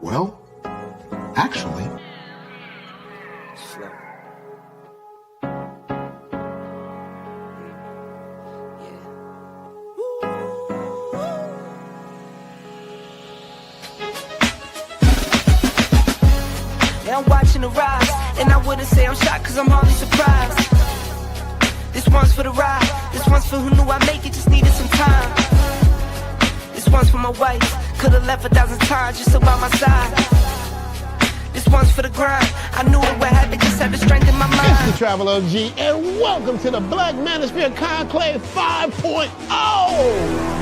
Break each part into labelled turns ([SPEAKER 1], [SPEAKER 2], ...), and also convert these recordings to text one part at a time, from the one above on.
[SPEAKER 1] Well, actually...
[SPEAKER 2] Yeah, I'm watching the rise, and I wouldn't say I'm shocked cause I'm hardly surprised. This one's for the ride, this one's for who knew I'd make it, just needed some time. This one's for my wife, could've left 1,000 times just so by my side. This one's for the grind, I knew it would happen, just had the strength in my mind.
[SPEAKER 3] It's the Travel OG, and welcome to the Black Manosphere Conclave 5.0!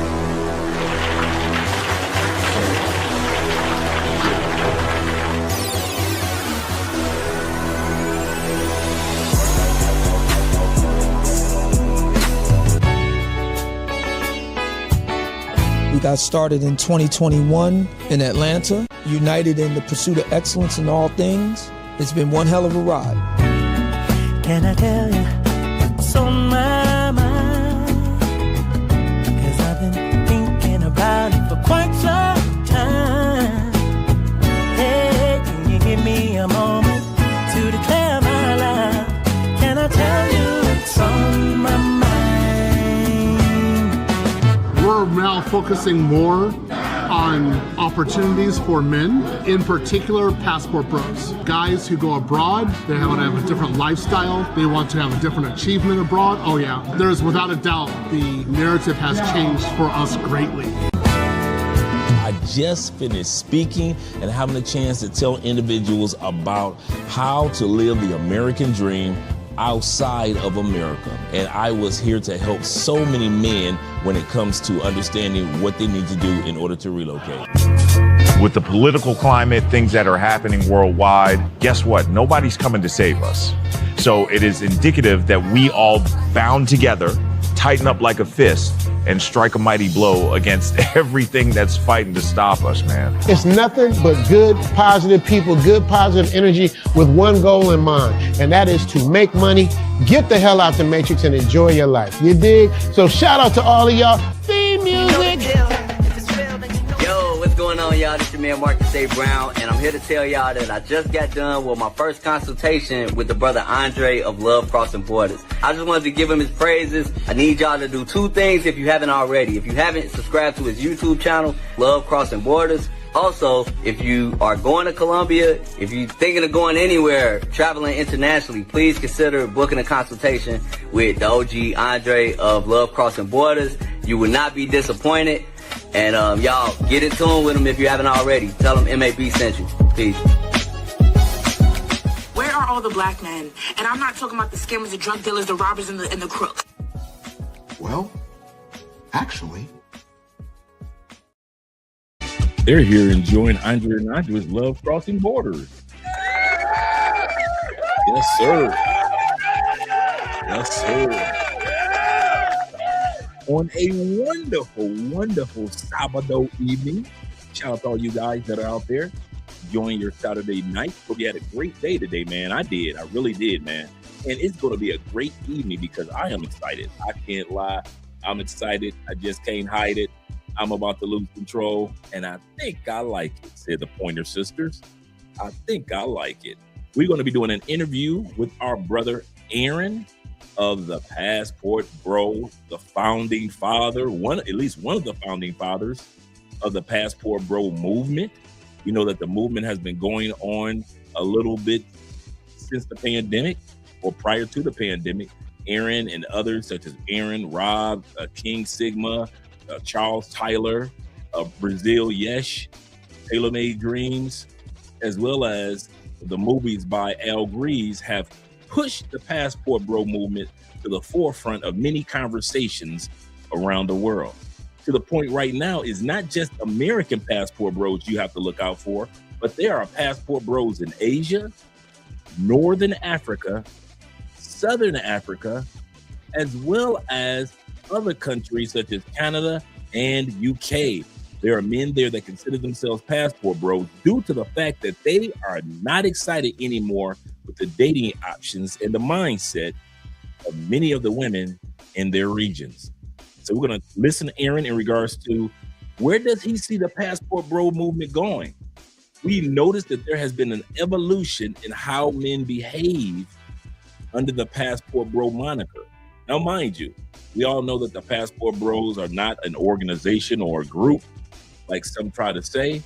[SPEAKER 4] We got started in 2021 in Atlanta, united in the pursuit of excellence in all things. It's been one hell of a ride.
[SPEAKER 2] Can I tell you what's on my mind? Cause I've been thinking about it for quite some time. Hey, can you give me a moment to declare my love? Can I tell you what's on my mind?
[SPEAKER 5] We're now focusing more on opportunities for men, in particular passport bros. Guys who go abroad, they want to have a different lifestyle, they want to have a different achievement abroad. Oh yeah, there's without a doubt the narrative has changed for us greatly.
[SPEAKER 6] I just finished speaking and having a chance to tell individuals about how to live the American dream outside of America. And I was here to help so many men when it comes to understanding what they need to do in order to relocate.
[SPEAKER 7] With the political climate, things that are happening worldwide, guess what? Nobody's coming to save us. So it is indicative that we all bound together, tighten up like a fist, and strike a mighty blow against everything that's fighting to stop us, man.
[SPEAKER 3] It's nothing but good, positive people, good, positive energy with one goal in mind, and that is to make money, get the hell out the Matrix, and enjoy your life. You dig? So shout out to all of y'all. Theme music!
[SPEAKER 8] Yo, what's going on, y'all? This your man Marcus A. Brown, and I'm here to tell y'all that I just got done with my first consultation with the brother Andre of Love Crossing Borders. I just wanted to give him his praises. I need y'all to do two things if you haven't already. If you haven't, subscribe to his YouTube channel, Love Crossing Borders. Also, if you are going to Colombia, if you're thinking of going anywhere, traveling internationally, please consider booking a consultation with the OG Andre of Love Crossing Borders. You will not be disappointed. And y'all, get in tune with him if you haven't already. Tell him MAB sent you. Peace.
[SPEAKER 9] Where are all the black men? And I'm not talking about the scammers, the drug dealers, the robbers, and the crooks.
[SPEAKER 1] Well, actually...
[SPEAKER 6] They're here enjoying Andre and Andre's Love Crossing Borders. Yes, sir. Yes, sir. On a wonderful, wonderful Sabado evening. Shout out to all you guys that are out there enjoying your Saturday night. Hope you had a great day today, man. I did. I really did, man. And it's going to be a great evening because I am excited. I can't lie. I'm excited. I just can't hide it. I'm about to lose control, and I think I like it, said the Pointer Sisters. I think I like it. We're going to be doing an interview with our brother Aaron of the Passport Bro, the founding father, at least one of the founding fathers of the Passport Bro movement. You know that the movement has been going on a little bit since the pandemic or prior to the pandemic. Aaron and others such as Aaron, Rob, King Sigma, Charles Tyler, Brazil Yesh, Tailor Made Dreams, as well as the movies by Al Grease have pushed the Passport Bro movement to the forefront of many conversations around the world. To the point right now is not just American Passport Bros you have to look out for, but there are Passport Bros in Asia, Northern Africa, Southern Africa, as well as other countries such as Canada and UK. There are men there that consider themselves passport bros due to the fact that they are not excited anymore with the dating options and the mindset of many of the women in their regions. So we're going to listen to Aaron in regards to where does he see the passport bro movement going? we noticed that there has been an evolution in how men behave under the Passport Bro moniker. Now, mind you, we all know that the Passport Bros are not an organization or a group, like some try to say.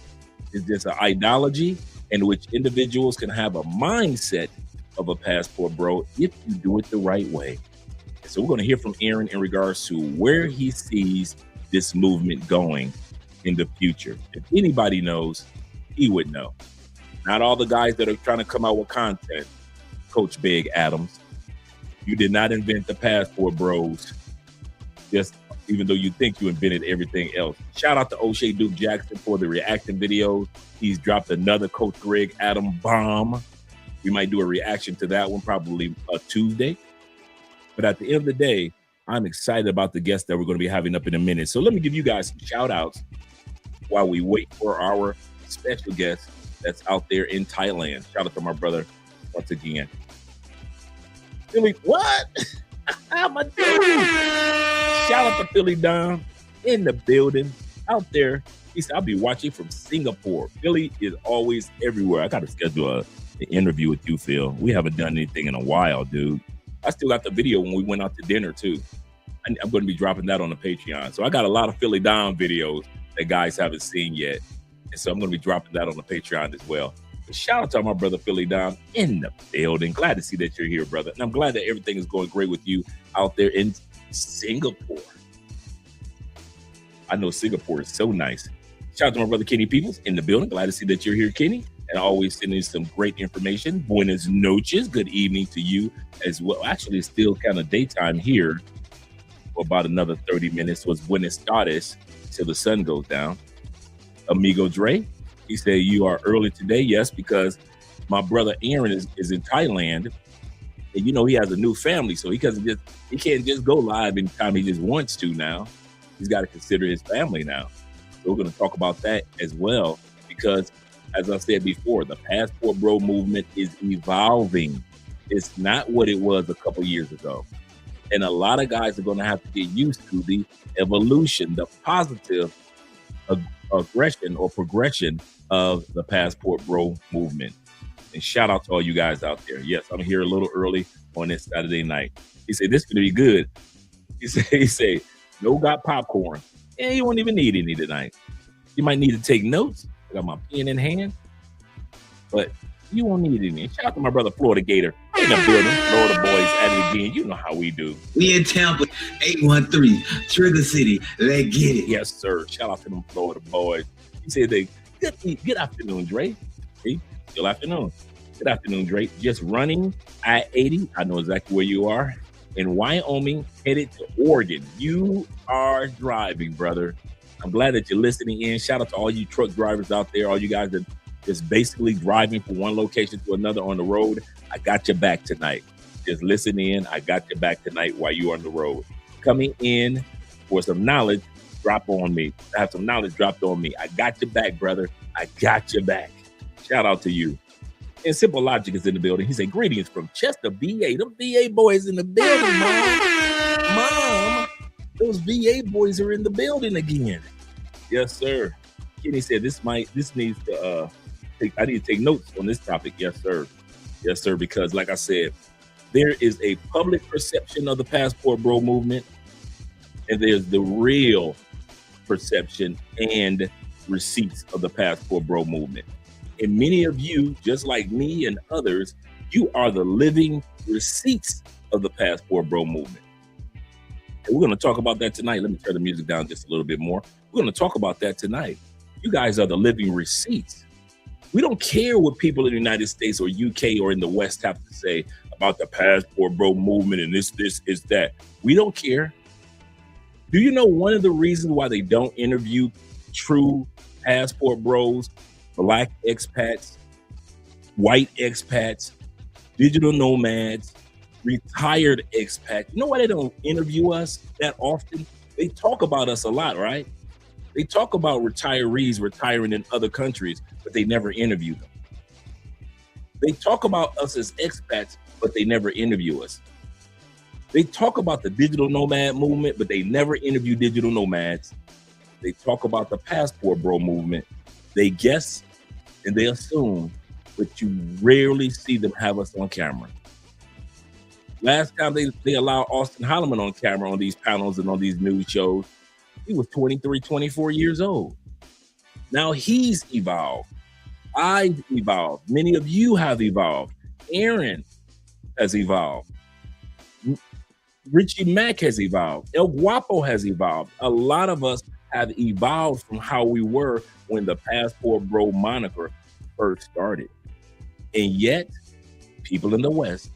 [SPEAKER 6] It's just an ideology in which individuals can have a mindset of a Passport Bro if you do it the right way. So we're going to hear from Aaron in regards to where he sees this movement going in the future. If anybody knows, he would know. Not all the guys that are trying to come out with content. Coach Big Adams, you did not invent the Passport Bros, just even though you think you invented everything else. Shout out to O'Shea Duke Jackson for the reaction videos. He's dropped another Coach Greg Adam bomb. We might do a reaction to that one probably Tuesday. But at the end of the day, I'm excited about the guests that we're going to be having up in a minute. So let me give you guys some shout outs while we wait for our special guest that's out there in Thailand. Shout out to my brother once again. Philly, what? Shout out to Philly Dom in the building out there. He said, I'll be watching from Singapore. Philly is always everywhere. I got to schedule an interview with you, Phil. We haven't done anything in a while, dude. I still got the video when we went out to dinner, too. I'm going to be dropping that on the Patreon. So I got a lot of Philly Dom videos that guys haven't seen yet. And so I'm going to be dropping that on the Patreon as well. But shout out to my brother Philly Dom in the building. Glad to see that you're here, brother. And I'm glad that everything is going great with you out there in Singapore. I know Singapore is so nice. Shout out to my brother Kenny Peoples in the building. Glad to see that you're here, Kenny. And always sending some great information. Buenas noches. Good evening to you as well. Actually, it's still kind of daytime here for about another 30 minutes. Was buenas tardes till the sun goes down. Amigo Dre, he said you are early today. Yes, because my brother Aaron is in Thailand. And you know, he has a new family, so he can't just go live anytime he just wants to now. He's got to consider his family now. So we're going to talk about that as well, because as I said before, the Passport Bro movement is evolving. It's not what it was a couple years ago. And a lot of guys are going to have to get used to the evolution, the positive aggression or progression of the Passport Bro movement. And shout out to all you guys out there. Yes, I'm here a little early on this Saturday night. He said, this is going to be good. He said, no got popcorn. And you won't even need any tonight. You might need to take notes. I got my pen in hand, but you won't need any. Shout out to my brother Florida Gator in the building. Florida boys at it again. You know how we do.
[SPEAKER 10] We in Tampa, 813, Trigger City. Let's get it.
[SPEAKER 6] Yes, sir. Shout out to them Florida boys. He said good afternoon, Dre. See, good afternoon. Good afternoon, Dre. Just running I-80. I know exactly where you are. In Wyoming, headed to Oregon. You are driving, brother. I'm glad that you're listening in. Shout out to all you truck drivers out there, all you guys that just basically driving from one location to another on the road. I got your back tonight. Just listen in. I got your back tonight while you're on the road. Coming in for some knowledge, drop on me. I have some knowledge dropped on me. I got your back, brother. I got your back. Shout out to you. And Simple Logic is in the building. He said, greetings from Chester, VA. Them VA boys in the building, Mom. Those VA boys are in the building again. Yes, sir. Kenny said this needs to I need to take notes on this topic. Yes, sir. Yes, sir. Because like I said, there is a public perception of the Passport Bro movement, and there's the real perception and receipts of the Passport Bro movement. And many of you, just like me and others, you are the living receipts of the Passport Bro movement. And we're going to talk about that tonight. Let me turn the music down just a little bit more. We're going to talk about that tonight. You guys are the living receipts. We don't care what people in the United States or UK or in the West have to say about the Passport Bro movement and this is that. We don't care. Do you know one of the reasons why they don't interview true Passport Bros, Black expats, white expats, digital nomads, retired expats? You know why they don't interview us that often? They talk about us a lot, right? They talk about retirees retiring in other countries, but they never interview them. They talk about us as expats, but they never interview us. They talk about the digital nomad movement, but they never interview digital nomads. They talk about the Passport Bro movement. They guess and they assume, but you rarely see them have us on camera. Last time they allowed Austin Holloman on camera on these panels and on these news shows, he was 23, 24 years old. Now he's evolved. I've evolved. Many of you have evolved. Aaron has evolved. Richie Mack has evolved. El Guapo has evolved. A lot of us have evolved from how we were when the Passport Bro moniker first started. And yet, people in the West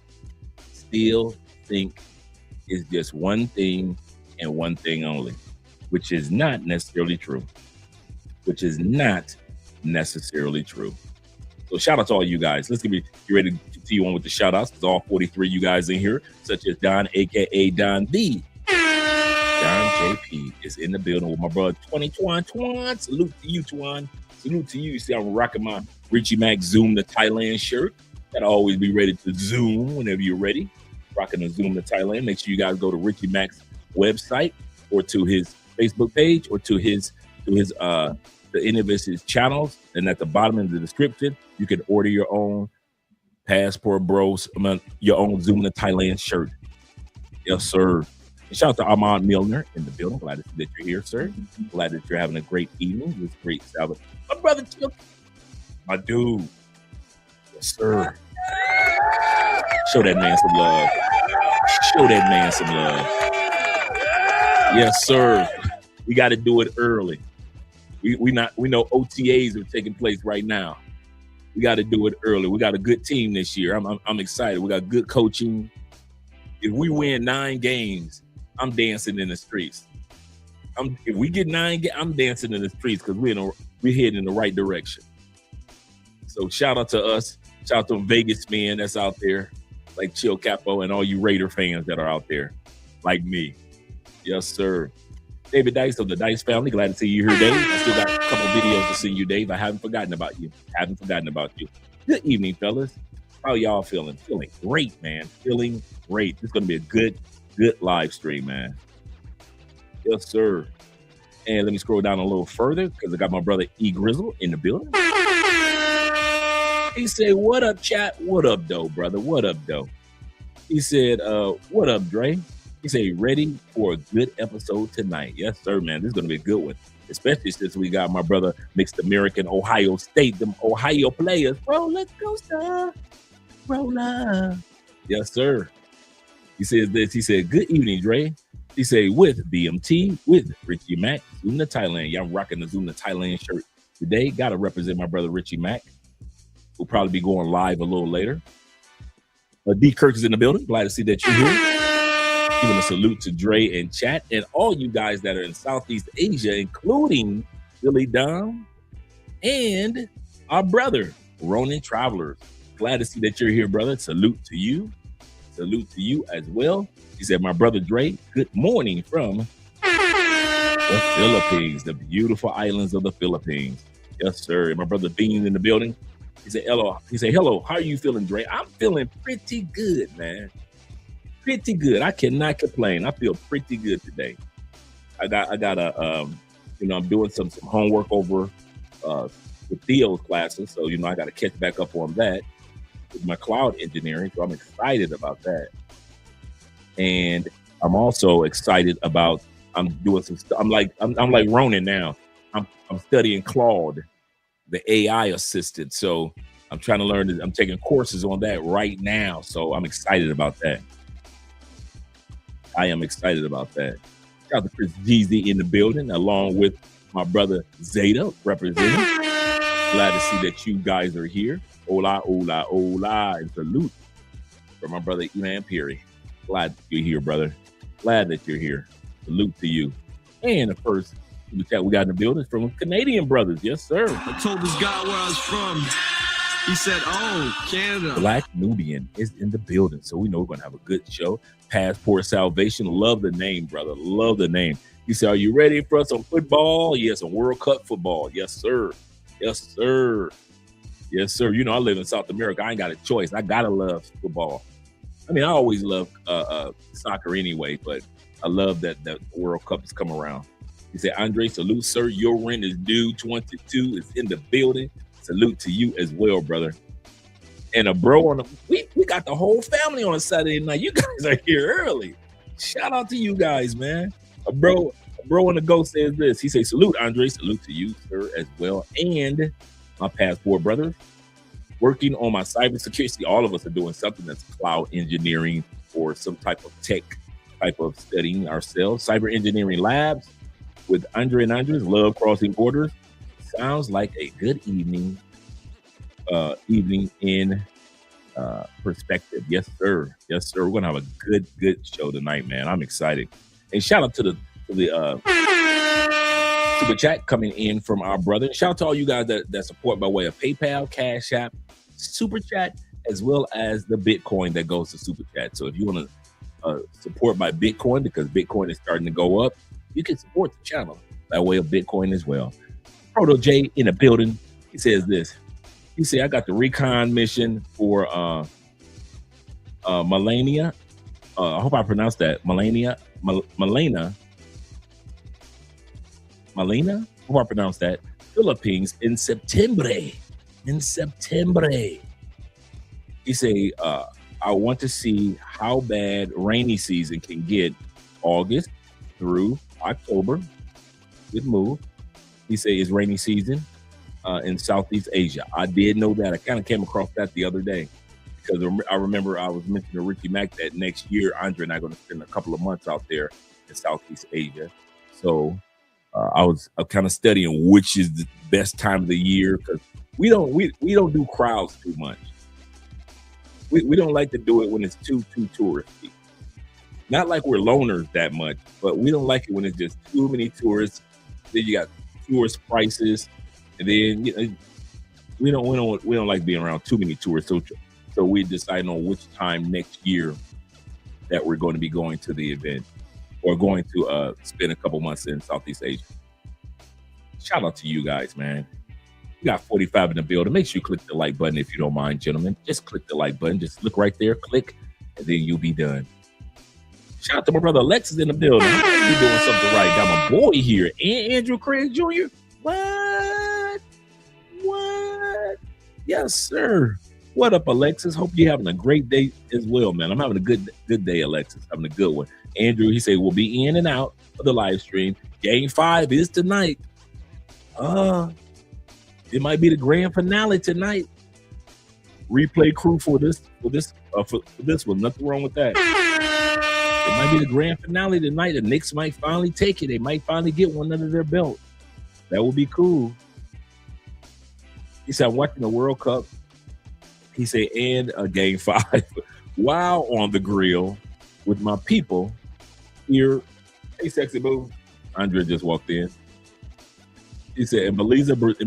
[SPEAKER 6] still think it's just one thing and one thing only, which is not necessarily true. Which is not necessarily true. So shout out to all you guys. Let's get ready to continue on with the shout outs. There's all 43 you guys in here, such as Don, aka Don the Don JP is in the building with my brother Twan. Salute to you, Twan. Salute to you. You see, I'm rocking my Richie Mack Zoom to Thailand shirt. Gotta always be ready to Zoom whenever you're ready. Rocking the Zoom to Thailand. Make sure you guys go to Richie Mack's website or to his Facebook page or to any of his channels. And at the bottom of the description, you can order your own Passport Bros, your own Zoom to Thailand shirt. Yes, sir. And shout out to Armand Milner in the building. Glad that you're here, sir. Glad that you're having a great evening. It was great Sabbath. My brother Chuck, my dude. Yes, sir. Show that man some love. Show that man some love. Yes, sir. We got to do it early. We know OTAs are taking place right now. We got to do it early. We got a good team this year. I'm excited. We got good coaching. If we win 9 games, I'm dancing in the streets. If we get 9 games, I'm dancing in the streets because we're heading in the right direction. So shout out to us. Shout out to Vegas men that's out there, like Chill Capo and all you Raider fans that are out there, like me. Yes, sir. David Dice of the Dice family. Glad to see you here, Dave. I still got a couple videos to send you, Dave. I haven't forgotten about you. Good evening, fellas. How y'all feeling? Feeling great, man. Feeling great. It's going to be a good live stream, man. Yes, sir. And let me scroll down a little further because I got my brother E Grizzle in the building. He said, what up, chat? What up, though, brother? What up, though? He said, what up, Dre? He said, ready for a good episode tonight. Yes, sir, man. This is going to be a good one, especially since we got my brother Mixed American Ohio State, them Ohio players. Roller coaster, roller. Yes, sir. He says this. He said, good evening, Dre. He said, with BMT, with Richie Mack, Zoom to Thailand. Y'all rocking the Zoom to Thailand shirt today. Got to represent my brother Richie Mack. We'll probably be going live a little later. D. Kirk is in the building. Glad to see that you're here. Giving a salute to Dre and chat and all you guys that are in Southeast Asia, including Billy Dom and our brother, Ronin Travelers. Glad to see that you're here, brother. Salute to you. Salute to you as well. He said, my brother Dre, good morning from the Philippines, the beautiful islands of the Philippines. Yes, sir. And my brother Bean in the building. He said, hello. He said, hello. How are you feeling, Dre? I'm feeling pretty good, man. Pretty good. I cannot complain. I feel pretty good today. I got I'm doing some homework over with Theo's classes. So, I got to catch back up on that with my cloud engineering. So I'm excited about that. And I'm also excited about, I'm doing some stuff. I'm like Ronin now. I'm studying Claude, the AI assistant. So I'm trying to learn. I'm taking courses on that right now. So I'm excited about that. I am excited about that. Shout out to Chris Jeezy in the building, along with my brother Zeta representing. Glad to see that you guys are here. Hola, hola, hola, and salute from my brother Elan Perry. Glad that you're here, brother. Glad that you're here. Salute to you. And the first chat we got in the building is from Canadian brothers. Yes, sir.
[SPEAKER 11] I told this guy where I was from. He said, oh, Canada.
[SPEAKER 6] Black Nubian is in the building. So we know we're going to have a good show. Passport Salvation. Love the name, brother. Love the name. He said, are you ready for some football? Yes, some World Cup football. Yes, sir. Yes, sir. Yes, sir. I live in South America. I ain't got a choice. I got to love football. I mean, I always love soccer anyway, but I love that the World Cup has come around. He said, Andre, salute, sir. Your rent is due. 22 is in the building. Salute to you as well, brother. And a bro on we got the whole family on a Saturday night. You guys are here early. Shout out to you guys, man. A bro on the go says this. He says, salute, Andre. Salute to you, sir, as well. And my passport brothers. Working on my cybersecurity. All of us are doing something that's cloud engineering or some type of tech type of studying ourselves. Cyber engineering labs with Andre and Andres. Love crossing borders. Sounds like a good evening in perspective. Yes, sir. Yes, sir. We're gonna have a good show tonight, man. I'm excited. And shout out to the super chat coming in from our brother. Shout out to all you guys that support by way of PayPal, Cash App, super chat, as well as the Bitcoin that goes to super chat. So if you want to support by Bitcoin, because Bitcoin is starting to go up, you can support the channel by way of Bitcoin as well. Proto J in the building. He says this. He said, I got the recon mission for Melania. I hope I pronounced that. Melania. Hope I pronounced that. Philippines in September. He say, I want to see how bad rainy season can get August through October. Good move. He say it's rainy season in Southeast Asia. I did know that. I kind of came across that the other day because I remember I was mentioning to Ricky Mack that next year, Andre and I are going to spend a couple of months out there in Southeast Asia. So I'm kind of studying which is the best time of the year because we don't do crowds too much. We don't like to do it when it's too touristy. Not like we're loners that much, but we don't like it when it's just too many tourists. Then you got tourist prices, and then we don't like being around too many tourists. So we decide on which time next year that we're going to be going to the event or going to spend a couple months in Southeast Asia. Shout out to you guys, man. You got 45 in the building. Make sure you click the like button if you don't mind, gentlemen. Just click the like button. Just look right there, click, and then you'll be done. Shout out to my brother Alexis in the building. You're doing something right. Got my boy here, and Andrew Craig Jr. What? Yes, sir. What up, Alexis? Hope you're having a great day as well, man. I'm having a good day, Alexis. Having a good one. Andrew, he said, we'll be in and out of the live stream. Game 5 is tonight. It might be the grand finale tonight. Replay crew for this one. Nothing wrong with that. It might be the grand finale tonight. The Knicks might finally take it. They might finally get one under their belt. That would be cool. He said, I'm watching the World Cup. He said, and game 5 while on the grill with my people here. Hey, sexy boo. Andre just walked in. He said, in Brazilian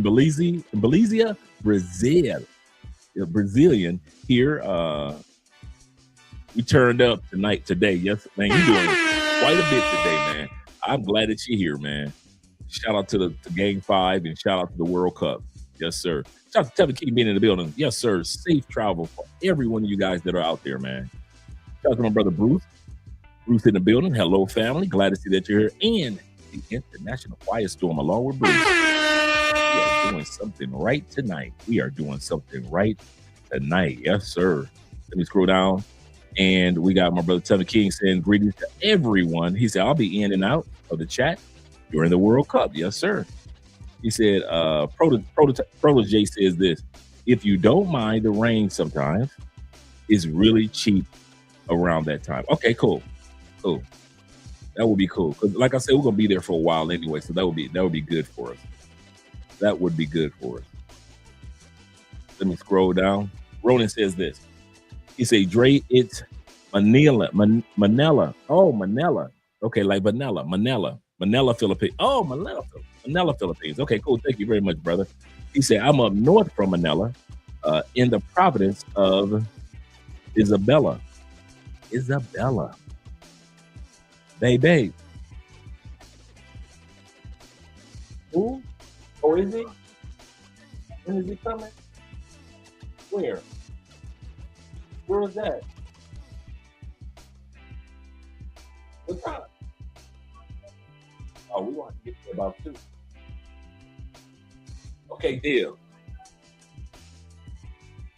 [SPEAKER 6] here. We turned up today. Yes, man, you're doing quite a bit today, man. I'm glad that you're here, man. Shout out to Game 5 and shout out to the World Cup. Yes, sir. Shout out to Tevin King being in the building. Yes, sir. Safe travel for every one of you guys that are out there, man. Shout out to my brother Bruce. Bruce in the building. Hello, family. Glad to see that you're here. And the International Quiet Storm along with Bruce. We are doing something right tonight. Yes, sir. Let me scroll down. And we got my brother Tevin King saying greetings to everyone. He said, I'll be in and out of the chat during the World Cup. Yes, sir. He said, Protege says this. If you don't mind the rain sometimes, it's really cheap around that time. Okay, cool. That would be cool. Because like I said, we're going to be there for a while anyway. So that would be good for us. That would be good for us. Let me scroll down. Ronan says this. He say, Dre, it's Manila. Oh, Manila. Okay, like Manila, Philippines. Oh, Manila, Philippines. Okay, cool. Thank you very much, brother. He said, I'm up north from Manila, in the province of Isabela. Baby. Who? Oh, is he? When is he coming? Where? Where is that? What time? Oh, we want to get there about 2. Okay, deal.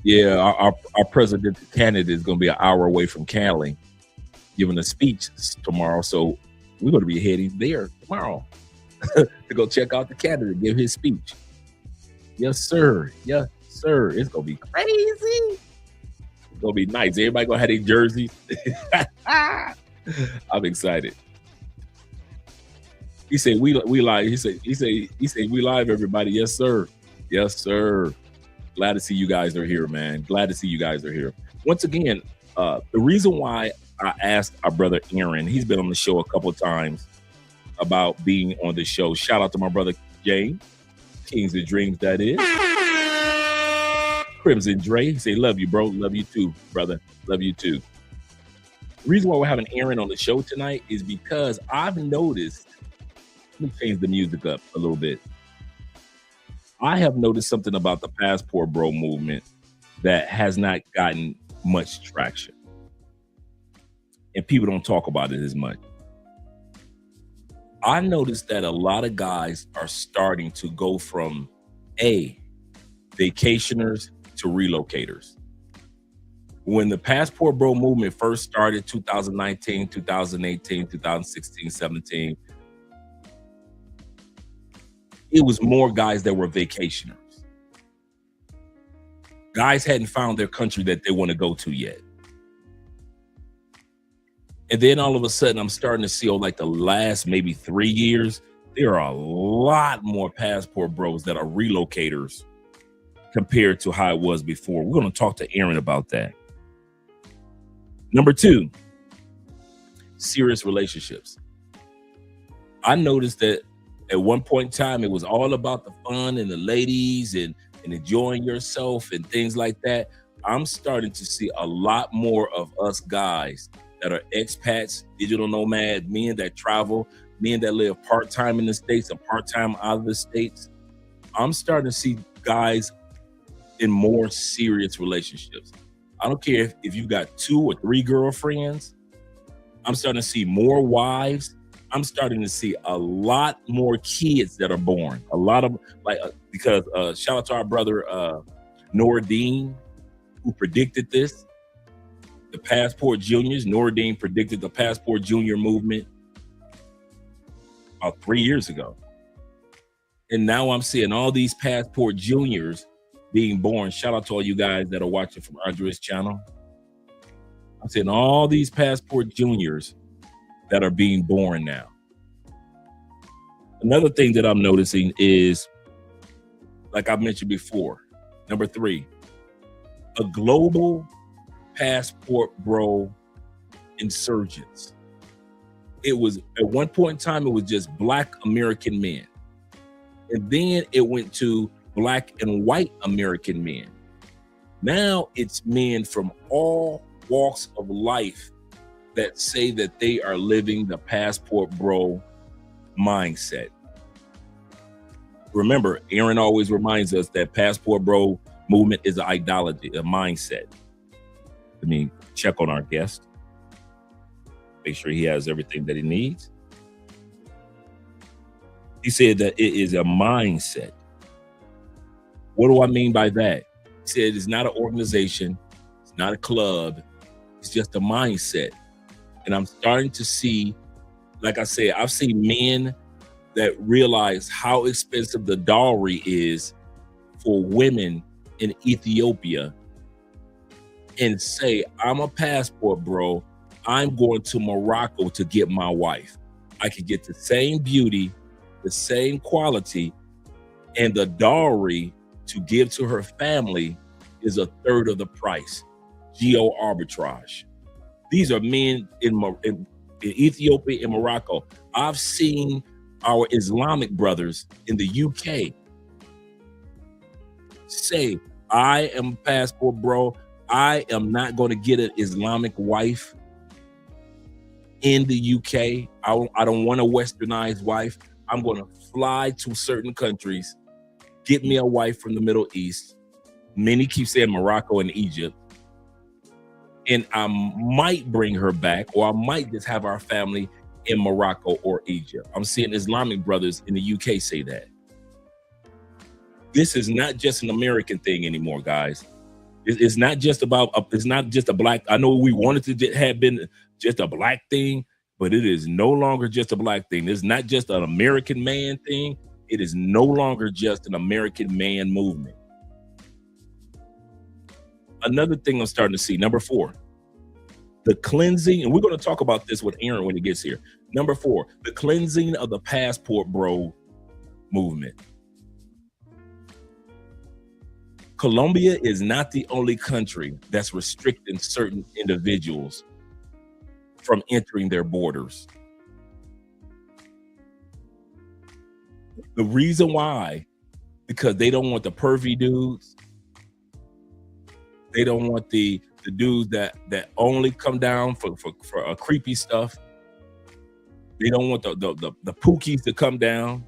[SPEAKER 6] Yeah, our presidential candidate is going to be an hour away from Cali, giving a speech tomorrow. So we're going to be heading there tomorrow to go check out the candidate, give his speech. Yes, sir. Yes, sir. It's going to be crazy. It's going to be nice. Everybody going to have their jerseys. I'm excited. He said, we live. He said, we live, everybody. Yes, sir. Yes, sir. Glad to see you guys are here, man. Glad to see you guys are here. Once again, the reason why I asked our brother Aaron, he's been on the show a couple of times, about being on the show. Shout out to my brother James, Kings of Dreams, that is. Crimson Dre, he say, love you, bro. Love you too, brother. Love you too. The reason why we're having Aaron on the show tonight is because I've noticed, let me change the music up a little bit. I have noticed something about the Passport Bro movement that has not gotten much traction. And people don't talk about it as much. I noticed that a lot of guys are starting to go from vacationers to relocators. When the Passport Bro movement first started, 2019, 2018, 2016, 17, it was more guys that were vacationers. Guys hadn't found their country that they want to go to yet. And then all of a sudden, I'm starting to see, like the last maybe 3 years, there are a lot more Passport Bros that are relocators compared to how it was before. We're going to talk to Aaron about that. Number 2, serious relationships. I noticed that at one point in time, it was all about the fun and the ladies and enjoying yourself and things like that. I'm starting to see a lot more of us guys that are expats, digital nomads, men that travel, men that live part-time in the States and part-time out of the States. I'm starting to see guys in more serious relationships. I don't care if you've got 2 or 3 girlfriends. I'm starting to see more wives. I'm starting to see a lot more kids that are born. A lot of, because shout out to our brother Noordine, who predicted this. The Passport Juniors. Noordine predicted the Passport Junior movement about 3 years ago. And now I'm seeing all these Passport Juniors being born. Shout out to all you guys that are watching from Andre's channel. I'm seeing all these Passport Juniors that are being born now. Another thing that I'm noticing is, like I mentioned before, number 3, a global Passport Bro insurgence. It was, at one point in time, it was just Black American men. And then it went to Black and white American men. Now it's men from all walks of life that say that they are living the Passport Bro mindset. Remember, Aaron always reminds us that Passport Bro movement is an ideology, a mindset. Let me check on our guest. Make sure he has everything that he needs. He said that it is a mindset. What do I mean by that? He said it's not an organization, it's not a club, it's just a mindset. And I'm starting to see, like I said, I've seen men that realize how expensive the dowry is for women in Ethiopia and say, I'm a Passport Bro, I'm going to Morocco to get my wife. I could get the same beauty, the same quality, and the dowry to give to her family is 1/3 of the price. Geo arbitrage. These are men in Ethiopia and Morocco. I've seen our Islamic brothers in the UK say, I am a Passport Bro. I am not going to get an Islamic wife in the UK. I don't want a westernized wife. I'm going to fly to certain countries, get me a wife from the Middle East. Many keep saying Morocco and Egypt. And I might bring her back, or I might just have our family in Morocco or Egypt. I'm seeing Islamic brothers in the UK say that. This is not just an American thing anymore, guys. It's not just about, it's not just a black, I know we wanted to have been just a black thing, but it is no longer just a black thing. It's not just an American man thing. It is no longer just an American man movement. Another thing I'm starting to see, number 4, the cleansing, and we're going to talk about this with Aaron when he gets here. Number 4, the cleansing of the passport bro movement. Colombia is not the only country that's restricting certain individuals from entering their borders. The reason why, because they don't want the pervy dudes. They don't want the dudes that only come down for creepy stuff. They don't want the pookies to come down.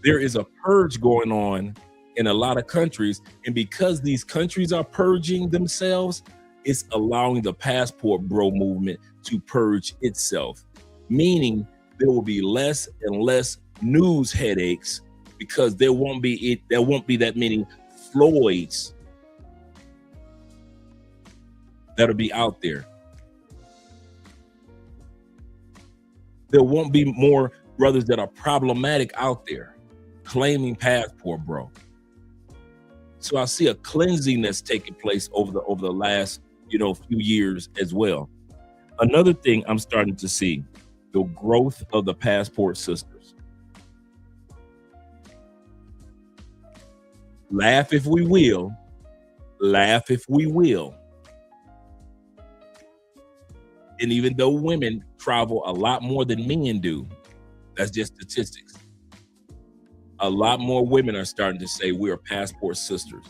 [SPEAKER 6] There is a purge going on in a lot of countries, and because these countries are purging themselves, it's allowing the passport bro movement to purge itself, meaning there will be less and less news headaches because there won't be that many Floyds that'll be out there. There won't be more brothers that are problematic out there claiming passport bro. So I see a cleansing that's taking place over the last few years as well. Another thing I'm starting to see, the growth of the passport sisters. Laugh if we will. Laugh if we will. And even though women travel a lot more than men do, that's just statistics. A lot more women are starting to say we are passport sisters.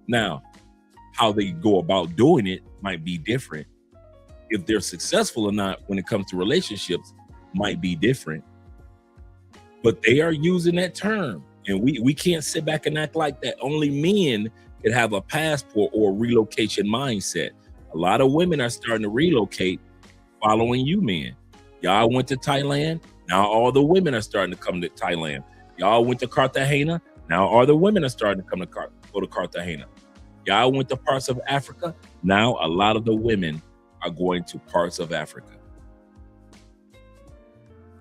[SPEAKER 6] Now, how they go about doing it might be different. If they're successful or not when it comes to relationships might be different. But they are using that term. And we can't sit back and act like that. Only men can have a passport or relocation mindset. A lot of women are starting to relocate following you men. Y'all went to Thailand. Now all the women are starting to come to Thailand. Y'all went to Cartagena. Now all the women are starting to go to Cartagena. Y'all went to parts of Africa. Now a lot of the women are going to parts of Africa.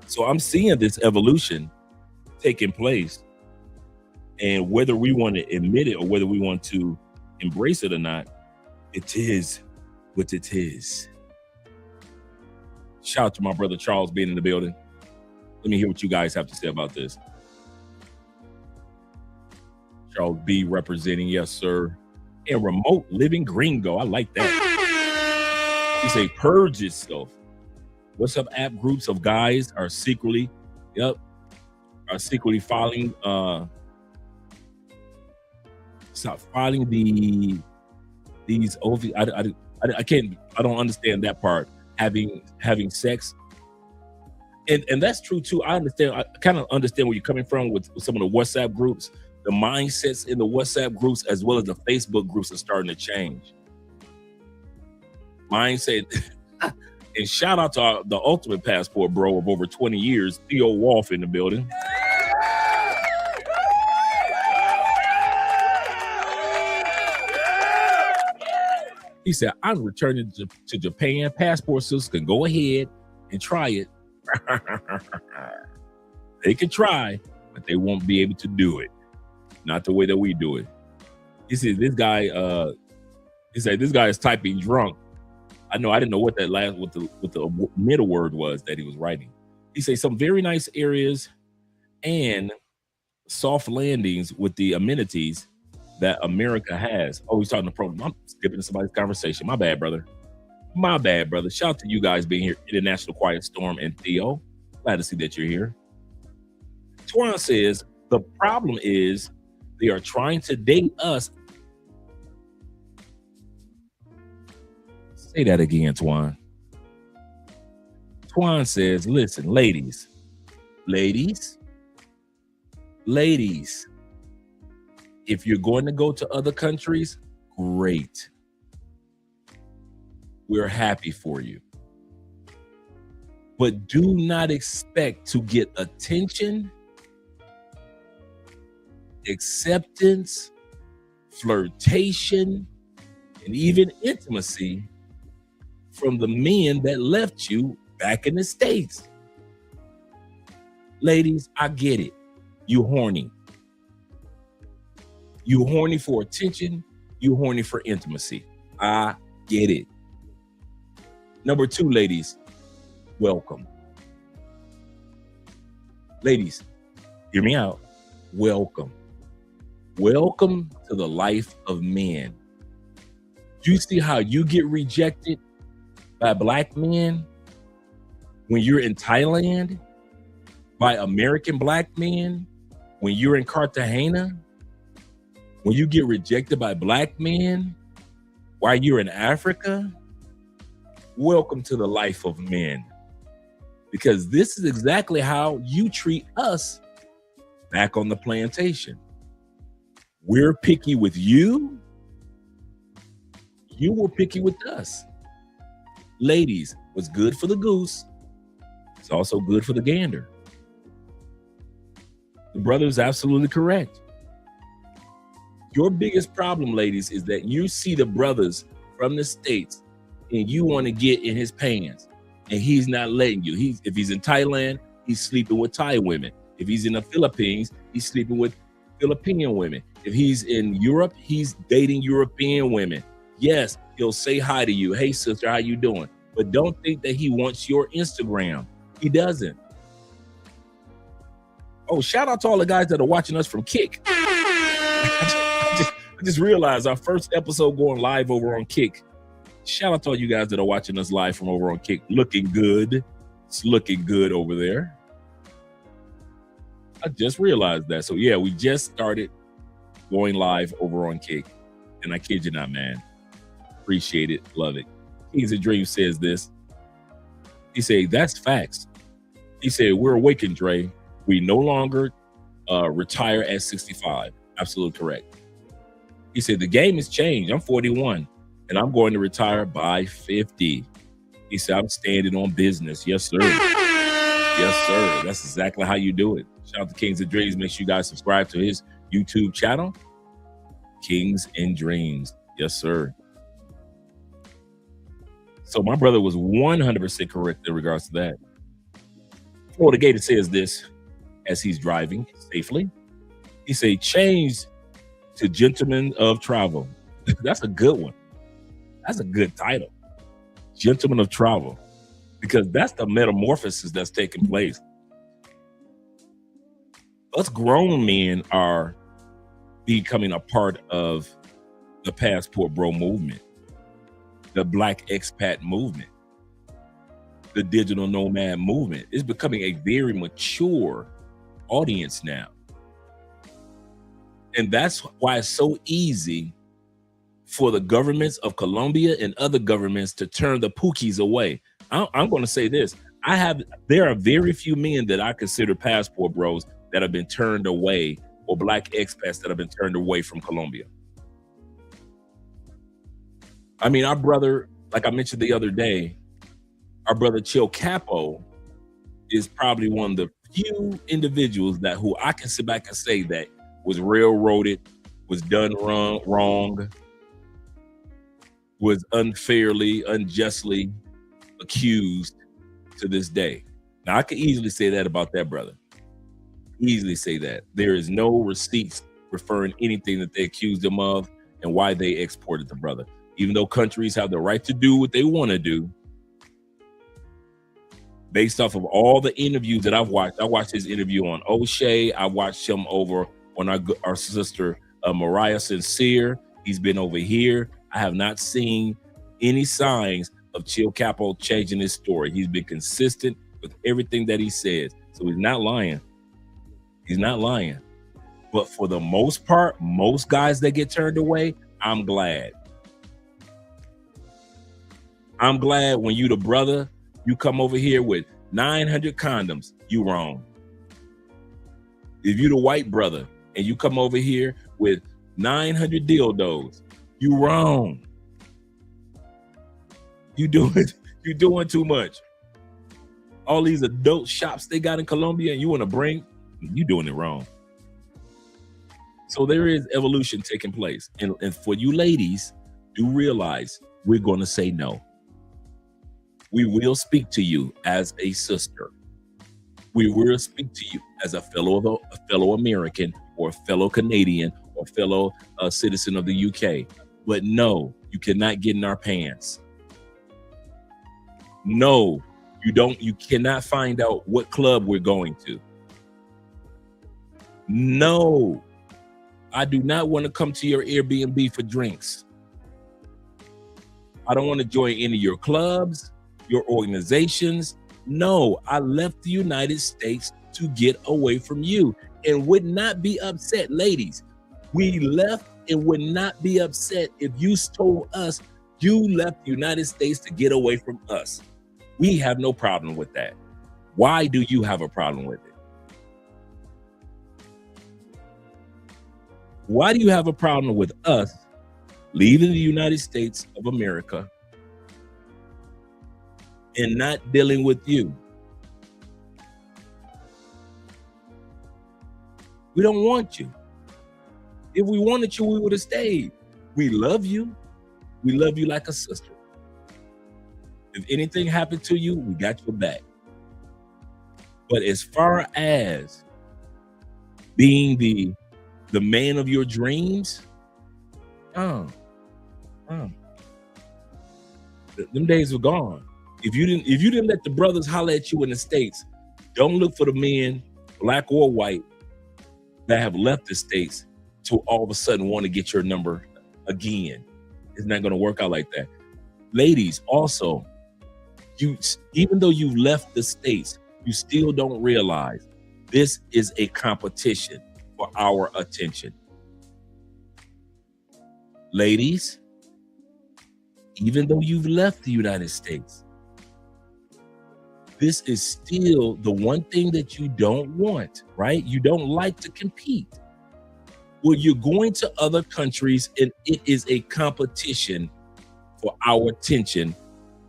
[SPEAKER 6] So I'm seeing this evolution taking place. And whether we want to admit it or whether we want to embrace it or not, it is what it is. Shout out to my brother Charles being in the building. Let me hear what you guys have to say about this. Charles B representing, yes, sir. And remote living gringo. I like that. He say purge itself. What's up app groups of guys are secretly filing these OV. I don't understand that part. Having sex. And that's true too. I kind of understand where you're coming from with some of the WhatsApp groups. The mindsets in the WhatsApp groups as well as the Facebook groups are starting to change. Mindset. And shout out to the ultimate passport bro of over 20 years, Theo Wolf in the building. He said, I'm returning to Japan. Passport sisters can go ahead and try it. They can try, but they won't be able to do it. Not the way that we do it. He said, this guy is typing drunk. I know I didn't know what that what the middle word was that he was writing. He said some very nice areas and soft landings with the amenities that America has. Oh, he's talking to program. I'm skipping somebody's conversation. My bad, brother. My bad, brother. Shout out to you guys being here. International Quiet Storm and Theo. Glad to see that you're here. Twan says, the problem is they are trying to date us. Say that again, Twan. Twan says, listen, ladies, if you're going to go to other countries, great. We're happy for you. But do not expect to get attention, acceptance, flirtation, and even intimacy from the men that left you back in the States. Ladies, I get it. You horny. You horny for attention. You horny for intimacy. I get it. Number 2, ladies, welcome. Ladies, hear me out. Welcome. Welcome to the life of men. You see how you get rejected by black men when you're in Thailand, by American black men when you're in Cartagena, when you get rejected by black men while you're in Africa? Welcome to the life of men, because this is exactly how you treat us back on the plantation. We're picky with you. You were picky with us. Ladies, what's good for the goose, it's also good for the gander. The brother is absolutely correct. Your biggest problem, ladies, is that you see the brothers from the States and you want to get in his pants, and he's not letting you. If he's in Thailand, he's sleeping with Thai women. If he's in the Philippines, he's sleeping with Filipino women. If he's in Europe, he's dating European women. Yes, he'll say hi to you. Hey, sister, how you doing? But don't think that he wants your Instagram. He doesn't. Oh, shout out to all the guys that are watching us from Kick. I just realized our first episode going live over on Kick. Shout out to all you guys that are watching us live from over on Kick. Looking good. It's looking good over there. I just realized that. So yeah, we just started going live over on Kick. And I kid you not, man. Appreciate it. Love it. Kings of Dreams says this. He said, that's facts. He said, we're awakened, Dre. We no longer retire at 65. Absolutely correct. He said, the game has changed. I'm 41 and I'm going to retire by 50. He said, I'm standing on business. Yes, sir. Yes, sir. That's exactly how you do it. Shout out to Kings and Dreams. Make sure you guys subscribe to his YouTube channel, Kings and Dreams. Yes, sir. So my brother was 100% correct in regards to that. Florida Gator says this as he's driving safely. He said, change to Gentlemen of Travel. That's a good one. That's a good title. Gentlemen of Travel. Because that's the metamorphosis that's taking place. Us grown men are becoming a part of the Passport Bro movement, the Black expat movement, the digital nomad movement. It's becoming a very mature audience now. And that's why it's so easy for the governments of Colombia and other governments to turn the Pookies away. I'm going to say this. There are very few men that I consider passport bros that have been turned away, or Black expats that have been turned away from Colombia. I mean, our brother, like I mentioned the other day, our brother Chill Capo is probably one of the few individuals who I can sit back and say that was railroaded, was done wrong, was unfairly, unjustly accused to this day. Now, I could easily say that about that brother. Easily say that. There is no receipts referring anything that they accused him of and why they exported the brother. Even though countries have the right to do what they want to do, based off of all the interviews that I've watched. I watched his interview on O'Shea. I watched him over on our sister Mariah Sincere. He's been over here. I have not seen any signs of Chill Capo changing his story. He's been consistent with everything that he says. So he's not lying. He's not lying. But for the most part, most guys that get turned away, I'm glad. I'm glad when you the brother, you come over here with 900 condoms, you wrong. If you the white brother and you come over here with 900 dildos, you wrong. You doing too much. All these adult shops they got in Colombia and you want to bring, you doing it wrong. So there is evolution taking place. And for you ladies, do realize we're going to say no. We will speak to you as a sister. We will speak to you as a fellow American or fellow Canadian or fellow citizen of the UK. But no, you cannot get in our pants. No, you cannot find out what club we're going to. No, I do not want to come to your Airbnb for drinks. I don't want to join any of your clubs, your organizations. No, I left the United States to get away from you and would not be upset. Ladies, we left and would not be upset if you told us you left the United States to get away from us. We have no problem with that. Why do you have a problem with it? Why do you have a problem with us leaving the United States of America and not dealing with you? We don't want you. If we wanted you, we would have stayed. We love you. We love you like a sister. If anything happened to you, we got your back. But as far as being the man of your dreams, them days were gone. If you didn't let the brothers holler at you in the States, don't look for the men, black or white, that have left the States to all of a sudden want to get your number again. It's not going to work out like that. Ladies, also, even though you've left the States, you still don't realize this is a competition for our attention. Ladies, even though you've left the United States, this is still the one thing that you don't want, right? You don't like to compete. Well, you're going to other countries and it is a competition for our attention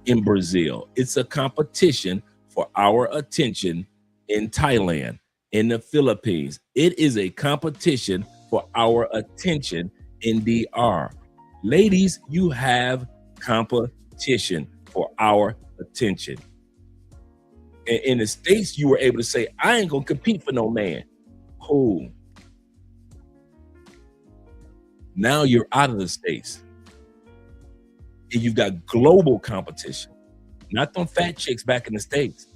[SPEAKER 6] in Brazil. It's a competition for our attention in Thailand, in the Philippines. It is a competition for our attention in DR. Ladies, you have competition for our attention. In the States, you were able to say, I ain't gonna compete for no man. Cool. Now you're out of the States. And you've got global competition. Not them fat chicks back in the States.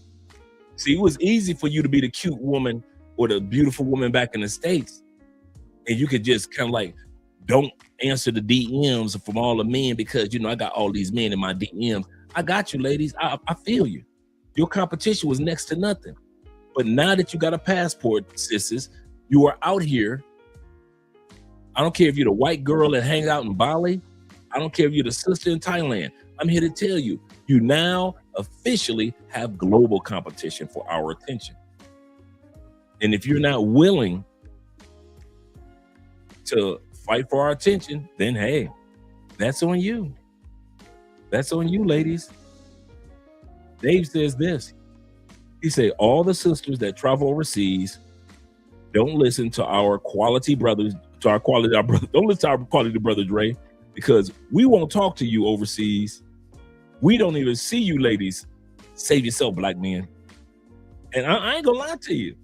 [SPEAKER 6] See, it was easy for you to be the cute woman or the beautiful woman back in the States. And you could just kind of like, don't answer the DMs from all the men because, I got all these men in my DMs. I got you, ladies. I feel you. Your competition was next to nothing. But now that you got a passport, sisters, you are out here. I don't care if you're the white girl that hangs out in Bali. I don't care if you're the sister in Thailand. I'm here to tell you, you now officially have global competition for our attention. And if you're not willing to fight for our attention, then hey, that's on you. That's on you, ladies. Dave says this. He said, all the sisters that travel overseas don't listen to our quality brothers, don't listen to our quality brothers, Dre, because we won't talk to you overseas. We don't even see you, ladies. Save yourself, black men. And I ain't gonna lie to you.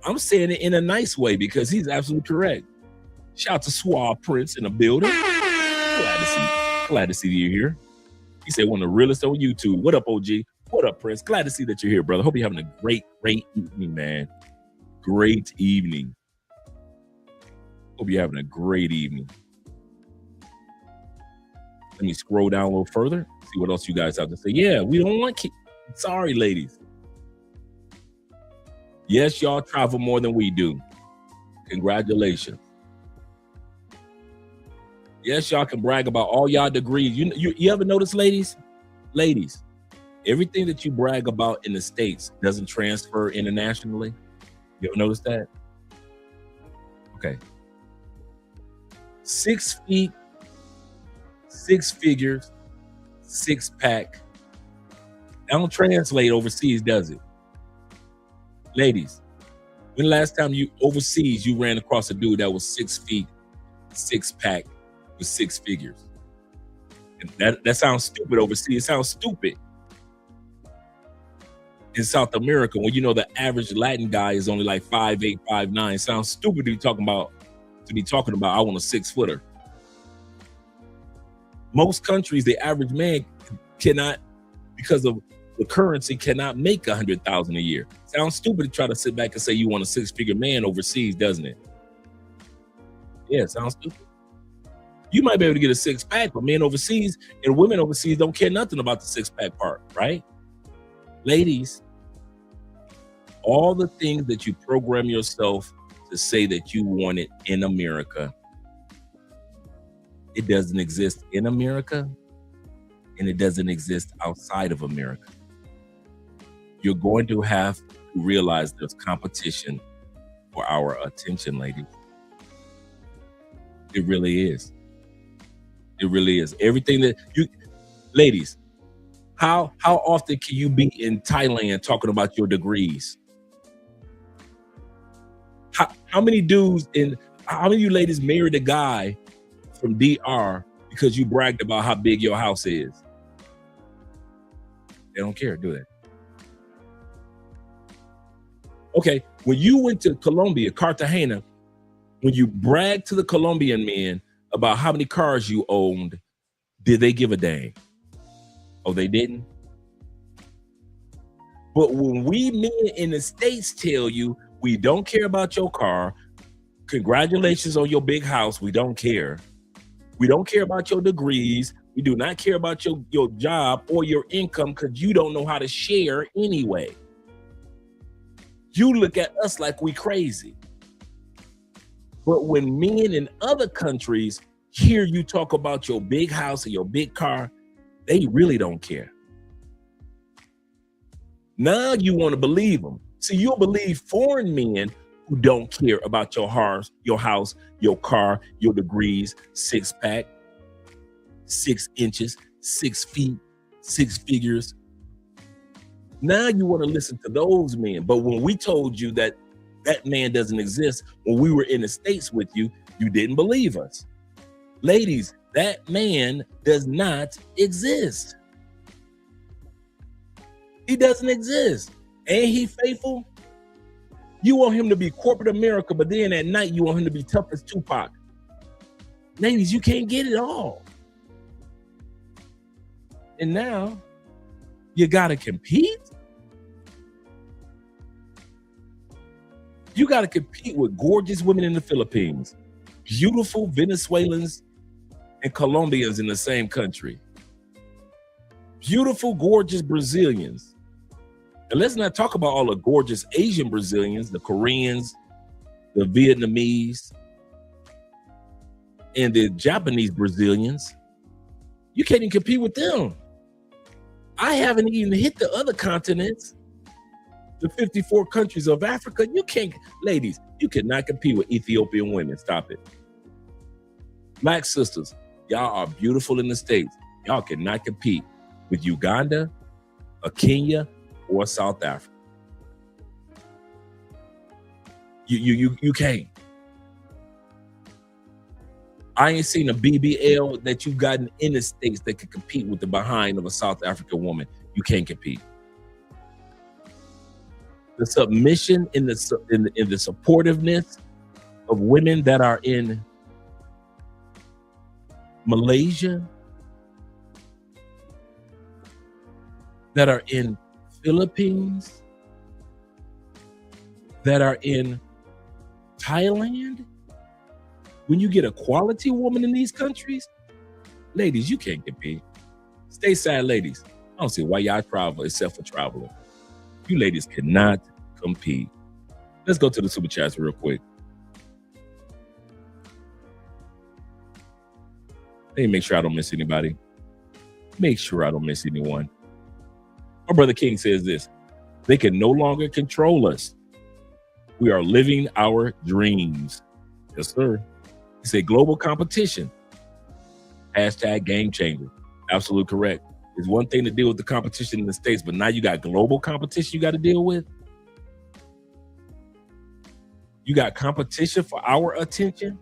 [SPEAKER 6] I'm saying it in a nice way because he's absolutely correct. Shout out to Suave Prince in the building. Glad to see you here. He said one of the realest on YouTube. What up, OG? What up, Prince? Glad to see that you're here, brother. Hope you're having a great evening, man. Great evening. Hope you're having a great evening. Let me scroll down a little further, see what else you guys have to say. Yeah, we don't want kids. Sorry, ladies. Yes, y'all travel more than we do. Congratulations. Yes, y'all can brag about all y'all degrees. You ever notice, ladies? Ladies, everything that you brag about in the States doesn't transfer internationally. You ever notice that? Okay. 6 feet, 6 figures, 6-pack. That don't translate overseas, does it? Ladies, When the last time you overseas, you ran across a dude that was 6 feet, 6-pack with 6 figures? And that sounds stupid overseas. It sounds stupid in South America when you know the average Latin guy is only like 5'8", 5'9". Sounds stupid to be talking about I want a 6-footer. Most countries, the average man cannot, because of the currency, cannot make 100,000 a year. Sounds stupid to try to sit back and say you want a 6-figure man overseas, doesn't it? Yeah, it sounds stupid. You might be able to get a 6-pack, but men overseas and women overseas don't care nothing about the 6-pack part, right? Ladies, all the things that you program yourself to say that you want it in America, it doesn't exist in America, and it doesn't exist outside of America. You're going to have to realize there's competition for our attention, ladies. It really is. It really is. Everything that you, ladies, how often can you be in Thailand talking about your degrees? How many dudes how many of you ladies married a guy from DR because you bragged about how big your house is? They don't care, do they? Okay, when you went to Colombia, Cartagena, when you bragged to the Colombian men about how many cars you owned, did they give a dang? Oh, they didn't? But when we men in the States tell you we don't care about your car, congratulations on your big house, we don't care. We don't care about your degrees. We do not care about your job or your income because you don't know how to share anyway. You look at us like we crazy. But when men in other countries hear you talk about your big house or your big car, they really don't care. Now you want to believe them. See, you'll believe foreign men who don't care about your house, your car, your degrees, 6-pack, 6 inches, 6 feet, 6 figures. Now you want to listen to those men. But when we told you that that man doesn't exist, when we were in the States with you, you didn't believe us. Ladies, that man does not exist. He doesn't exist. Ain't he faithful? You want him to be corporate America, but then at night you want him to be tough as Tupac. Ladies, you can't get it all. And now you gotta compete. You gotta compete with gorgeous women in the Philippines, beautiful Venezuelans and Colombians in the same country, beautiful, gorgeous Brazilians. And let's not talk about all the gorgeous Asian Brazilians, the Koreans, the Vietnamese, and the Japanese Brazilians. You can't even compete with them. I haven't even hit the other continents, the 54 countries of Africa. You can't, ladies, you cannot compete with Ethiopian women. Stop it. Black sisters, y'all are beautiful in the States. Y'all cannot compete with Uganda, or Kenya, or South Africa. You can't. I ain't seen a BBL that you've gotten in the States that can compete with the behind of a South African woman. You can't compete. The submission in the supportiveness of women that are in Malaysia, that are in Philippines, that are in Thailand. When you get a quality woman in these countries, ladies, you can't compete. Stateside ladies, I don't see why y'all travel except for traveling. You ladies cannot compete. Let's go to the super chats real quick. Let me make sure I don't miss anybody. Make sure I don't miss anyone. My brother King says this: they can no longer control us. We are living our dreams. Yes, sir. He said global competition. Hashtag game changer. Absolutely correct. It's one thing to deal with the competition in the States, but now you got global competition you got to deal with. You got competition for our attention.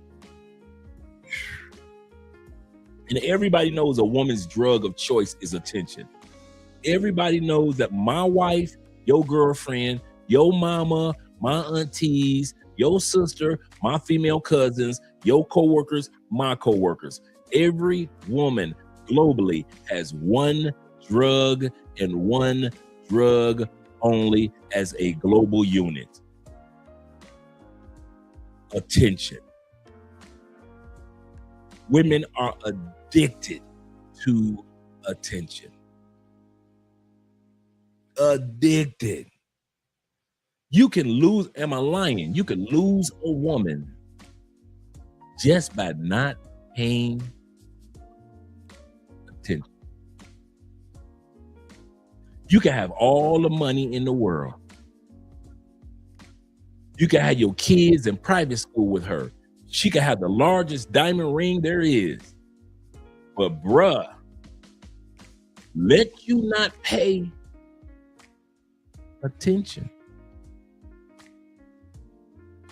[SPEAKER 6] And everybody knows a woman's drug of choice is attention. Everybody knows that my wife, your girlfriend, your mama, my aunties, your sister, my female cousins, your coworkers, my coworkers. Every woman globally has one drug and one drug only as a global unit. Attention. Women are addicted to attention. Addicted. You can lose, am I lying? You can lose a woman just by not paying attention. You can have all the money in the world. You can have your kids in private school with her. She can have the largest diamond ring there is. But bruh, let you not pay attention.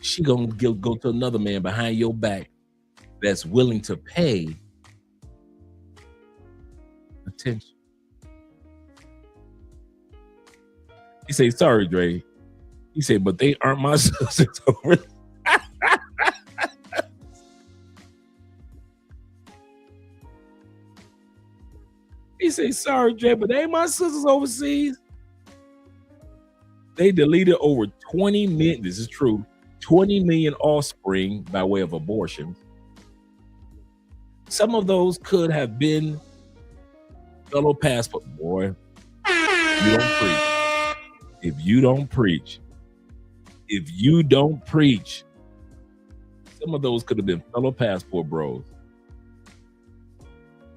[SPEAKER 6] She gonna go to another man behind your back that's willing to pay attention. He say, sorry, Dre. He said, but they aren't my sisters over. He say, sorry, Dre, but they ain't my sisters overseas. They deleted over 20 million, this is true, 20 million offspring by way of abortion. Some of those could have been fellow passport. Boy, you don't preach. If you don't preach, some of those could have been fellow passport bros.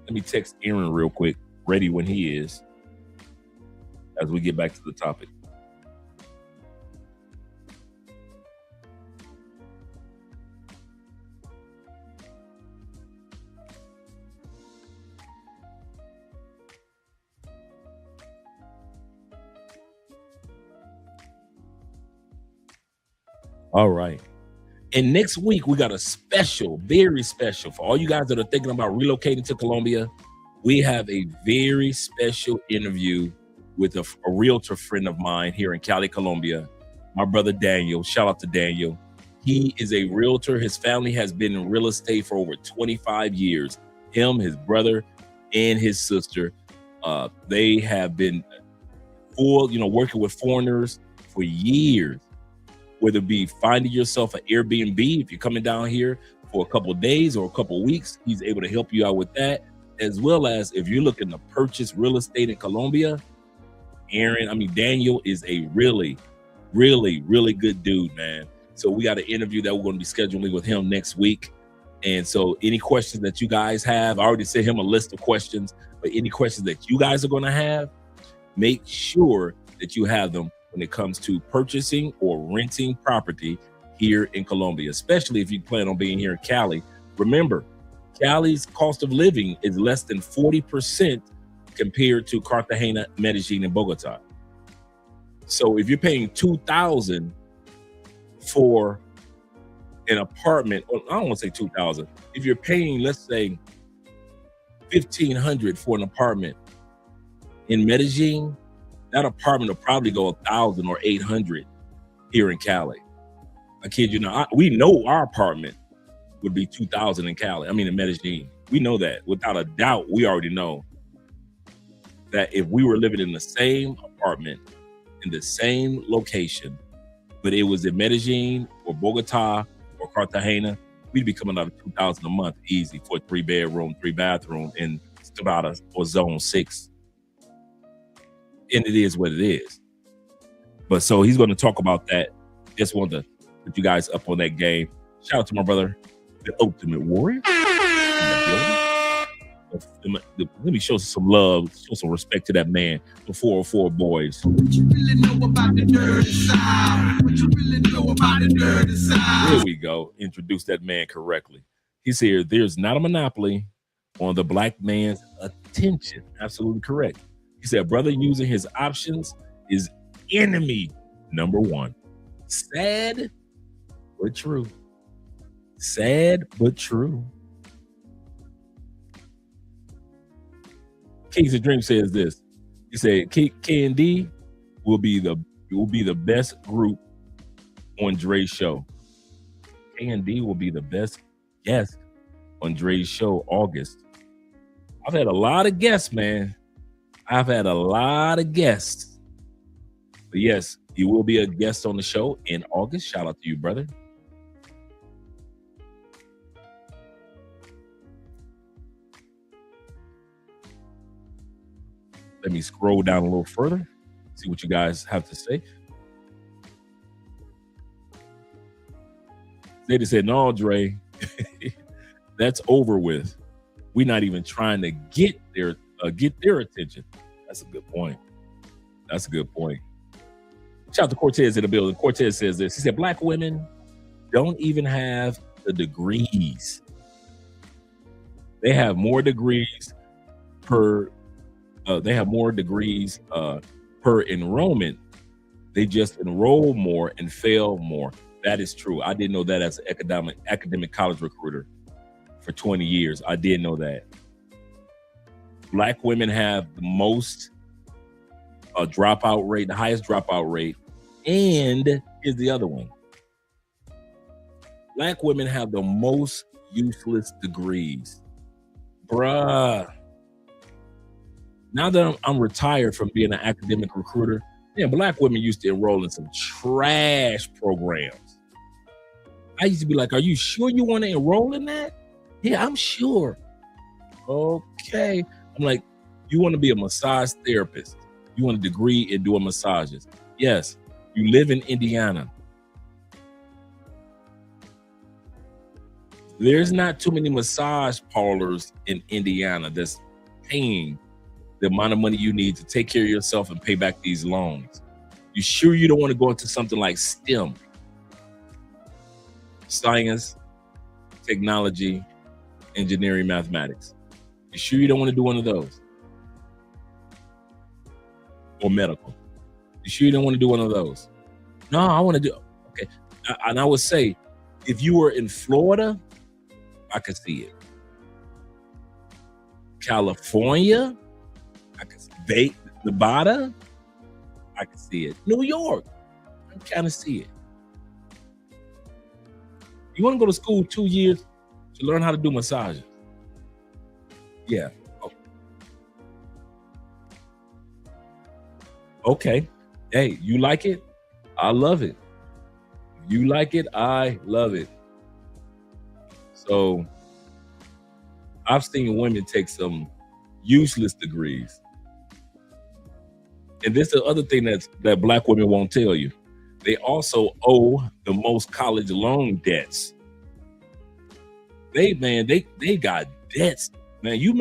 [SPEAKER 6] Let me text Aaron real quick, ready when he is, as we get back to the topic. All right. And next week, we got a special, very special for all you guys that are thinking about relocating to Colombia. We have a very special interview with a realtor friend of mine here in Cali, Colombia, my brother Daniel. Shout out to Daniel. He is a realtor. His family has been in real estate for over 25 years. Him, his brother, and his sister. They have been working with foreigners for years. Whether it be finding yourself an Airbnb, if you're coming down here for a couple of days or a couple of weeks, he's able to help you out with that. As well as if you're looking to purchase real estate in Colombia, Daniel is a really, really, really good dude, man. So we got an interview that we're going to be scheduling with him next week. And so any questions that you guys have, I already sent him a list of questions, but any questions that you guys are going to have, make sure that you have them when it comes to purchasing or renting property here in Colombia, especially if you plan on being here in Cali. Remember, Cali's cost of living is less than 40% compared to Cartagena, Medellin, and Bogota. So if you're paying $2,000 for an apartment, or I don't want to say $2,000. If you're paying, let's say, $1,500 for an apartment in Medellin, that apartment will probably go $1,000 or $800 here in Cali. I kid you not. We know our apartment would be $2,000 in Cali. In Medellin. We know that without a doubt. We already know that if we were living in the same apartment in the same location, but it was in Medellin or Bogota or Cartagena, we'd be coming out of $2,000 a month easy for a 3-bedroom, 3-bathroom in Stavada or Zone 6. And it is what it is. But so he's going to talk about that. Just wanted to put you guys up on that game. Shout out to my brother, the Ultimate Warrior. Let me show some love, show some respect to that man, the 404 boys. What you really know about the dirty side? What you really know about the dirty side? There we go. Introduce that man correctly. He's here. There's not a monopoly on the black man's attention. Absolutely correct. He said, brother using his options is enemy number one. Sad, but true. Sad but true. Kings of Dream says this. He said K&D will be the best group on Dre's show. K&D will be the best guest on Dre's show August. I've had a lot of guests, man. I've had a lot of guests. But yes, you will be a guest on the show in August. Shout out to you, brother. Let me scroll down a little further, see what you guys have to say. They said, no, Dre, that's over with. We're not even trying to get their attention. That's a good point. That's a good point. Shout out to Cortez in the building. Cortez says this. He said, Black women don't even have the degrees. They have more degrees per enrollment. They just enroll more and fail more. That is true. I didn't know that as an academic college recruiter for 20 years. I did know that. Black women have the most dropout rate, the highest dropout rate. And here's the other one. Black women have the most useless degrees. Bruh. Now that I'm retired from being an academic recruiter, man, Black women used to enroll in some trash programs. I used to be like, are you sure you want to enroll in that? Yeah, I'm sure. Okay. I'm like, you want to be a massage therapist. You want a degree in doing massages. Yes. You live in Indiana. There's not too many massage parlors in Indiana that's paying the amount of money you need to take care of yourself and pay back these loans. You sure you don't want to go into something like STEM? Science, technology, engineering, mathematics. You sure you don't want to do one of those? Or medical? You sure you don't want to do one of those? No, I want to do, okay. And I would say, if you were in Florida, I could see it. California, I could see it. Nevada, I can see it. New York, I can kind of see it. You want to go to school 2 years to learn how to do massages? Yeah. Oh. Okay. Hey, you like it? I love it. You like it? I love it. So I've seen women take some useless degrees. And this is the other thing that Black women won't tell you. They also owe the most college loan debts. They got debts. Man, you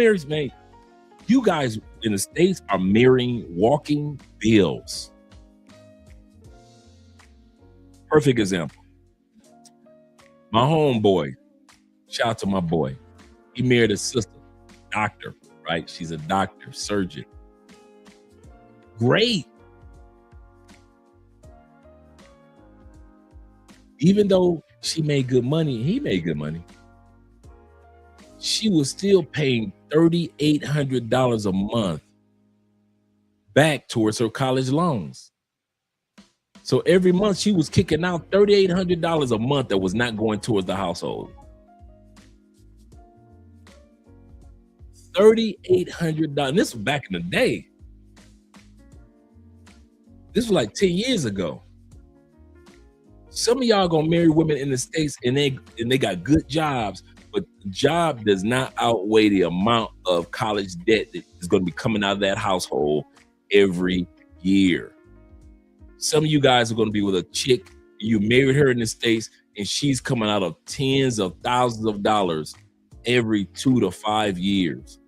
[SPEAKER 6] guys in the States are marrying walking bills. Perfect example. My homeboy, shout out to my boy. He married a sister, doctor, right? She's a doctor, surgeon. Great. Even though she made good money, he made good money, she was still paying $3,800 a month back towards her college loans. So every month she was kicking out $3,800 a month that was not going towards the household. $3,800. This was back in the day. This was like 10 years ago. Some of y'all gonna marry women in the States and they got good jobs, but the job does not outweigh the amount of college debt that is gonna be coming out of that household every year. Some of you guys are gonna be with a chick, you married her in the States, and she's coming out of tens of thousands of dollars every 2 to 5 years,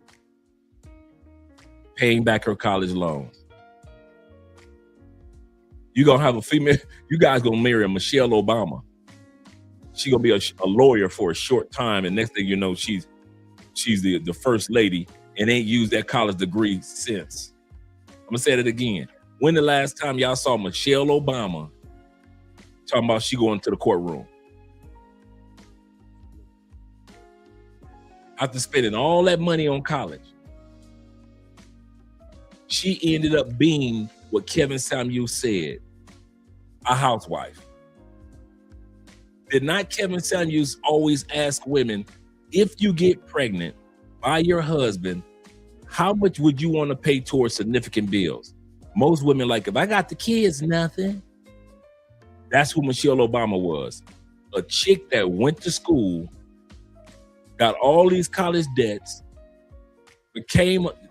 [SPEAKER 6] paying back her college loans. You gonna have a female, you guys gonna marry a Michelle Obama. She gonna be a lawyer for a short time, and next thing you know, she's the first lady and ain't used that college degree since. I'm gonna say that again. When the last time y'all saw Michelle Obama talking about she going to the courtroom? after spending all that money on college, she ended up being what Kevin Samuels said, a housewife. Did not Kevin Samuels always ask women, if you get pregnant by your husband, how much would you want to pay towards significant bills? Most women like, if I got the kids, nothing. That's who Michelle Obama was. A chick that went to school, got all these college debts,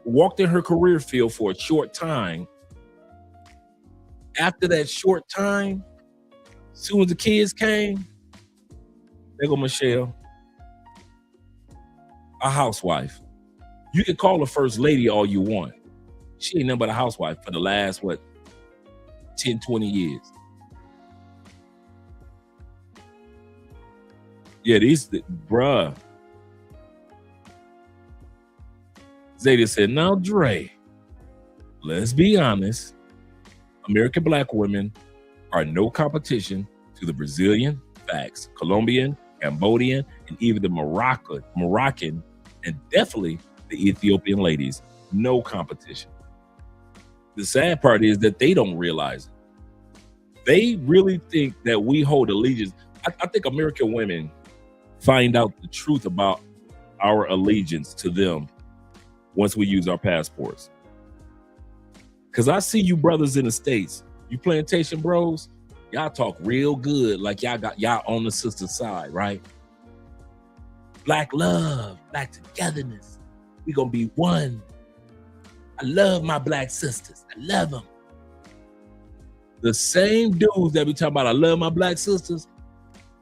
[SPEAKER 6] walked in her career field for a short time. After that short time, as soon as the kids came, there go Michelle, a housewife. You can call her first lady all you want. She ain't nothing but a housewife for the last, 10, 20 years. Yeah, bruh. Zayda said, now, Dre, let's be honest. American black women are no competition to the Brazilian, facts, Colombian, Cambodian, and even the Moroccan, and definitely the Ethiopian ladies. No competition. The sad part is that they don't realize it. They really think that we hold allegiance. I think American women find out the truth about our allegiance to them once we use our passports. Because I see you brothers in the States, you plantation bros, y'all talk real good like y'all on the sister side, right? Black love, black togetherness. We gonna be one. I love my black sisters. I love them. The same dudes that be talking about I love my black sisters,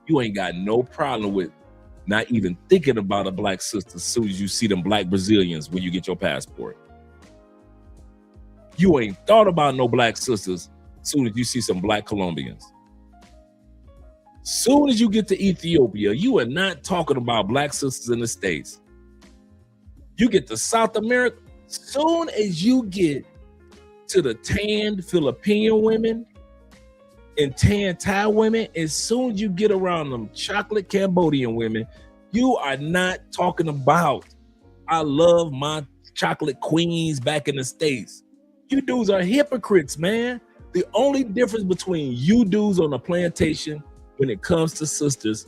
[SPEAKER 6] you ain't got no problem with not even thinking about a black sister as soon as you see them black Brazilians when you get your passport. You ain't thought about no black sisters as soon as you see some black Colombians. Soon as you get to Ethiopia, you are not talking about black sisters in the States. You get to South America, soon as you get to the tanned Filipino women and tan Thai women, as soon as you get around them chocolate Cambodian women, you are not talking about, I love my chocolate queens back in the States. You dudes are hypocrites, man. The only difference between you dudes on the plantation when it comes to sisters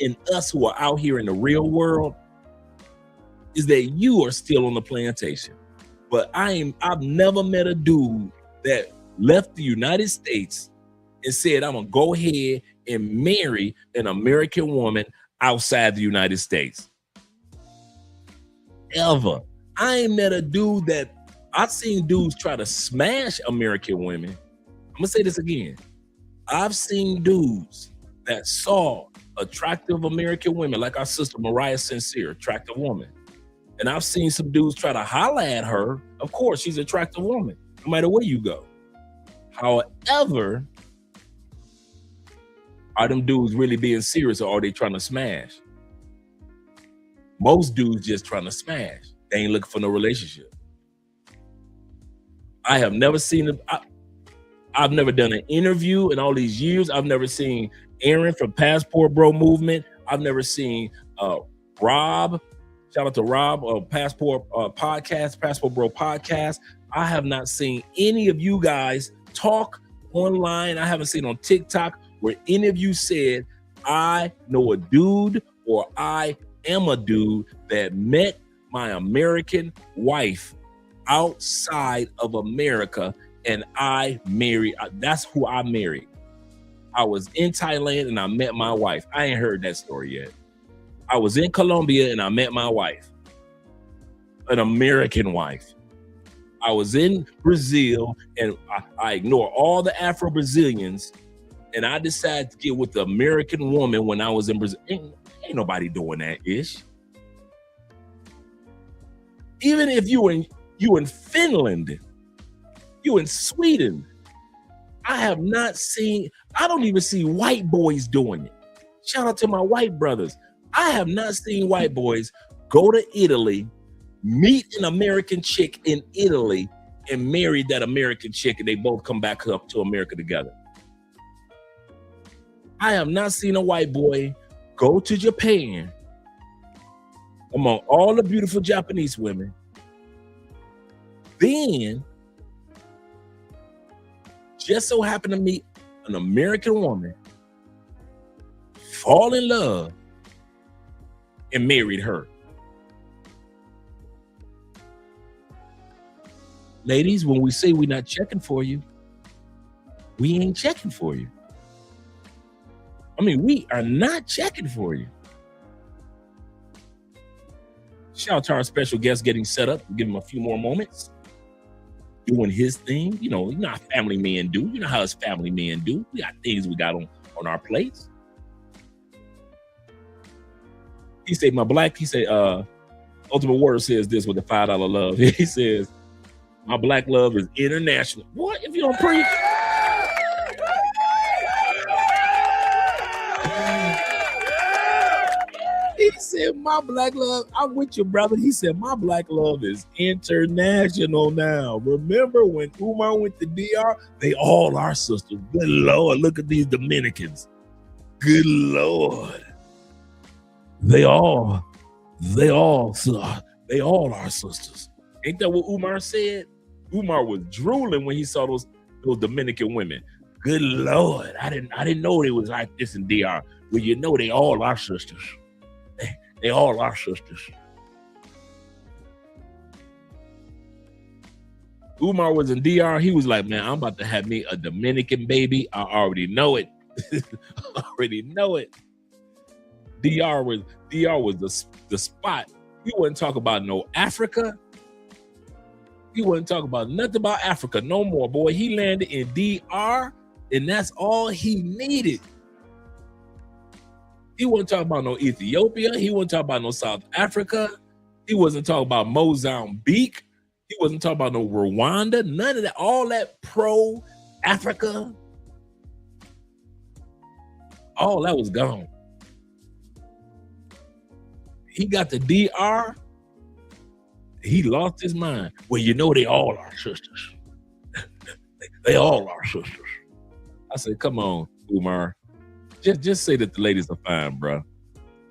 [SPEAKER 6] and us who are out here in the real world is that you are still on the plantation. But I've never met a dude that left the United States and said, I'm gonna go ahead and marry an American woman outside the United States. Ever. I ain't met a dude that, I've seen dudes try to smash American women. I'm gonna say this again. I've seen dudes that saw attractive American women, like our sister Mariah Sincere, attractive woman. And I've seen some dudes try to holler at her. Of course, she's an attractive woman, no matter where you go. However, are them dudes really being serious or are they trying to smash? Most dudes just trying to smash. They ain't looking for no relationship. I have never seen them. I've never done an interview in all these years. I've never seen Aaron from Passport Bro Movement. I've never seen Rob. Shout out to Rob of Passport Podcast, Passport Bro Podcast. I have not seen any of you guys talk online. I haven't seen on TikTok where any of you said, I know a dude or I am a dude that met my American wife outside of America and I married. That's who I married. I was in Thailand and I met my wife. I ain't heard that story yet. I was in Colombia and I met my wife, an American wife. I was in Brazil and I ignored all the Afro-Brazilians and I decided to get with the American woman when I was in Brazil. Ain't nobody doing that ish. Even if you in Finland, you in Sweden, I don't even see white boys doing it. Shout out to my white brothers. I have not seen white boys go to Italy, meet an American chick in Italy, and marry that American chick, and they both come back up to America together. I have not seen a white boy go to Japan, among all the beautiful Japanese women. Then just so happened to meet an American woman, fall in love, and married her. Ladies, when we say we're not checking for you, we ain't checking for you. I mean, we are not checking for you. Shout out to our special guest getting set up. We'll give him a few more moments. Doing his thing. You know how family men do. You know how us family men do. We got things we got on our plates. He said, Ultimate Warrior says this with the $5 love. He says, my black love is international. What if you don't preach? He said, my black love, I'm with you, brother. He said, my black love is international now. Remember when Umar went to DR? They all are sisters. Good Lord, look at these Dominicans. Good Lord. They all are sisters. Ain't that what Umar said? Umar was drooling when he saw those Dominican women. Good Lord, I didn't know they was like this in DR. Well, you know they all are sisters. They all are sisters. Umar was in DR. He was like, man, I'm about to have me a Dominican baby. I already know it. I already know it. DR was the spot. He wouldn't talk about no Africa. He wouldn't talk about nothing about Africa no more, boy. He landed in DR, and that's all he needed. He wasn't talking about no Ethiopia. He wasn't talking about no South Africa. He wasn't talking about Mozambique. He wasn't talking about no Rwanda. None of that. All that pro-Africa, all that was gone. He got the DR. He lost his mind. Well, you know they all are sisters. They all are sisters. I said, come on, Umar. Just say that the ladies are fine, bro.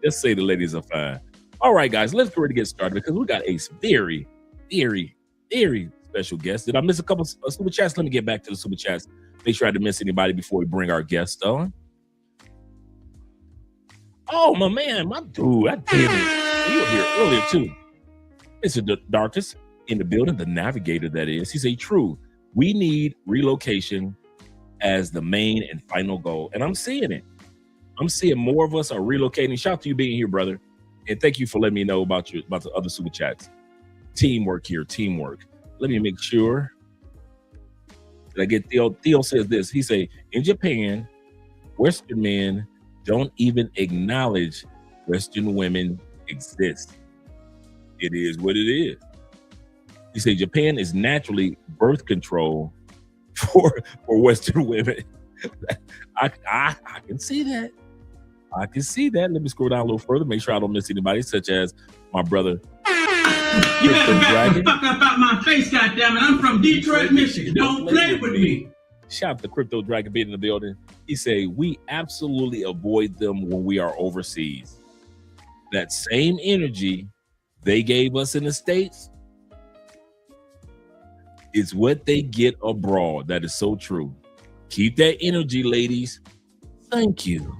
[SPEAKER 6] Just say the ladies are fine. All right, guys, let's get ready to get started because we got a very, very, very special guest. Did I miss a couple of super chats? Let me get back to the super chats. Make sure I didn't miss anybody before we bring our guest on. Oh, my man, my dude, I did it. You were here earlier, too. It's the darkest in the building, the navigator, that is. He said, true, we need relocation as the main and final goal. And I'm seeing it. I'm seeing more of us are relocating. Shout out to you being here, brother. And thank you for letting me know about the other super chats. Teamwork here, teamwork. Let me make sure that I get Theo. Theo says this. He say, in Japan, Western men don't even acknowledge Western women exist. It is what it is. He say Japan is naturally birth control for Western women. I can see that. I can see that. Let me scroll down a little further, make sure I don't miss anybody, such as my brother.
[SPEAKER 10] You better back the fuck up out my face, goddammit. I'm from Detroit, Michigan. Don't play with me.
[SPEAKER 6] Shout out to Crypto Dragon being in the building. He say we absolutely avoid them when we are overseas. That same energy they gave us in the States is what they get abroad. That is so true. Keep that energy, ladies. Thank you.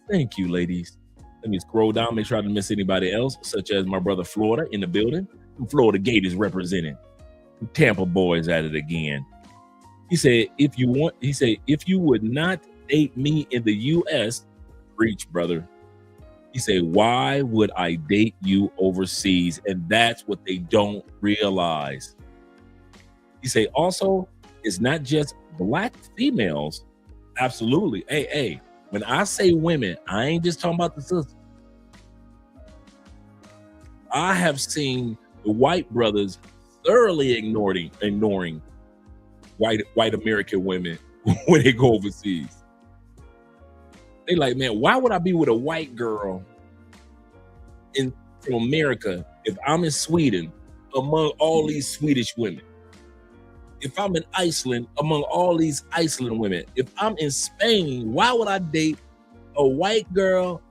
[SPEAKER 6] Thank you, ladies. Let me scroll down, make sure I didn't miss anybody else, such as my brother Florida in the building. Florida Gators representing. Tampa boys at it again. He said, if you would not date me in the U.S., preach, brother. He said, why would I date you overseas? And that's what they don't realize. He said, also, it's not just black females. Absolutely. Hey, when I say women, I ain't just talking about the sisters. I have seen the white brothers thoroughly ignoring white American women when they go overseas. They like, man, why would I be with a white girl from America if I'm in Sweden among all these Swedish women? If I'm in Iceland among all these Iceland women? If I'm in Spain, why would I date a white girl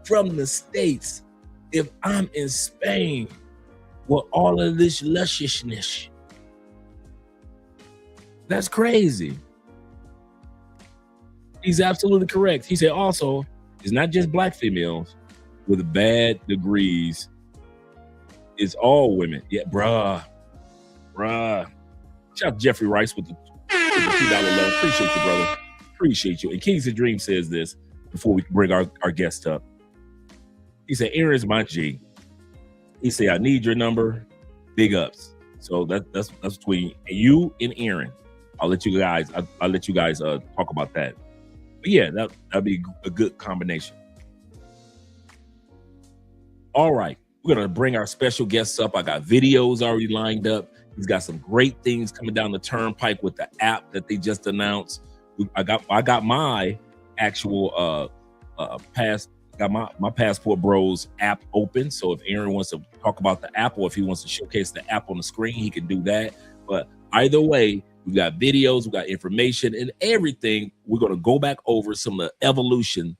[SPEAKER 6] from the States if I'm in Spain with all of this lusciousness? That's crazy. He's absolutely correct. He said also, it's not just black females with bad degrees. It's all women. Yeah, bruh. Shout out to Jeffrey Rice with the $2 love. Appreciate you, brother. Appreciate you. And Kings of Dream says this before we bring our guest up. He said, Aaron's my G. He said, I need your number. Big ups. So that's between you and Aaron. I'll let you guys talk about that. But yeah, that'd be a good combination. All right. We're going to bring our special guests up. I got videos already lined up. He's got some great things coming down the turnpike with the app that they just announced. I got my actual my Passport Bros app open. So if Aaron wants to talk about the app, or if he wants to showcase the app on the screen, he can do that. But either way, we've got videos, we've got information and everything. We're going to go back over some of the evolution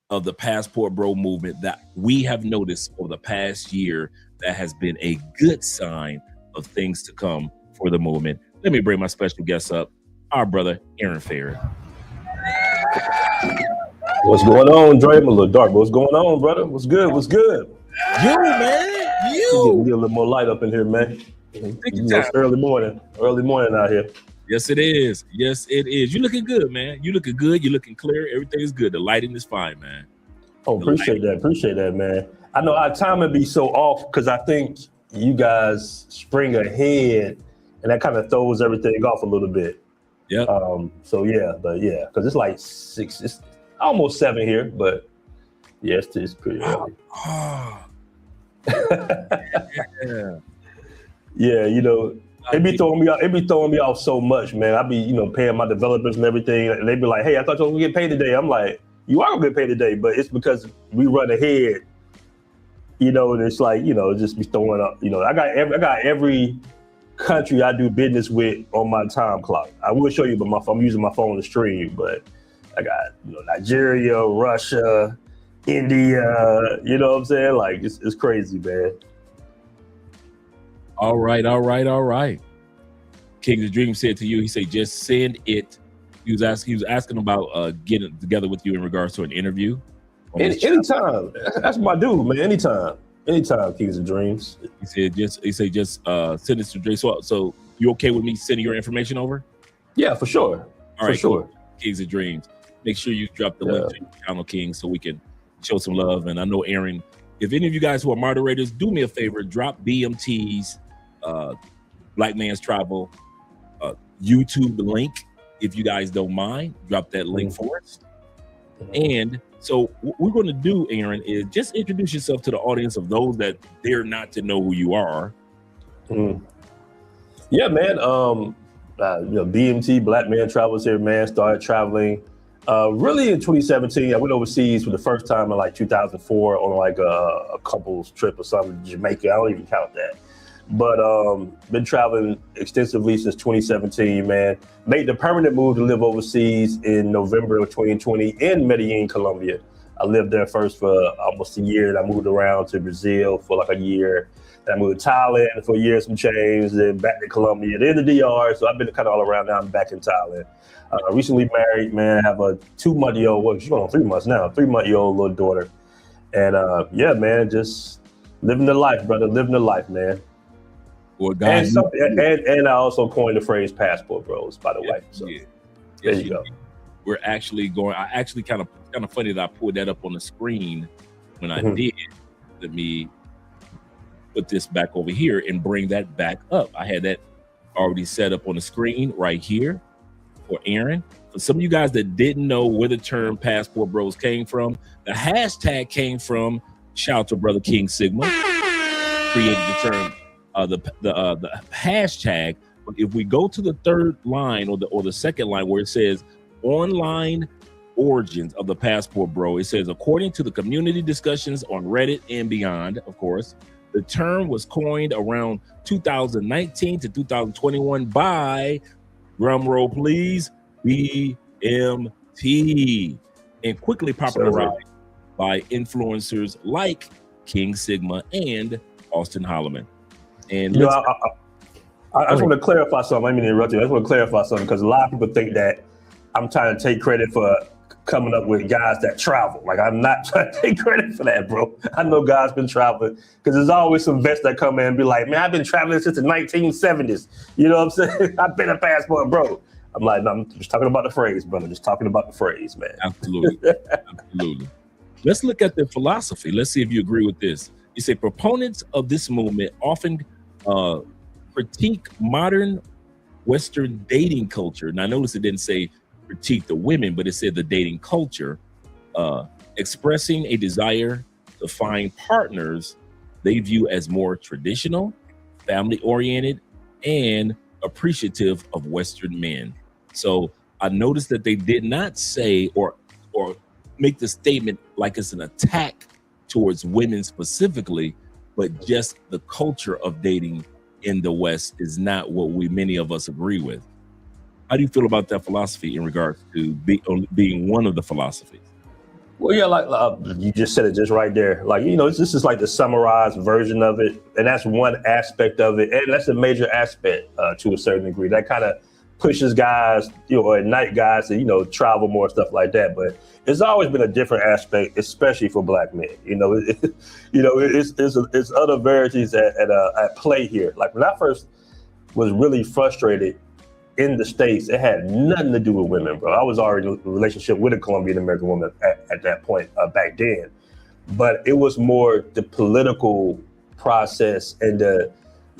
[SPEAKER 6] of the Passport Bro movement that we have noticed over the past year that has been a good sign of things to come for the movement. Let me bring my special guest up, our brother, Aaron Ferry.
[SPEAKER 12] What's going on, Dre? I'm a little dark, but what's going on, brother? What's good? What's good?
[SPEAKER 6] You, man.
[SPEAKER 12] You. Get a little more light up in here, man. It's early morning out here.
[SPEAKER 6] Yes, it is. Yes, it is. You looking good, man. You looking good. You looking clear. Everything is good. The lighting is fine, man.
[SPEAKER 12] Oh, appreciate that, man. I know our time would be so off because I think you guys spring ahead, and that kind of throws everything off a little bit.
[SPEAKER 6] Yeah.
[SPEAKER 12] Because it's like 6. It's almost 7 here, but yeah, it's pretty early.
[SPEAKER 6] Yeah.
[SPEAKER 12] Yeah, you know. It be throwing me off so much, man. I be, paying my developers and everything, and they be like, "Hey, I thought you were gonna get paid today." I'm like, "You are gonna get paid today," but it's because we run ahead, and it's like, just be throwing up. I got every country I do business with on my time clock. I will show you, but I'm using my phone to stream. But I got, Nigeria, Russia, India. You know what I'm saying? Like it's crazy, man.
[SPEAKER 6] All right. King of Dream said to you, he said, just send it. He was asking about getting together with you in regards to an interview.
[SPEAKER 12] Anytime. That's my dude, man. Anytime, Kings of Dreams.
[SPEAKER 6] He said just send it to Dre. So you okay with me sending your information over?
[SPEAKER 12] Yeah, for sure.
[SPEAKER 6] All right, sure. Cool. Kings of Dreams. Make sure you drop the link to your channel, King, so we can show some love. And I know Aaron, if any of you guys who are moderators, do me a favor, drop BMT's Black Man's Travel YouTube link, if you guys don't mind. Drop that link for us. And so what we're going to do, Aaron, is just introduce yourself to the audience of those that dare not to know who you are.
[SPEAKER 12] Yeah, man. BMT, Black Man Travels here, man. Started traveling really in 2017. I went overseas for the first time in like 2004 on like a couple's trip or something to Jamaica. I don't even count that. But been traveling extensively since 2017, man. Made the permanent move to live overseas in November of 2020 in Medellin, Colombia. I lived there first for almost a year, and I moved around to Brazil for like a year. Then I moved to Thailand for a year, some change, then back to Colombia, then the DR. So I've been kind of all around now. I'm back in Thailand. Recently married, man. I have a 2-month-old, well, she's going on 3 months now, 3-month-old little daughter. And yeah, man, just living the life, brother, living the life, man.
[SPEAKER 6] Well, guys,
[SPEAKER 12] and I also coined the phrase "passport bros," by the way. So there you go.
[SPEAKER 6] We're actually going. I actually kind of funny that I pulled that up on the screen when I did. Let me put this back over here and bring that back up. I had that already set up on the screen right here for Aaron. For some of you guys that didn't know where the term "passport bros" came from, the hashtag came from. Shout out to Brother King Sigma, created the term. The hashtag. If we go to the third line or the second line where it says online origins of the Passport Bro, it says according to the community discussions on Reddit and beyond, of course, the term was coined around 2019 to 2021 by, drum roll please, BMT, and quickly popularized by influencers like King Sigma, and Austin Holloman. And
[SPEAKER 12] You know, I just want to clarify something. I mean, interrupt you. I just want to clarify something because a lot of people think that I'm trying to take credit for coming up with guys that travel. Like, I'm not trying to take credit for that, bro. I know guys been traveling because there's always some vets that come in and be like, man, I've been traveling since the 1970s. You know what I'm saying? I've been a passport, bro. I'm like, no, I'm just talking about the phrase, brother. Just talking about the phrase, man.
[SPEAKER 6] Absolutely. Absolutely. Let's look at the philosophy. Let's see if you agree with this. You say proponents of this movement often critique modern Western dating culture. Now, notice it didn't say critique the women, but it said the dating culture, expressing a desire to find partners they view as more traditional, family-oriented, and appreciative of Western men. So I noticed that they did not say or make the statement like it's an attack towards women specifically, but just the culture of dating in the West is not what many of us agree with. How do you feel about that philosophy in regards to being one of the philosophies?
[SPEAKER 12] Well, yeah, like you just said it just right there. Like, you know, this is like the summarized version of it. And that's one aspect of it. And that's a major aspect to a certain degree. That kind of pushes guys, you know, or ignite guys to, you know, travel more, stuff like that. But it's always been a different aspect, especially for Black men. You know, it's other verities at play here. Like when I first was really frustrated in the States, it had nothing to do with women, bro. I was already in a relationship with a Colombian American woman at that point back then. But it was more the political process and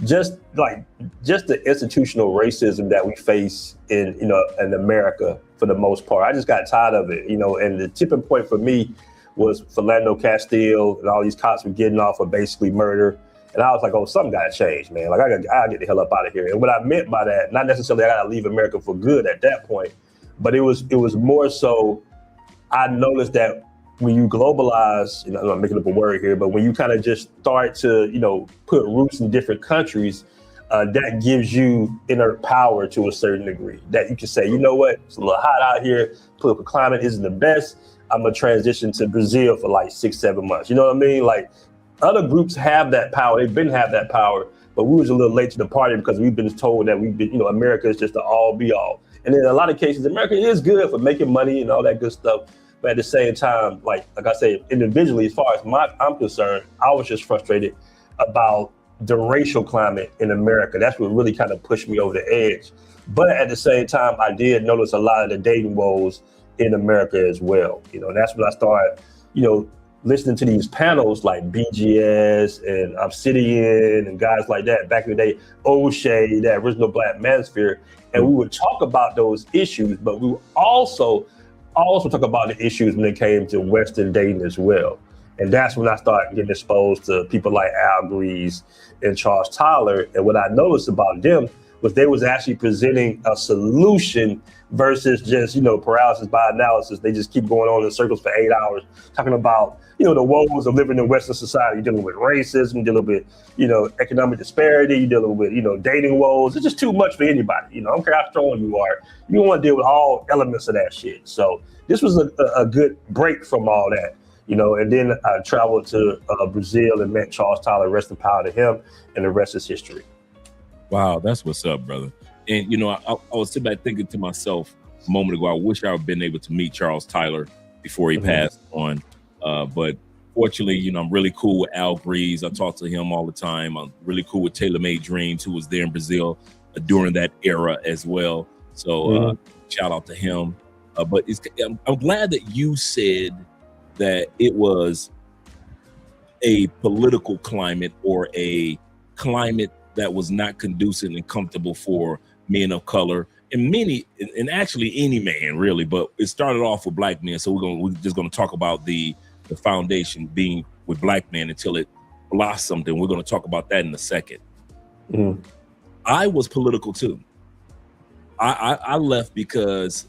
[SPEAKER 12] just the institutional racism that we face in America for the most part. I just got tired of it, you know, and the tipping point for me was Philando Castile and all these cops were getting off for basically murder. And I was like, oh, something got to change, man. Like, I gotta get the hell up out of here. And what I meant by that, not necessarily I got to leave America for good at that point, but it was more so I noticed that when you globalize, you know, I'm not making up a word here, but when you kind of just start to, you know, put roots in different countries, that gives you inner power to a certain degree. That you can say, you know what, it's a little hot out here, political climate isn't the best. I'm gonna transition to Brazil for like 6-7 months. You know what I mean? Like, other groups have that power. They've been have that power, but we was a little late to the party because we've been told that we've been, you know, America is just the all be all. And in a lot of cases, America is good for making money and all that good stuff. But at the same time, like I say, individually, as far as I'm concerned, I was just frustrated about the racial climate in America. That's what really kind of pushed me over the edge. But at the same time, I did notice a lot of the dating woes in America as well. You know, and that's when I started, you know, listening to these panels like BGS and Obsidian and guys like that back in the day, O'Shea, that original Black Manosphere, and we would talk about those issues, but we would also talk about the issues when it came to Western dating as well. And that's when I started getting exposed to people like Al Grease and Charles Tyler. And what I noticed about them was they was actually presenting a solution versus just, you know, paralysis by analysis. They just keep going on in circles for 8 hours, talking about, you know, the woes of living in Western society. You're dealing with racism, dealing with, you know, economic disparity, you're dealing with, you know, dating woes. It's just too much for anybody. You know, I don't care how strong you are. You want to deal with all elements of that shit. So this was a good break from all that, you know, and then I traveled to Brazil and met Charles Tyler, rest in power to him, and the rest is history.
[SPEAKER 6] Wow, that's what's up, brother. And, you know, I was sitting back thinking to myself a moment ago, I wish I had been able to meet Charles Tyler before he passed on. But fortunately, you know, I'm really cool with Al Grease. I talk to him all the time. I'm really cool with Taylor Made Dreams, who was there in Brazil during that era as well. So shout out to him. But I'm glad that you said that it was a political climate or a climate that was not conducive and comfortable for men of color and actually any man really, but it started off with Black men. So we're just gonna talk about the foundation being with Black men until it blossomed, and we're gonna talk about that in a second. I was political too. I left because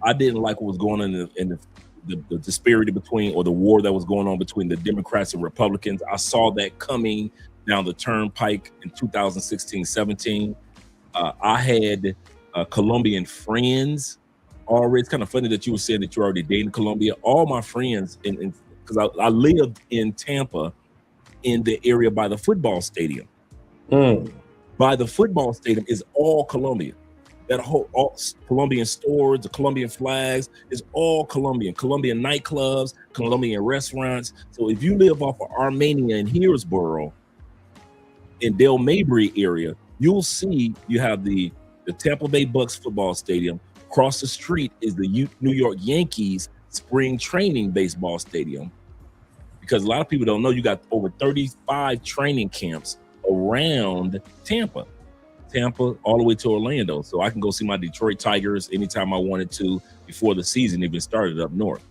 [SPEAKER 6] I didn't like what was going on in the disparity between, or the war that was going on between the Democrats and Republicans. I saw that coming down the turnpike in 2016-17. I had Colombian friends already. It's kind of funny that you were saying that you're already dating Colombia. All my friends in because I lived in Tampa in the area by the football stadium. By the football stadium is all Colombian. That whole all Colombian stores, the Colombian flags is all Colombian. Colombian nightclubs, Colombian restaurants. So if you live off of Armenia in Hillsborough, in Del Mabry area, you'll see you have the Tampa Bay Bucks football stadium. Across the street is the New York Yankees spring training baseball stadium. Because a lot of people don't know, you got over 35 training camps around Tampa all the way to Orlando. So I can go see my Detroit Tigers anytime I wanted to before the season even started up north.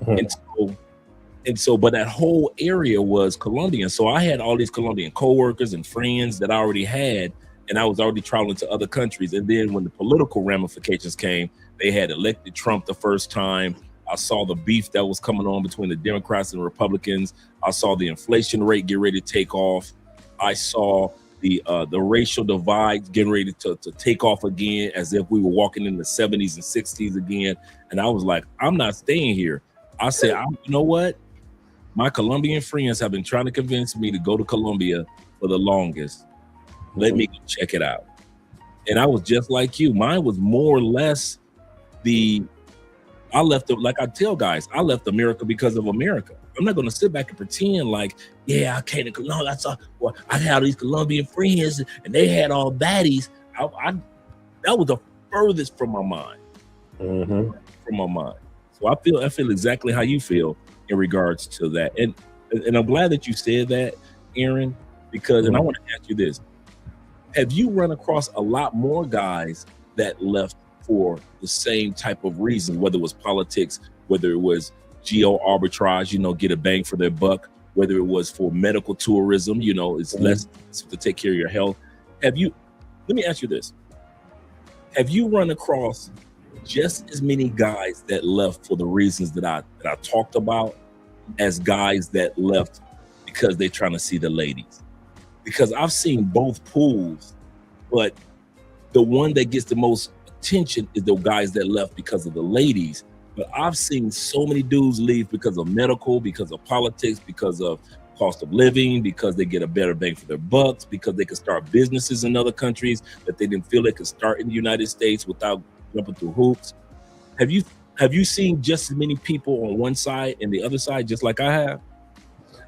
[SPEAKER 6] And so, but that whole area was Colombian. So I had all these Colombian coworkers and friends that I already had, and I was already traveling to other countries. And then when the political ramifications came, they had elected Trump the first time. I saw the beef that was coming on between the Democrats and Republicans. I saw the inflation rate get ready to take off. I saw the racial divide getting ready to take off again, as if we were walking in the 70s and 60s again. And I was like, I'm not staying here. I said, you know what? My Colombian friends have been trying to convince me to go to Colombia for the longest. Let me go check it out. And I was just like you. Mine was more or less I left, like I tell guys, I left America because of America. I'm not going to sit back and pretend like, yeah, I came to Colombia. I had all these Colombian friends and they had all baddies. That was the furthest from my mind. From my mind. So I feel exactly how you feel in regards to that. And I'm glad that you said that, Aaron, because, and I want to ask you this. Have you run across a lot more guys that left for the same type of reason, whether it was politics, whether it was geo arbitrage, get a bang for their buck, whether it was for medical tourism, it's less to take care of your health. Let me ask you this. Have you run across just as many guys that left for the reasons that I talked about as guys that left because they're trying to see the ladies? Because I've seen both pools, but the one that gets the most attention is the guys that left because of the ladies. But I've seen so many dudes leave because of medical, because of politics, because of cost of living, because they get a better bang for their bucks, because they can start businesses in other countries that they didn't feel they could start in the United States without jumping through hoops. Have you seen just as many people on one side and the other side, just like I have?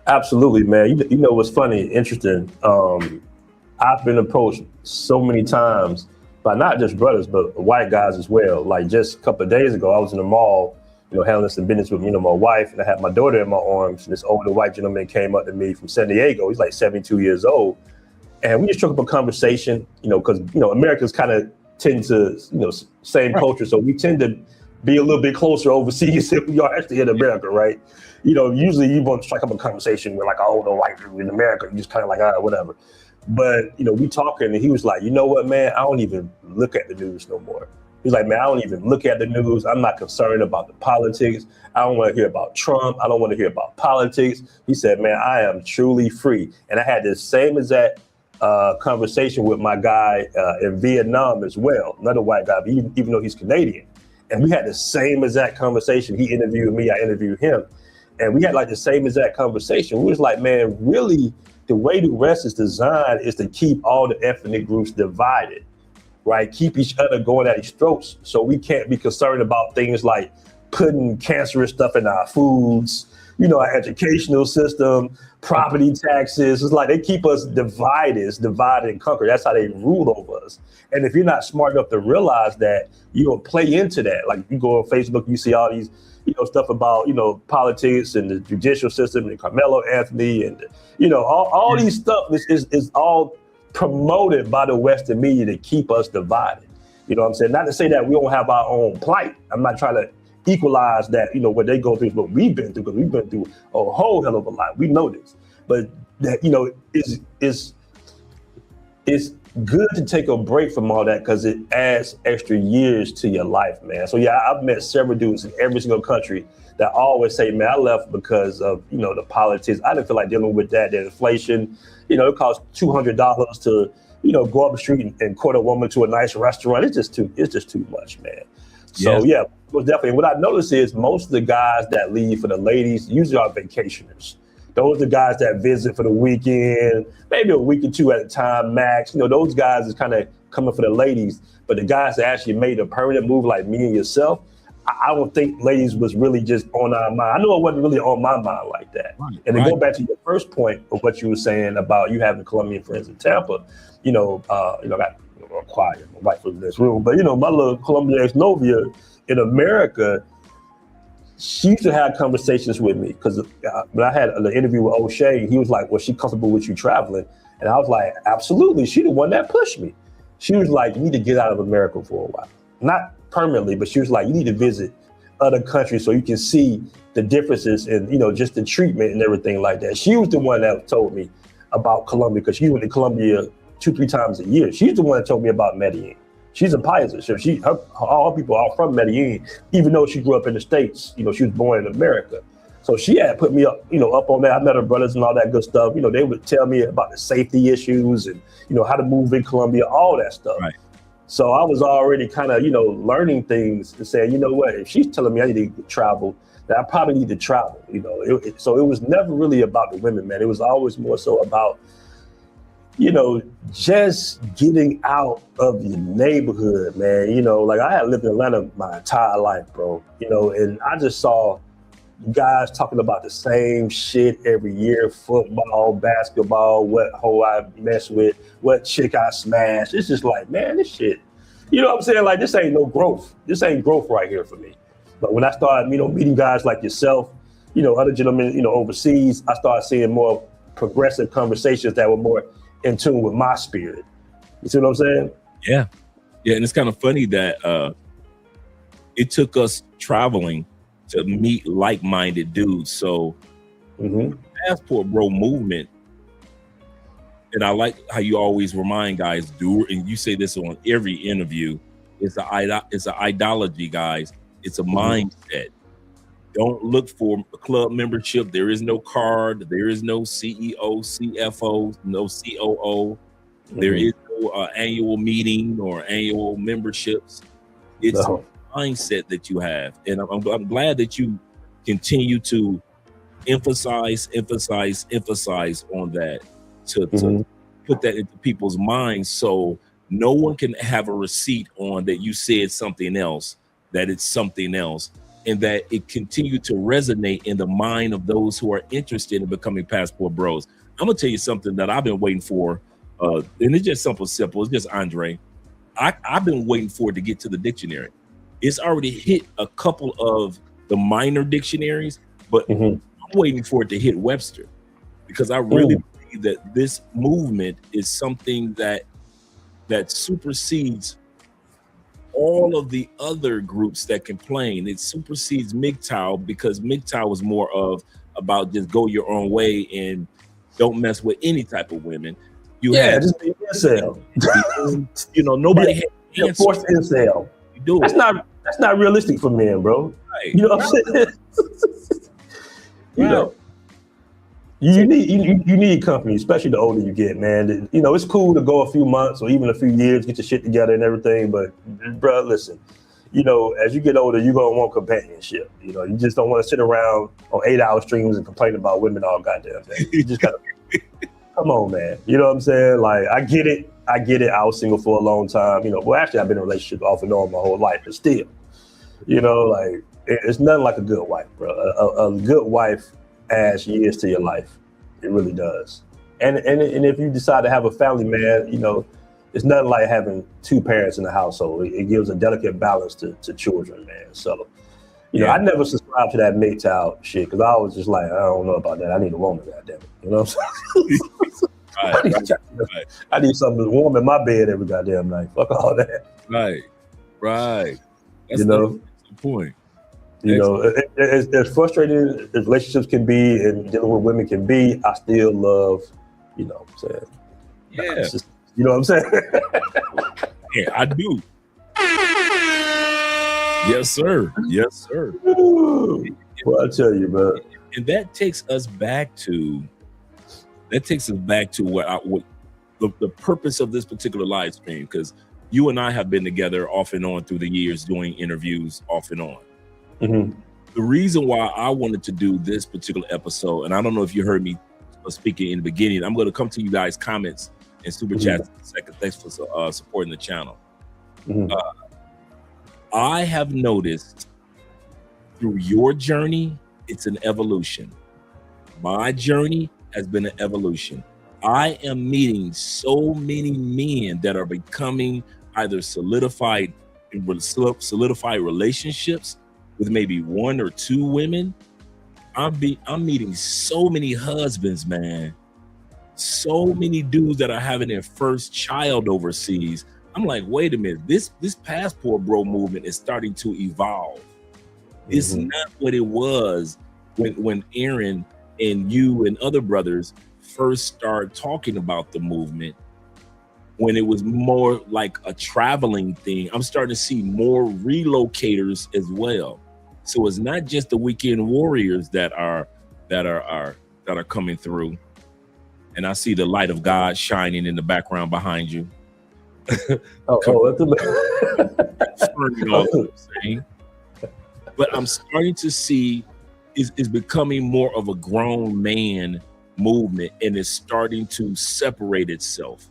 [SPEAKER 12] Absolutely, man. You know what's funny, interesting. I've been approached so many times by not just brothers, but white guys as well. Like just a couple of days ago, I was in the mall, handling some business with my wife, and I had my daughter in my arms. And this older white gentleman came up to me from San Diego. He's like 72 years old. And we just struck up a conversation, because, Americans kind of tend to, same culture. So we tend to be a little bit closer overseas if we are actually in America, right? Usually you want to strike up a conversation with like an older white dude in America. You just kind of like, whatever. But, we talking and he was like, you know what, man, I don't even look at the news no more. He's like, man, I don't even look at the news. I'm not concerned about the politics. I don't want to hear about Trump. I don't want to hear about politics. He said, man, I am truly free. And I had this same exact conversation with my guy in Vietnam as well. Another white guy, even though he's Canadian. And we had the same exact conversation. He interviewed me, I interviewed him. And we had like the same exact conversation. We was like, man, really, the way the West is designed is to keep all the ethnic groups divided, right? Keep each other going at each throats. So we can't be concerned about things like putting cancerous stuff in our foods, our educational system, property taxes. It's like they keep us divide and conquer. That's how they rule over us. And if you're not smart enough to realize that, you don't play into that. Like you go on Facebook, you see all these, stuff about, politics and the judicial system and Carmelo Anthony and, all these stuff is all promoted by the Western media to keep us divided. You know what I'm saying? Not to say that we don't have our own plight. I'm not trying to equalize that, what they go through is what we've been through, because we've been through a whole hell of a lot. We know this. But that, it's good to take a break from all that because it adds extra years to your life, man. So yeah, I've met several dudes in every single country that always say, man, I left because of, the politics. I didn't feel like dealing with that, the inflation. It costs $200 to, go up the street and court a woman to a nice restaurant. It's just too much, man. So yeah, most definitely. And what I notice is most of the guys that leave for the ladies usually are vacationers. Those are the guys that visit for the weekend, maybe a week or two at a time max. You know, those guys is kind of coming for the ladies. But the guys that actually made a permanent move like me and yourself, I don't think ladies was really just on our mind. I know it wasn't really on my mind like that.
[SPEAKER 6] Right,
[SPEAKER 12] and to go back to your first point of what you were saying about you having Colombian friends in Tampa, I got quiet, my wife was in this room, but my little Colombian ex-novia in America, she used to have conversations with me because when I had an interview with O'Shea, he was like, "Was she comfortable with you traveling?" And I was like, "Absolutely." She the one that pushed me. She was like, "You need to get out of America for a while, not permanently, but she was like, you need to visit other countries so you can see the differences in just the treatment and everything like that." She was the one that told me about Colombia because she went to Colombia 2-3 times a year. She's the one that told me about Medellin. She's a Paisa, so all her people are from Medellin, even though she grew up in the States. She was born in America. So she had put me up, up on that. I met her brothers and all that good stuff. They would tell me about the safety issues and, how to move in Colombia, all that stuff.
[SPEAKER 6] Right.
[SPEAKER 12] So I was already kind of, learning things and saying, you know what, if she's telling me I need to travel, then I probably need to travel, So it was never really about the women, man. It was always more so about, just getting out of your neighborhood, man. Like I had lived in Atlanta my entire life, bro, and I just saw guys talking about the same shit every year: football, basketball, what hoe I mess with, what chick I smash. It's just like, man, this shit, what I'm saying? Like, this ain't no growth. This ain't growth right here for me. But when I started, meeting guys like yourself, other gentlemen, overseas, I started seeing more progressive conversations that were more in tune with my spirit. You see what I'm saying?
[SPEAKER 6] Yeah. Yeah. And it's kind of funny that it took us traveling to meet like-minded dudes. So Passport Bro movement, and I like how you always remind guys, and you say this on every interview, it's an ideology, guys. It's a mindset. Don't look for a club membership. There is no card. There is no CEO, CFO, no COO. There is no annual meeting or annual memberships. It's a mindset that you have. And I'm glad that you continue to emphasize on that, to put that into people's minds so no one can have a receipt on that you said something else, that it's something else, and that it continued to resonate in the mind of those who are interested in becoming Passport Bros. I'm gonna tell you something that I've been waiting for, and it's just simple. It's just Andre. I've been waiting for it to get to the dictionary. It's already hit a couple of the minor dictionaries, but I'm waiting for it to hit Webster, because I really believe that this movement is something that supersedes all of the other groups that complain. It supersedes MGTOW, because MGTOW was more about just go your own way and don't mess with any type of women.
[SPEAKER 12] Just be incel.
[SPEAKER 6] Nobody had
[SPEAKER 12] forced incel.
[SPEAKER 6] You do.
[SPEAKER 12] That's not realistic for men, bro.
[SPEAKER 6] Right.
[SPEAKER 12] You know what I'm saying? You need company, especially the older you get, man. It's cool to go a few months or even a few years, get your shit together and everything. But, bro, listen, as you get older, you're going to want companionship. You just don't want to sit around on 8-hour streams and complain about women all goddamn day. You just got to, come on, man. You know what I'm saying? Like, I get it. I was single for a long time. Well, actually, I've been in a relationship off and on my whole life, but still, like, it's nothing like a good wife, bro. A good wife adds years to your life. It really does. And if you decide to have a family, man, it's nothing like having two parents in the household. It gives a delicate balance to children, man. So, I never subscribed to that MGTOW shit, because I was just like, I don't know about that. I need a woman, goddamn it. You know what I'm saying? I need something warm in my bed every goddamn night. Fuck all that.
[SPEAKER 6] Right. That's the point.
[SPEAKER 12] As frustrating as relationships can be and dealing with women can be, I still love, what I'm saying?
[SPEAKER 6] Yeah.
[SPEAKER 12] Just, you know what I'm saying?
[SPEAKER 6] Yeah, I do. Yes, sir.
[SPEAKER 12] Well, I tell you, bro.
[SPEAKER 6] And that takes us back to what the purpose of this particular live stream, because you and I have been together off and on through the years doing interviews off and on.
[SPEAKER 12] Mm-hmm.
[SPEAKER 6] The reason why I wanted to do this particular episode, and I don't know if you heard me speaking in the beginning, I'm going to come to you guys' comments and super chats in a second. Thanks for supporting the channel.
[SPEAKER 12] Mm-hmm.
[SPEAKER 6] I have noticed through your journey, it's an evolution. My journey has been an evolution. I am meeting so many men that are becoming either solidified relationships with maybe one or two women. I'm meeting so many husbands, man. So many dudes that are having their first child overseas. I'm like, wait a minute, this passport bro movement is starting to evolve. It's not what it was when Aaron and you and other brothers first started talking about the movement, when it was more like a traveling thing. I'm starting to see more relocators as well. So it's not just the weekend warriors that are coming through. And I see the light of God shining in the background behind you. But I'm starting to see is becoming more of a grown man movement, and it's starting to separate itself.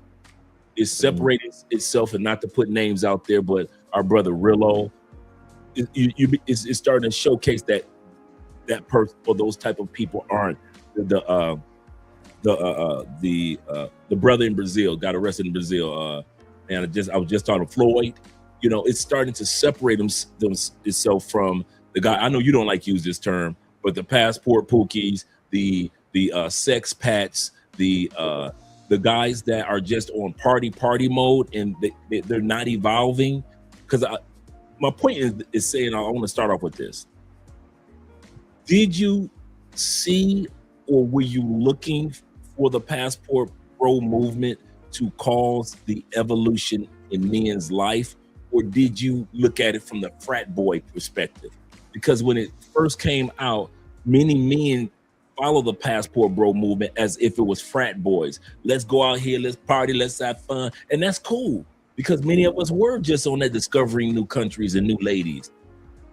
[SPEAKER 6] It's separating itself, and not to put names out there, but our brother Rillo, it's starting to showcase that person or those type of people aren't the brother in Brazil got arrested in Brazil, and I was just on Floyd. You know, it's starting to separate itself from the guy. I know you don't like to use this term, but the passport pookies, the sex pats, the guys that are just on party mode, and they're not evolving. Because my point is saying, I want to start off with this. Did you see, or were you looking for the passport bro movement to cause the evolution in men's life, or did you look at it from the frat boy perspective? Because when it first came out, many men follow the passport bro movement as if it was frat boys. Let's go out here, let's party, let's have fun. And that's cool, because many of us were just on that discovering new countries and new ladies.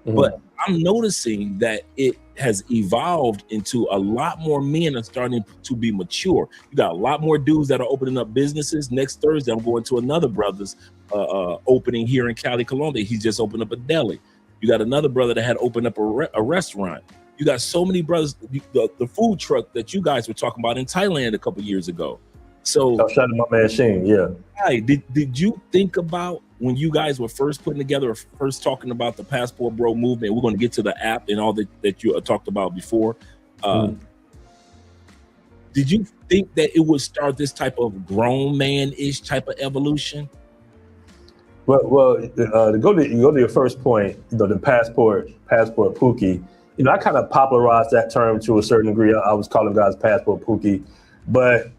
[SPEAKER 6] But I'm noticing that it has evolved into a lot more men are starting to be mature. You got a lot more dudes that are opening up businesses. Next Thursday, I'm going to another brother's opening here in Cali, Colombia. He just opened up a deli. You got another brother that had opened up a restaurant. You got so many brothers, the food truck that you guys were talking about in Thailand a couple years ago. So
[SPEAKER 12] shout out to my man Shane, yeah.
[SPEAKER 6] Hi, did you think about when you guys were first putting together or first talking about the passport bro movement? We're going to get to the app and all that you talked about before. Did you think that it would start this type of grown man-ish type of evolution?
[SPEAKER 12] Well, to go to your first point, the passport pookie. I kind of popularized that term to a certain degree. I was calling guys passport pookie, but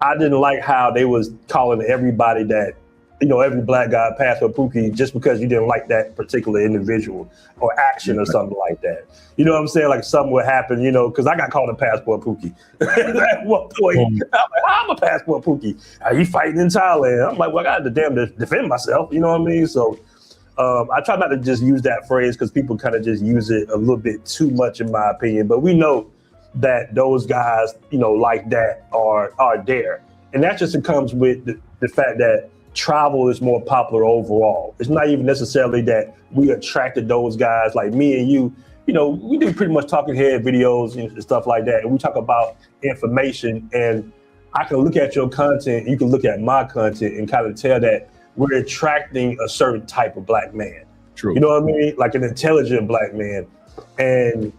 [SPEAKER 12] I didn't like how they was calling everybody that, every black guy passport pookie just because you didn't like that particular individual or action or something like that. You know what I'm saying? Like something would happen, because I got called a passport pookie. At one point, I'm like, I'm a passport pookie. Are you fighting in Thailand? I'm like, well, I got to defend myself. You know what I mean? So I try not to just use that phrase because people kind of just use it a little bit too much, in my opinion. But we know that those guys, like that are there. And that just comes with the fact that travel is more popular overall. It's not even necessarily that we attracted those guys like me and you. We do pretty much talking head videos and stuff like that. And we talk about information, and I can look at your content, you can look at my content and kind of tell that we're attracting a certain type of black man.
[SPEAKER 6] True.
[SPEAKER 12] You know what I mean? Like an intelligent black man. And,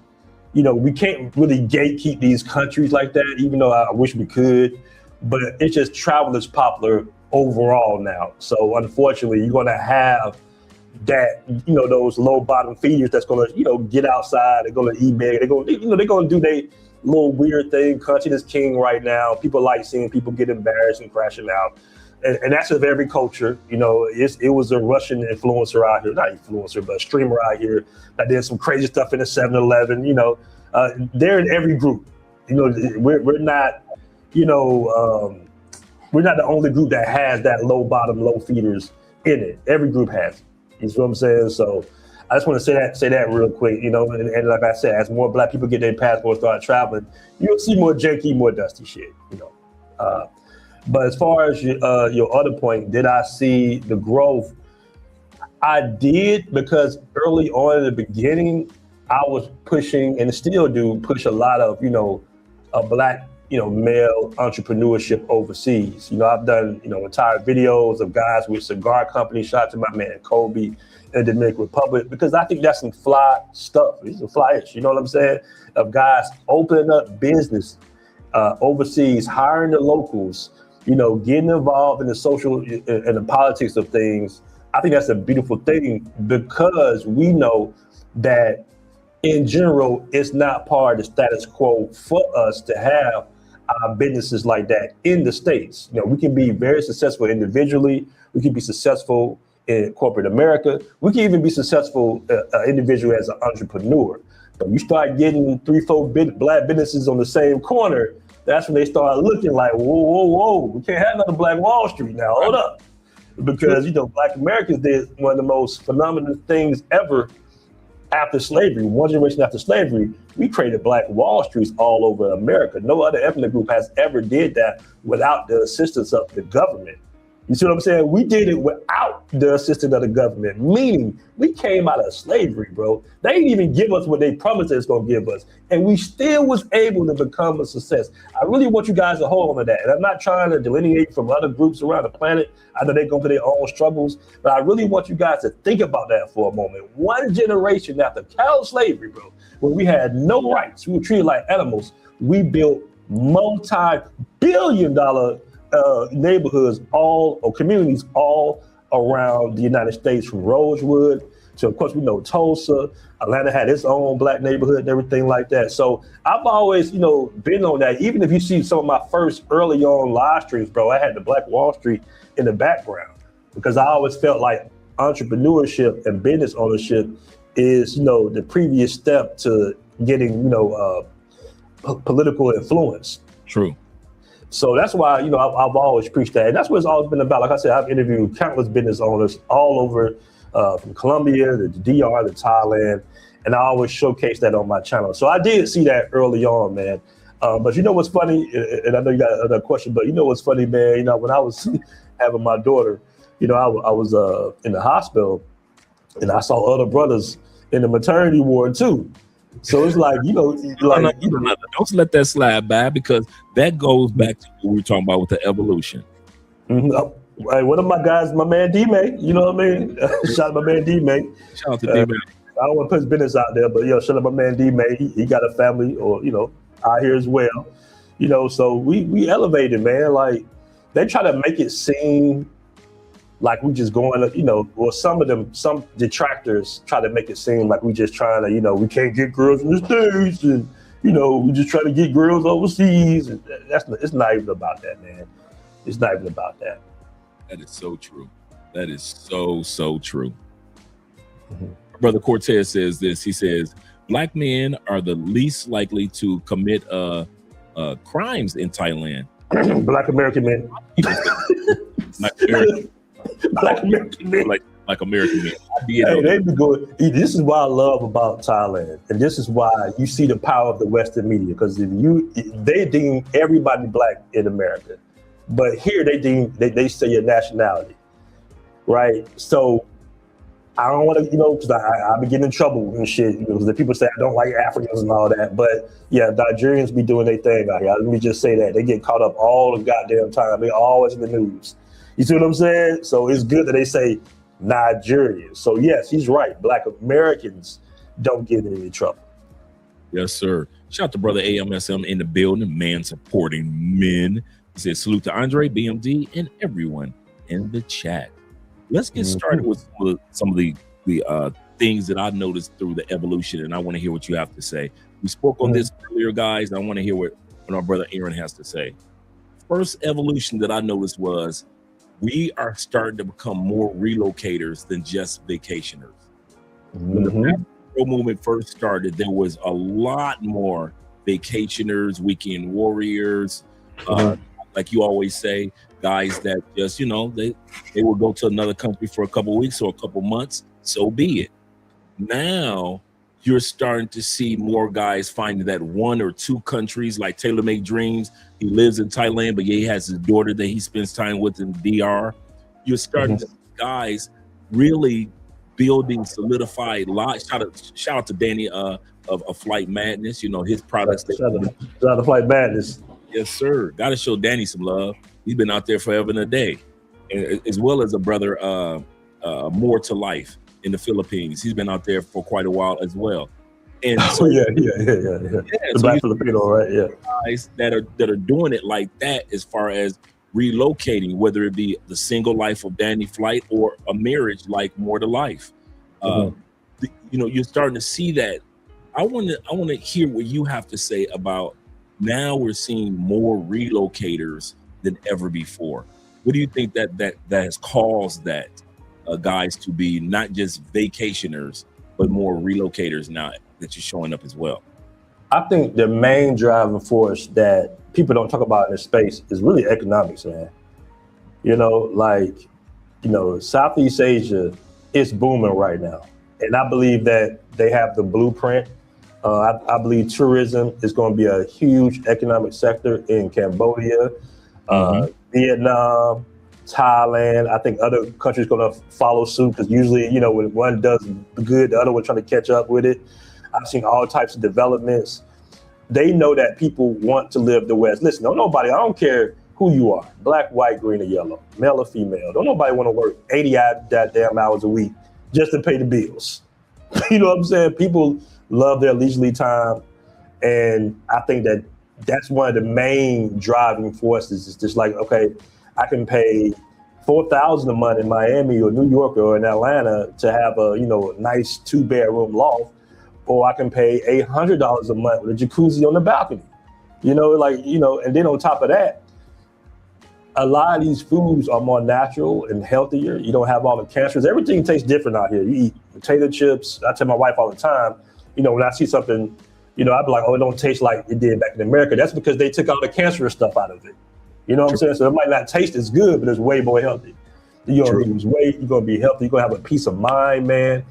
[SPEAKER 12] we can't really gatekeep these countries like that, even though I wish we could. But it's just travel is popular overall now. So unfortunately, you're going to have that, those low bottom feeders that's going to, get outside. They're going to eBay. They're going to do their little weird thing. Content is king right now. People like seeing people get embarrassed and crashing out. And that's of every culture. It was a Russian influencer out here, not influencer, but a streamer out here that did some crazy stuff in the 7-Eleven. They're in every group. We're not, we're not the only group that has that low bottom, low feeders in it. Every group has it. You see what I'm saying? So I just want to say that real quick, you know, and like I said, as more black people get their passports, start traveling, you'll see more janky, more dusty shit, you know. But as far as your other point, did I see the growth? I did, because early on in the beginning, I was pushing, and still do push, a lot of, you know, a black, you know, male entrepreneurship overseas. You know, I've done, you know, entire videos of guys with cigar companies. Shout out to my man Kobe in the Dominican Republic, because I think that's some fly stuff. It's some flyish, you know what I'm saying? Of guys opening up business overseas, hiring the locals, you know, getting involved in the social and the politics of things. I think that's a beautiful thing, because we know that in general, it's not part of the status quo for us to have businesses like that in the States. You know, we can be very successful individually. We can be successful in corporate America. We can even be successful individual as an entrepreneur. But you start getting 3-4 black businesses on the same corner, that's when they start looking like, whoa, we can't have another Black Wall Street now. Hold up. Because, you know, Black Americans did one of the most phenomenal things ever after slavery. One generation after slavery, we created Black Wall Streets all over America. No other ethnic group has ever did that without the assistance of the government. You see what I'm saying? We did it without the assistance of the government, meaning we came out of slavery, bro. They didn't even give us what they promised they was gonna give us, and we still was able to become a success. I really want you guys to hold on to that, and I'm not trying to delineate from other groups around the planet. I know they go through their own struggles, but I really want you guys to think about that for a moment. One generation after cattle slavery, bro, when we had no rights, we were treated like animals, we built multi-billion-dollar neighborhoods or communities all around the United States, from Rosewood to, of course, we know Tulsa. Atlanta had its own black neighborhood and everything like that. So I've always, you know, been on that. Even if you see some of my first early on live streams, bro, I had the Black Wall Street in the background, because I always felt like entrepreneurship and business ownership is, you know, the previous step to getting, you know, political influence.
[SPEAKER 6] True.
[SPEAKER 12] So that's why, you know, I've always preached that. And that's what it's always been about. Like I said, I've interviewed countless business owners all over, from Colombia to DR to Thailand. And I always showcase that on my channel. So I did see that early on, man. But you know what's funny? And I know you got another question, but you know what's funny, man? You know, when I was having my daughter, you know, I was in the hospital, and I saw other brothers in the maternity ward too. So it's like, you know, like,
[SPEAKER 6] don't let that slide by, because that goes back to what we were talking about with the evolution.
[SPEAKER 12] Mm-hmm. Hey, one of my guys, my man D-May, you know what I mean? Shout out to my man D-May.
[SPEAKER 6] Shout out to D-May.
[SPEAKER 12] I don't want to put his business out there, but shout out to my man D-May. He got a family, or, you know, out here as well. You know, so we elevated, man. Like, they try to make it seem like we just going, you know, or some detractors try to make it seem like we just trying to, you know, we can't get girls in the States, and, you know, we just trying to get girls overseas. And it's not even about that, man. It's not even about that.
[SPEAKER 6] That is so true. That is so true. Mm-hmm. Brother Cortez says this. He says, Black men are the least likely to commit crimes in Thailand.
[SPEAKER 12] Black American men. Black American men.
[SPEAKER 6] Like American men.
[SPEAKER 12] Hey, they be good. This is what I love about Thailand, and this is why you see the power of the Western media, because they deem everybody black in America, but here they say your nationality, right? So I don't want to, you know, because I be getting in trouble and shit, you know, because the people say I don't like Africans and all that, but yeah, Nigerians be doing their thing out here. Let me just say that they get caught up all the goddamn time. They always in the news. You see what I'm saying? So it's good that they say Nigerians. So yes, he's right. Black Americans don't get in any trouble.
[SPEAKER 6] Yes, sir. Shout out to brother AMSM in the building, man supporting men. He says salute to Andre, BMD, and everyone in the chat. Let's get started with some of the things that I noticed through the evolution, and I want to hear what you have to say. We spoke on this earlier, guys, and I want to hear what our brother Aaron has to say. First evolution that I noticed was we are starting to become more relocators than just vacationers. When the Afro movement first started, there was a lot more vacationers, weekend warriors. like you always say, guys that just, they will go to another country for a couple of weeks or a couple of months. So be it. Now you're starting to see more guys finding that one or two countries, like Taylor Make Dreams. He lives in Thailand, but he has his daughter that he spends time with in DR. You're starting to see guys really building solidified lives. Shout out to Danny of Flight Madness. His products.
[SPEAKER 12] Shout out to Flight Madness.
[SPEAKER 6] Yes, sir. Got to show Danny some love. He's been out there forever and a day, and as well as a brother, More to Life in the Philippines. He's been out there for quite a while as well. And so,
[SPEAKER 12] yeah. The Black Filipino, right? Yeah.
[SPEAKER 6] Guys that are doing it like that, as far as relocating, whether it be the single life of Danny Flight or a marriage like More to Life. You're starting to see that. I want to hear what you have to say about, now we're seeing more relocators than ever before. What do you think that has caused that, guys to be not just vacationers, but more relocators now that you're showing up as well?
[SPEAKER 12] I think the main driving force that people don't talk about in this space is really economics, man. Southeast Asia is booming right now. And I believe that they have the blueprint. I believe tourism is going to be a huge economic sector in Cambodia, Vietnam, Thailand. I think other countries going to follow suit, because usually, when one does good, the other one trying to catch up with it. I've seen all types of developments. They know that people want to live the West. Listen, I don't care who you are, black, white, green, or yellow, male or female. Don't nobody want to work 80 damn hours a week just to pay the bills. You know what I'm saying? People love their leisurely time. And I think that's one of the main driving forces. It's just like, okay, I can pay $4,000 a month in Miami or New York or in Atlanta to have a nice 2-bedroom loft, or I can pay $800 a month with a jacuzzi on the balcony. And then on top of that, a lot of these foods are more natural and healthier. You don't have all the cancers. Everything tastes different out here. You eat potato chips. I tell my wife all the time, when I see something, I'd be like, oh, it don't taste like it did back in America. That's because they took all the cancerous stuff out of it. You know what I'm saying? So it might not taste as good, but it's way more healthy. You're going to lose weight. You're going to be healthy. You're going to have a peace of mind, man.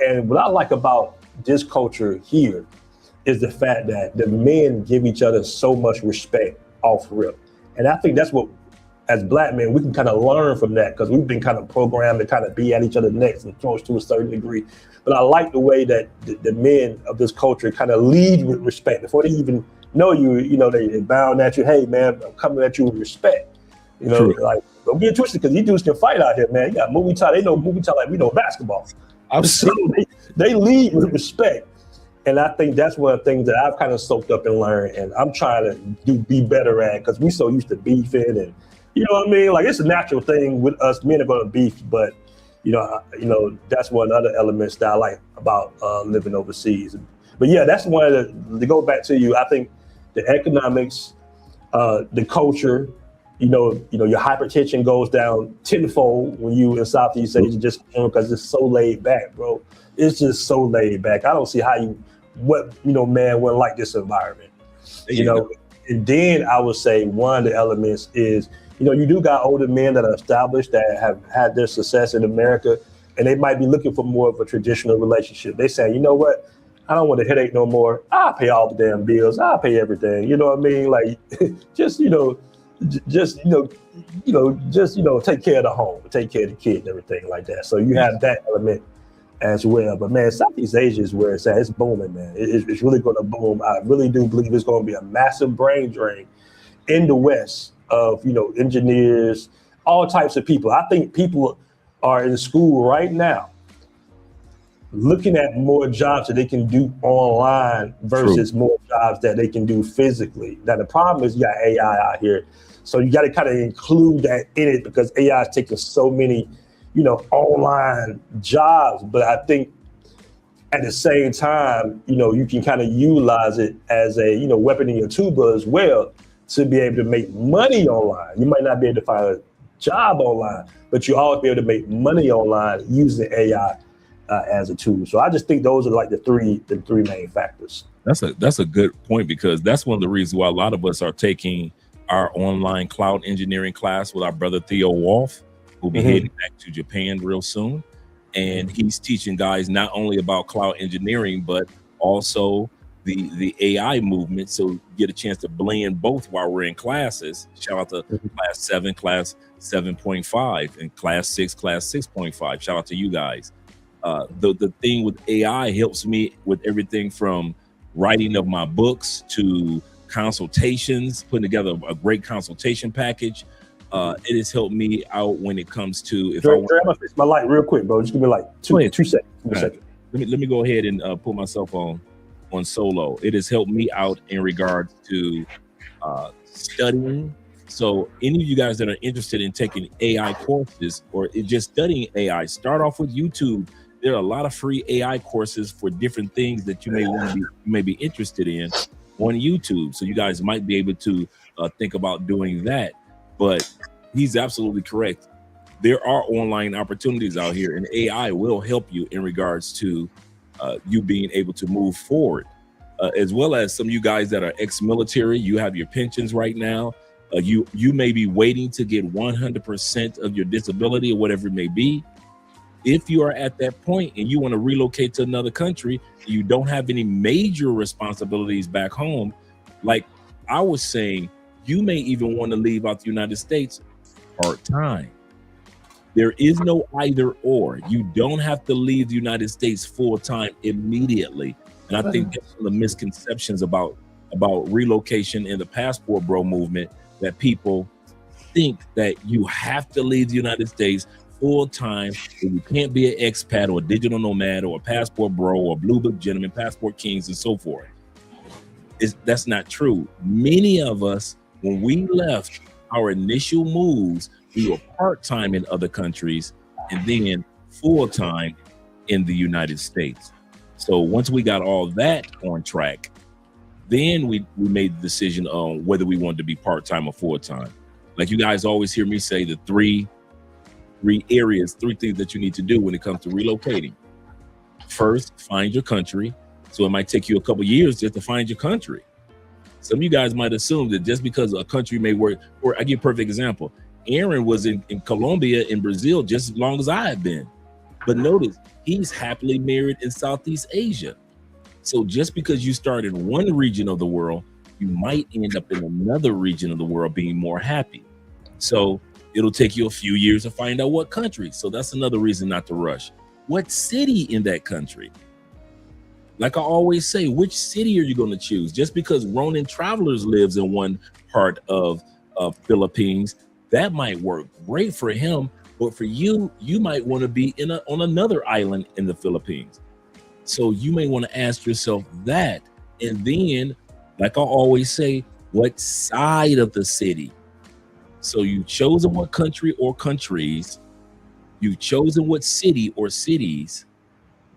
[SPEAKER 12] And what I like about this culture here is the fact that the men give each other so much respect off rip. And I think that's what, as black men, we can kind of learn from that, because we've been kind of programmed to kind of be at each other's necks and throws to a certain degree. But I like the way that the men of this culture kind of lead with respect. Before they even know you, they bound at you. Hey, man, I'm coming at you with respect. Like, don't get twisted, because these dudes can fight out here, man. You got movie time. They know movie time like we know basketball. So they lead with respect. And I think that's one of the things that I've kind of soaked up and learned, and I'm trying to be better at, because we so used to beefing, and you know what I mean? Like, it's a natural thing with us. Men are going to beef, but that's one of the other elements that I like about living overseas. But yeah, that's one of to go back to you. I think the economics, the culture, your hypertension goes down tenfold when you in Southeast Asia, just because it's so laid back, bro. It's just so laid back. I don't see how man wouldn't like this environment. And then I would say one of the elements is, you do got older men that are established that have had their success in America, and they might be looking for more of a traditional relationship. They say, you know what? I don't want a headache no more. I'll pay all the damn bills. I'll pay everything. You know what I mean? Like, just take care of the home, take care of the kids and everything like that. So you have that element as well. But man, Southeast Asia is where it's at. It's booming, man. It's really going to boom. I really do believe it's going to be a massive brain drain in the West of, engineers, all types of people. I think people are in school right now looking at more jobs that they can do online versus more jobs that they can do physically. Now, the problem is you got AI out here. So you got to kind of include that in it, because AI is taking so many, online jobs. But I think at the same time, you can kind of utilize it as a, weapon in your tuba as well, to be able to make money online. You might not be able to find a job online, but you always be able to make money online using AI as a tool. So I just think those are like the three main factors.
[SPEAKER 6] That's a good point, because that's one of the reasons why a lot of us are taking our online cloud engineering class with our brother Theo Wolf, who'll be heading back to Japan real soon. And he's teaching guys not only about cloud engineering, but also the AI movement. So you get a chance to blend both while we're in classes. Shout out to class 7, class 7.5, and class 6, class 6.5. Shout out to you guys. The thing with AI helps me with everything from writing of my books to consultations, putting together a great consultation package. It has helped me out when it comes to if
[SPEAKER 12] I'm gonna fix my light real quick, bro. Just give me like two seconds.
[SPEAKER 6] Let me go ahead and put myself on solo. It has helped me out in regards to studying. So any of you guys that are interested in taking AI courses or just studying AI, start off with YouTube. There are a lot of free AI courses for different things that you may be interested in on YouTube. So you guys might be able to think about doing that. But he's absolutely correct. There are online opportunities out here, and AI will help you in regards to you being able to move forward, as well as some of you guys that are ex-military. You have your pensions right now. You may be waiting to get 100% of your disability or whatever it may be. If you are at that point and you want to relocate to another country, you don't have any major responsibilities back home. Like I was saying, you may even want to leave out the United States part-time. There is no either or. You don't have to leave the United States full-time immediately. And I think that's some of the misconceptions about relocation in the passport bro movement, that people think that you have to leave the United States full-time, and you can't be an expat or a digital nomad or a passport bro or blue book gentleman, passport kings, and so forth. That's not true. Many of us, when we left our initial moves, we were part-time in other countries and then full-time in the United States. So once we got all that on track, then we made the decision on whether we wanted to be part-time or full-time. Like you guys always hear me say, the three things that you need to do when it comes to relocating. First, find your country. So it might take you a couple years just to find your country. Some of you guys might assume that just because a country may work, or I give a perfect example. Aaron was in Colombia, in Brazil, just as long as I have been. But notice, he's happily married in Southeast Asia. So just because you start in one region of the world, you might end up in another region of the world being more happy. So it'll take you a few years to find out what country. So that's another reason not to rush. What city in that country? Like I always say, which city are you going to choose? Just because Ronin Travelers lives in one part of Philippines, that might work great for him. But for you, you might want to be on another island in the Philippines. So you may want to ask yourself that. And then, like I always say, what side of the city? So you've chosen what country or countries, you've chosen what city or cities,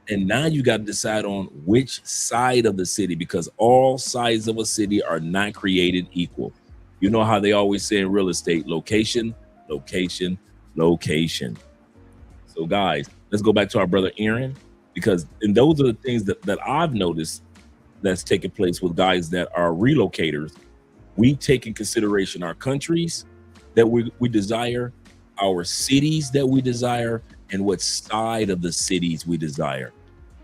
[SPEAKER 6] and now you got to decide on which side of the city, because all sides of a city are not created equal. You know how they always say in real estate, location, location, location. So guys, let's go back to our brother Aaron, and those are the things that I've noticed that's taking place with guys that are relocators. We take in consideration our countries that we desire, our cities that we desire, and what side of the cities we desire.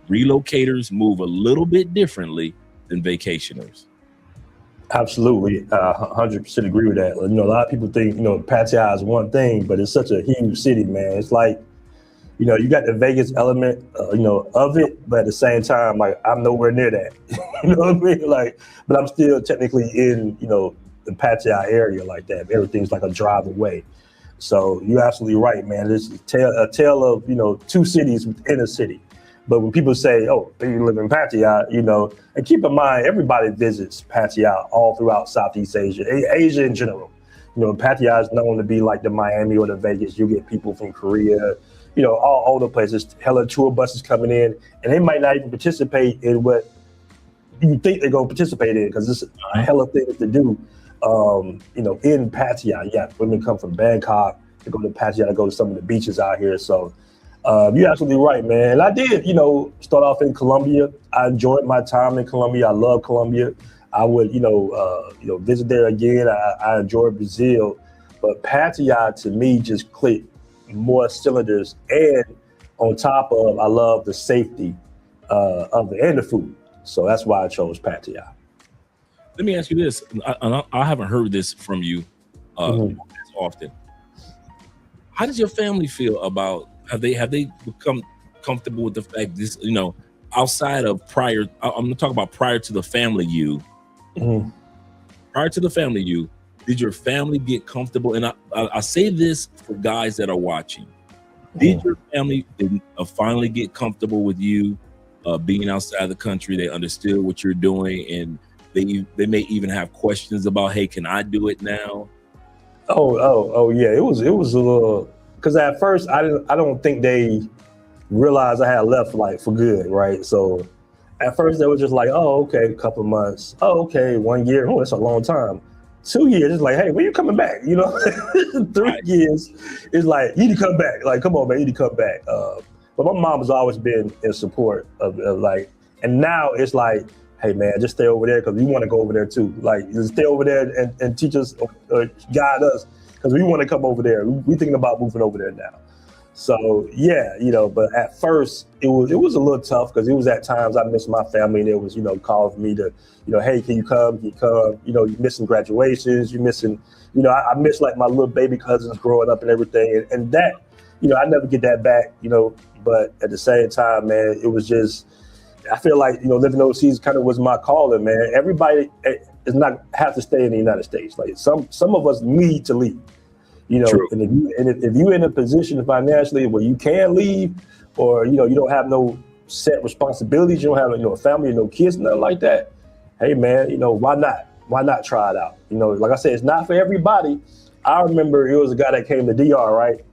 [SPEAKER 6] Relocators move a little bit differently than vacationers.
[SPEAKER 12] Absolutely, 100% agree with that. You know, a lot of people think, Pattaya is one thing, but it's such a huge city, man. It's like, you got the Vegas element, of it, but at the same time, like, I'm nowhere near that. You know what I mean? Like, but I'm still technically in, the Pattaya area like that. Everything's like a drive away. So you're absolutely right, man. It's a tale of, two cities within a city. But when people say, oh, you live in Pattaya, and keep in mind, everybody visits Pattaya all throughout Southeast Asia, Asia in general. Pattaya is known to be like the Miami or the Vegas. You get people from Korea, all the places, hella tour buses coming in, and they might not even participate in what you think they're going to participate in, because it's a hella things to do, in Pattaya. Yeah, women come from Bangkok to go to Pattaya, to go to some of the beaches out here. So you're absolutely right, man. And I did, start off in Colombia. I enjoyed my time in Colombia. I love Colombia. I would, visit there again. I enjoy Brazil, but Pattaya to me just clicked more cylinders, and on top of, I love the safety of it and the food. So that's why I chose Pattaya.
[SPEAKER 6] Let me ask you this. I haven't heard this from you as often. How does your family feel about, have they become comfortable with the fact this, outside of prior, I'm going to talk about prior to the family you, prior to the family you, did your family get comfortable? And I say this for guys that are watching. Did your family finally get comfortable with you being outside the country? They understood what you're doing, and they may even have questions about, hey, can I do it now?
[SPEAKER 12] Oh yeah. It was a little, because at first I don't think they realized I had left like for good, right? So at first they were just like, oh, okay, a couple of months. Oh, okay, 1 year. Oh, that's a long time. 2 years, it's like, hey, when you coming back? 3 years, it's like, you need to come back. Like, come on, man, you need to come back. But my mom has always been in support of like, and now it's like, hey, man, just stay over there because we want to go over there too. Like, just stay over there and teach us or guide us because we want to come over there. We're thinking about moving over there now. So yeah, but at first it was a little tough because it was at times I missed my family, and it was, calling for me to, hey, can you come? You're missing graduations, you're missing, I miss like my little baby cousins growing up and everything. And that, I never get that back, but at the same time, man, it was just, I feel like, living overseas kind of was my calling, man. Everybody does not have to stay in the United States. Like some of us need to leave.
[SPEAKER 6] True.
[SPEAKER 12] And if you're in a position financially where you can leave, or you don't have no set responsibilities, you don't have a family, no kids, nothing like that. Hey man, why not? Why not try it out? Like I said, it's not for everybody. I remember it was a guy that came to DR, right?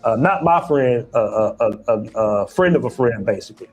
[SPEAKER 12] Not my friend, a friend of a friend, basically.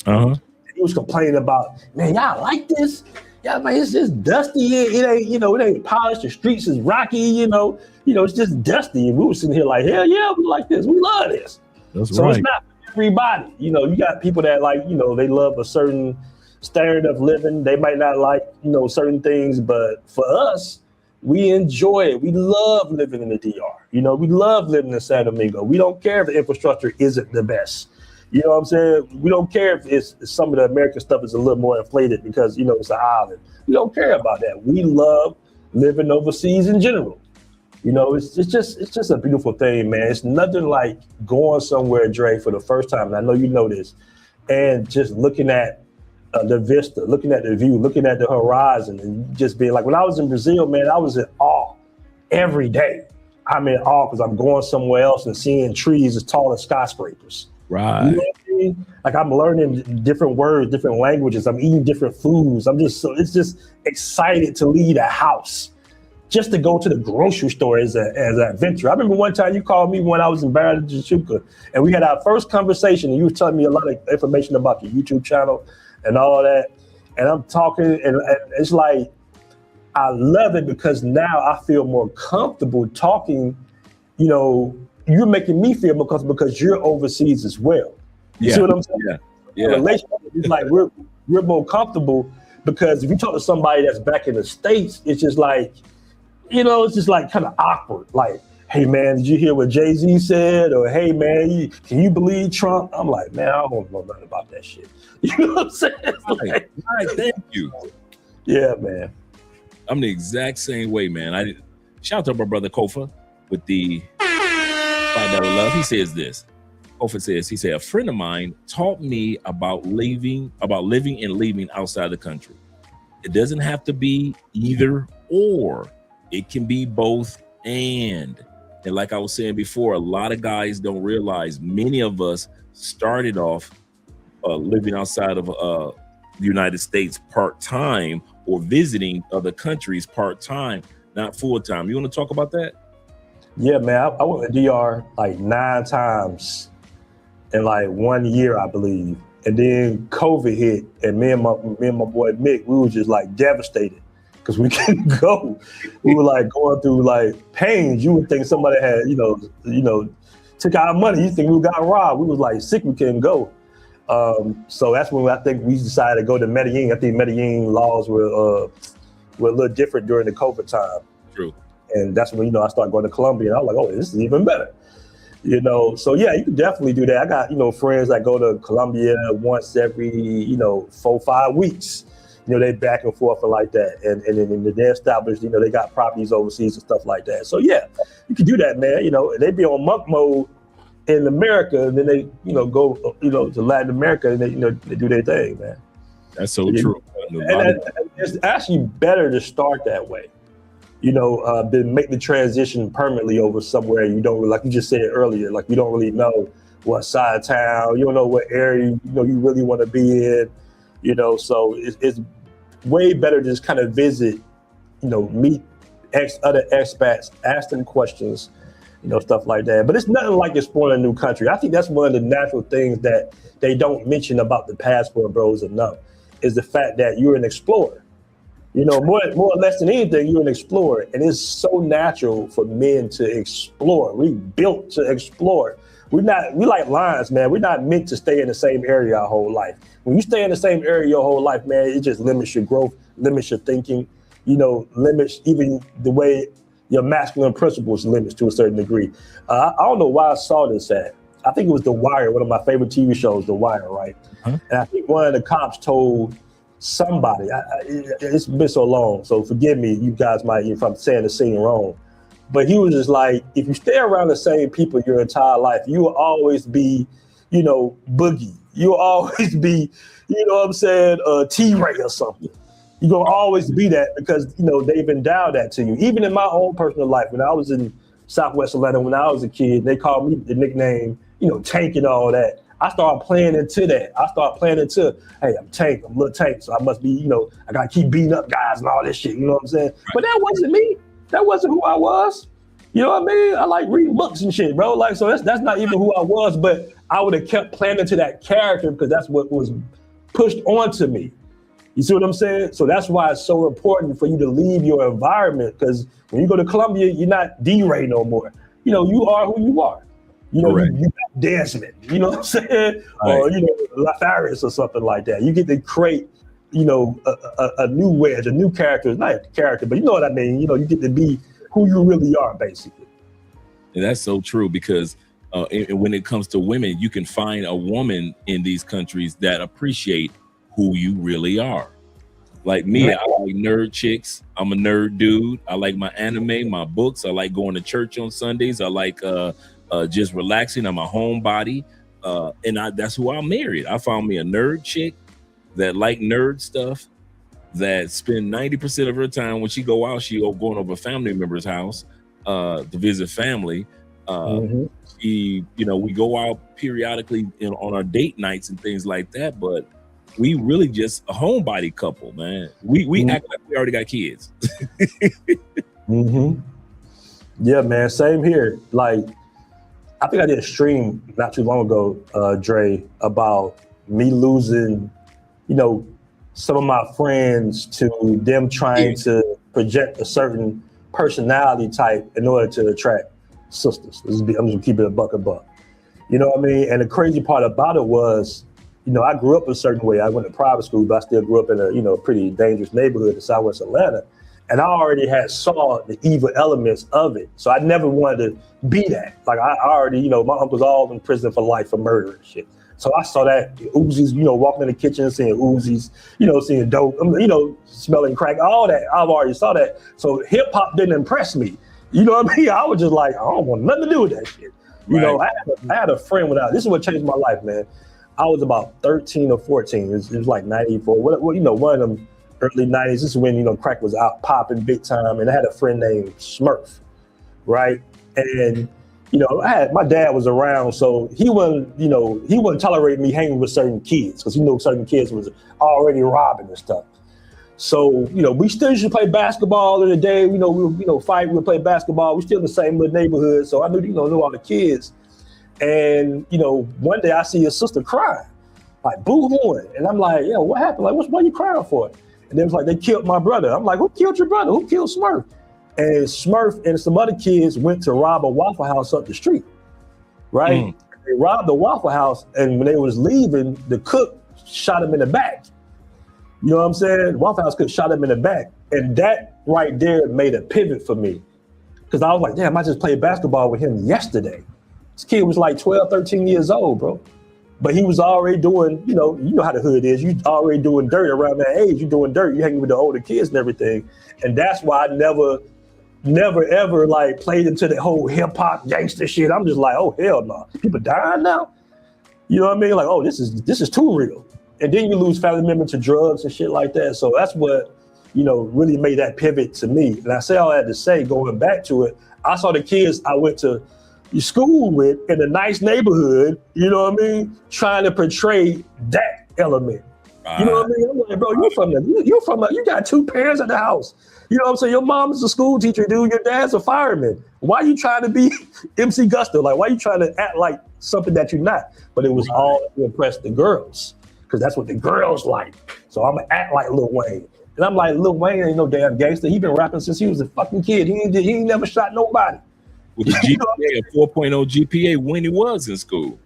[SPEAKER 12] He was complaining about, man, y'all like this? Yeah, man, it's just dusty. It ain't, it ain't polished. The streets is rocky. It's just dusty. And we were sitting here like, hell yeah, we like this. We love this.
[SPEAKER 6] That's
[SPEAKER 12] so
[SPEAKER 6] right.
[SPEAKER 12] It's not for everybody. You got people that like, they love a certain standard of living. They might not like, certain things, but for us, we enjoy it. We love living in the DR. We love living in San Domingo. We don't care if the infrastructure isn't the best. You know what I'm saying? We don't care if it's some of the American stuff is a little more inflated because, it's an island. We don't care about that. We love living overseas in general. It's just a beautiful thing, man. It's nothing like going somewhere, Dre, for the first time. And I know you know this. And just looking at the vista, looking at the view, looking at the horizon, and just being like, when I was in Brazil, man, I was in awe every day. I'm in awe because I'm going somewhere else and seeing trees as tall as skyscrapers.
[SPEAKER 6] Right.
[SPEAKER 12] You know what I mean? Like I'm learning different words, different languages. I'm eating different foods. It's just excited to leave a house just to go to the grocery store as an adventure. I remember one time you called me when I was in Barra de Jachuca, and we had our first conversation, and you were telling me a lot of information about your YouTube channel and all that. And I'm talking, and it's like, I love it because now I feel more comfortable talking, you're making me feel because you're overseas as well. You see what I'm saying?
[SPEAKER 6] Yeah.
[SPEAKER 12] Relationship is like we're more comfortable because if you talk to somebody that's back in the States, it's just like, it's just like kind of awkward. Like, hey man, did you hear what Jay-Z said? Or hey man, can you believe Trump? I'm like, man, I don't know nothing about that shit. You know what I'm saying?
[SPEAKER 6] Right. Thank you.
[SPEAKER 12] Yeah, man.
[SPEAKER 6] I'm the exact same way, man. Shout out to my brother Kofa with the $5 love. He says this. Kofa says, he said, a friend of mine taught me about living and leaving outside the country. It doesn't have to be either or. It can be both and. And like I was saying before, a lot of guys don't realize many of us started off living outside of the United States part-time or visiting other countries part-time, not full-time. You want to talk about that? Yeah, man, I went to DR like 9 times in like 1 year, I believe. And then COVID hit, and me and my boy Mick, we were just like devastated because we couldn't go. We were like going through like pains. You would think somebody had, took our money. You think we got robbed. We was like sick, we couldn't go. So that's when I think we decided to go to Medellin. I think Medellin laws were
[SPEAKER 12] were a little different during the COVID time.
[SPEAKER 6] True.
[SPEAKER 12] And that's when, I started going to Colombia, and I was like, oh, this is even better. So yeah, you can definitely do that. I got, friends that go to Colombia once every, 4-5 weeks. They back and forth and like that. And then they established, they got properties overseas and stuff like that. So yeah, you can do that, man. They be on monk mode in America, and then they, go, to Latin America, and they do their thing, man.
[SPEAKER 6] That's so true.
[SPEAKER 12] And it's actually better to start that way. Than make the transition permanently over somewhere you don't, like you just said earlier, like you don't really know what side of town, you don't know what area you really want to be in, so it's way better to just kind of visit, meet other expats, ask them questions, stuff like that. But it's nothing like exploring a new country. I think that's one of the natural things that they don't mention about the passport bros enough, is the fact that you're an explorer. More or less than anything, you're an explorer. And it's so natural for men to explore. We built to explore. We like lions, man. We're not meant to stay in the same area our whole life. When you stay in the same area your whole life, man, it just limits your growth, limits your thinking, limits even the way your masculine principles limits to a certain degree. I don't know why I saw this at. I think it was The Wire, one of my favorite TV shows, The Wire, right? And I think one of the cops told somebody, it's been so long, so forgive me, you guys might, if I'm saying the scene wrong, but he was just like, if you stay around the same people your entire life, you will always be, Boogie. You'll always be, T-Ray or something. You're going to always be that because, they've endowed that to you. Even in my own personal life, when I was in Southwest Atlanta, when I was a kid, they called me the nickname, Tank and all that. I started playing into that. Hey, I'm Tank, I'm Lil Tank, so I must be, I gotta keep beating up guys and all this shit, you know what I'm saying? Right. But that wasn't me. That wasn't who I was. You know what I mean? I like reading books and shit, bro. Like, so that's not even who I was, but I would have kept playing into that character because that's what was pushed onto me. You see what I'm saying? So that's why it's so important for you to leave your environment, because when you go to Colombia, you're not D-Ray no more. You are who you are. You Desmond, you know what I'm saying? Right. Or, LaFarius or something like that. You get to create, a new wedge, a new character. It's not a character, but you know what I mean? You get to be who you really are, basically.
[SPEAKER 6] And that's so true because when it comes to women, you can find a woman in these countries that appreciate who you really are. Like me, I like nerd chicks. I'm a nerd dude. I like my anime, my books. I like going to church on Sundays. I like just relaxing. I'm a homebody. And that's who I married. I found me a nerd chick that like nerd stuff, that spend 90% of her time when she go out, she going over a family member's house to visit family. She, we go out periodically on our date nights and things like that, but we really just a homebody couple, man. We act like we already got kids.
[SPEAKER 12] Yeah, man, same here. Like, I think I did a stream not too long ago, Dre, about me losing, some of my friends to them trying to project a certain personality type in order to attract sisters. I'm just gonna keep it a buck. You know what I mean? And the crazy part about it was, I grew up a certain way. I went to private school, but I still grew up in a, pretty dangerous neighborhood in Southwest Atlanta. And I already had saw the evil elements of it. So I never wanted to be that. Like I already, my uncle's all in prison for life for murder and shit. So I saw that Uzis, walking in the kitchen, seeing Uzis, seeing dope, smelling crack, all that. I've already saw that. So hip hop didn't impress me. You know what I mean? I was just like, I don't want nothing to do with that shit. I had a friend this is what changed my life, man. I was about 13 or 14. It was like 94. One of them early 90s. This is when, crack was out popping big time. And I had a friend named Smurf, right? And, my dad was around, so he wouldn't tolerate me hanging with certain kids because certain kids was already robbing and stuff. So, we still used to play basketball in the day. We fight, we play basketball. We still in the same little neighborhood. So I knew all the kids. And, one day I see his sister crying, like boo-hooing. And I'm like, what happened? Like, what are you crying for? And they was like, they killed my brother. I'm like, who killed your brother? Who killed Smurf? And Smurf and some other kids went to rob a Waffle House up the street, right? They robbed the Waffle House, and when they was leaving, the cook shot him in the back. You know what I'm saying? Waffle House could have shot him in the back. And that right there made a pivot for me. Because I was like, damn, I just played basketball with him yesterday. This kid was like 12, 13 years old, bro. But he was already doing, you know how the hood is. You already doing dirt around that age. You doing dirt. You hanging with the older kids and everything. And that's why I never ever like played into the whole hip hop gangster shit. I'm just like, oh hell no. People dying now? You know what I mean? Like, oh, this is too real. And then you lose family members to drugs and shit like that. So that's what, really made that pivot to me. And I say all that to say, going back to it, I saw the kids I went to school with in a nice neighborhood, you know what I mean, trying to portray that element. You know what I mean? I'm like, bro, you got two parents at the house. You know what I'm saying? Your mom's a school teacher, dude. Your dad's a fireman. Why are you trying to be MC Gusto? Like, why are you trying to act like something that you're not? But it was all to impress the girls, because that's what the girls like. So I'm going to act like Lil Wayne. And I'm like, Lil Wayne ain't no damn gangster. He been rapping since he was a fucking kid. He ain't never shot nobody.
[SPEAKER 6] With the GPA, a 4.0 GPA when he was in school.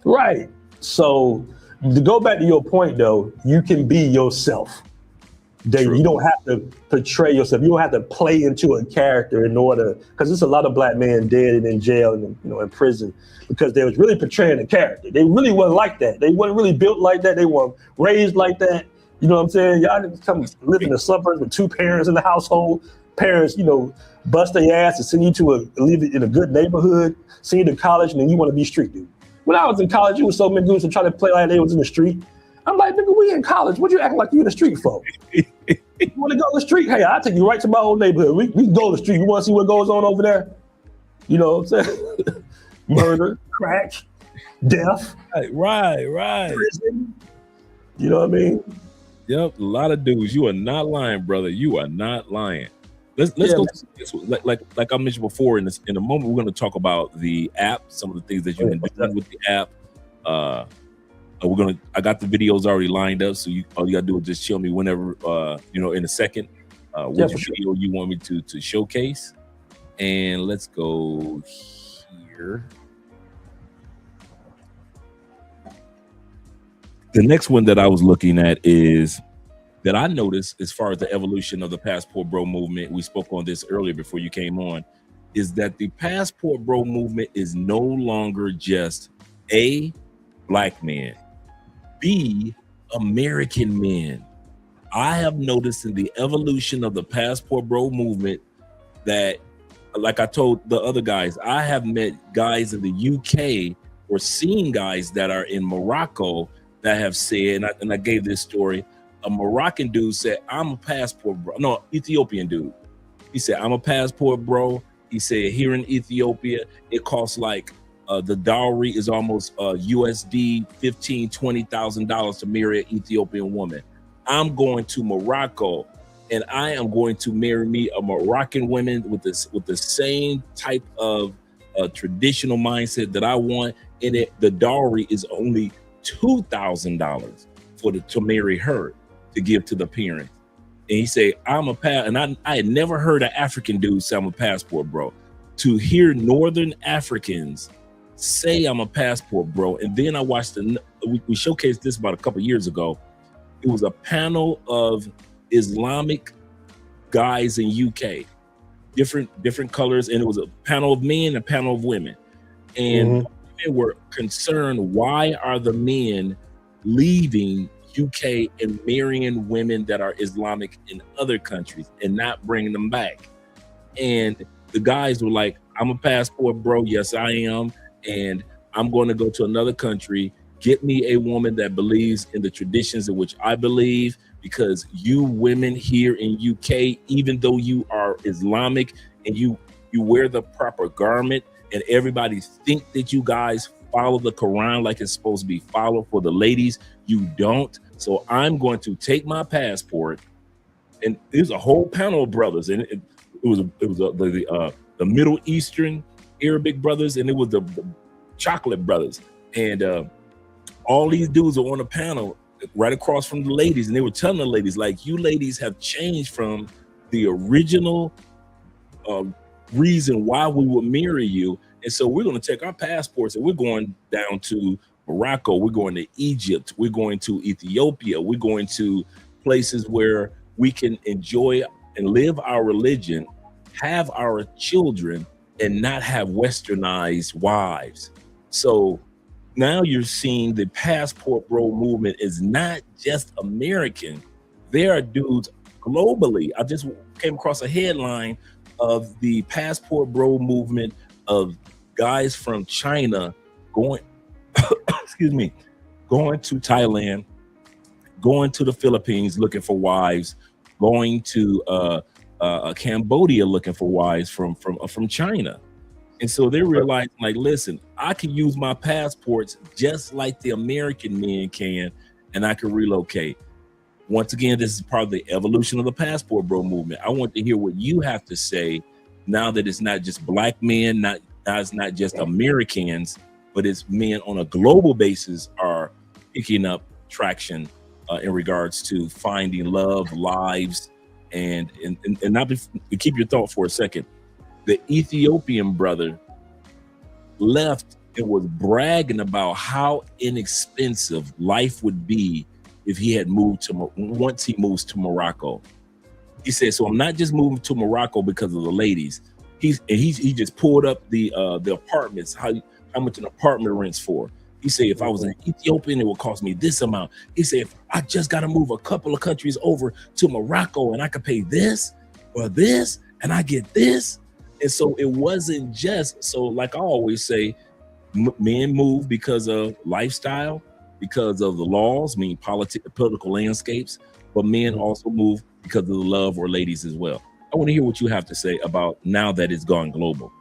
[SPEAKER 12] Right. So to go back to your point, though, you can be yourself. You don't have to portray yourself. You don't have to play into a character in order, because there's a lot of black men dead and in jail and in prison because they was really portraying a character. They really wasn't like that. They wasn't really built like that. They weren't raised like that. You know what I'm saying? Y'all didn't come live in the suburbs with two parents in the household. Parents, bust their ass and send you to live in a good neighborhood, send you to college, and then you want to be street dude. When I was in college, you was so many dudes to try to play like they was in the street. I'm like, nigga, we in college. What you acting like you in the street for? You want to go to the street? Hey, I'll take you right to my old neighborhood. We can go to the street. You want to see what goes on over there? You know what I'm saying? Murder, crack, death.
[SPEAKER 6] Right.
[SPEAKER 12] Prison. You know what I mean?
[SPEAKER 6] Yep, a lot of dudes. You are not lying, brother. You are not lying. Let's go to this one. Like I mentioned before, in a moment we're going to talk about the app, some of the things that you can do with the app. I got the videos already lined up, so all you gotta do is just show me whenever in a second which video you want me to showcase. And let's go here. The next one that I was looking at is that I noticed, as far as the evolution of the Passport Bro movement, we spoke on this earlier before you came on, is that the Passport Bro movement is no longer just A, black men, B, American men. I have noticed in the evolution of the Passport Bro movement that, like I told the other guys, I have met guys in the UK or seen guys that are in Morocco that have said, and I gave this story, a Moroccan dude said, I'm a passport bro. No, Ethiopian dude. He said, I'm a passport bro. He said, here in Ethiopia, it costs like, the dowry is almost USD $15,000, $20,000 to marry an Ethiopian woman. I'm going to Morocco and I am going to marry me a Moroccan woman with the same type of traditional mindset that I want. And the dowry is only $2,000 to marry her, to give to the parents. And he said, and I had never heard an African dude say I'm a passport bro. To hear Northern Africans say I'm a passport bro. And then I watched we showcased this about a couple years ago. It was a panel of Islamic guys in UK, different colors, and it was a panel of men and a panel of women. And they were concerned, why are the men leaving UK and marrying women that are Islamic in other countries and not bringing them back? And the guys were like, I'm a passport bro. Yes, I am. And I'm going to go to another country, get me a woman that believes in the traditions in which I believe, because you women here in UK, even though you are Islamic and you wear the proper garment and everybody think that you guys follow the Quran like it's supposed to be followed for the ladies, you don't. So I'm going to take my passport, and there's a whole panel of brothers, and it was the Middle Eastern Arabic brothers, and it was the chocolate brothers, and all these dudes are on the panel right across from the ladies, and they were telling the ladies, like, you ladies have changed from the original reason why we would marry you, and so we're going to take our passports and we're going down to Morocco, we're going to Egypt, we're going to Ethiopia, we're going to places where we can enjoy and live our religion, have our children, and not have westernized wives. So now you're seeing the passport bro movement is not just American. There are dudes globally. I just came across a headline of the passport bro movement of guys from China going, going to Thailand, going to the Philippines looking for wives, going to Cambodia looking for wives from China. And so they realized, like, listen, I can use my passports just like the American men can, and I can relocate. Once again, this is part of the evolution of the passport bro movement. I want to hear what you have to say now that it's not just black men, it's not just Americans, but it's men on a global basis are picking up traction in regards to finding love, lives, and not keep your thought for a second. The Ethiopian brother left and was bragging about how inexpensive life would be if he had moved once he moves to Morocco. He said, so I'm not just moving to Morocco because of the ladies. He just pulled up the apartments, how much an apartment rents for. He said, if I was an Ethiopian, it would cost me this amount. He said, if I just got to move a couple of countries over to Morocco and I could pay this or this and I get this. And so it wasn't just, so like I always say, men move because of lifestyle, because of the laws, meaning political landscapes, but men also move because of the love or ladies as well. I want to hear what you have to say about now that it's gone global.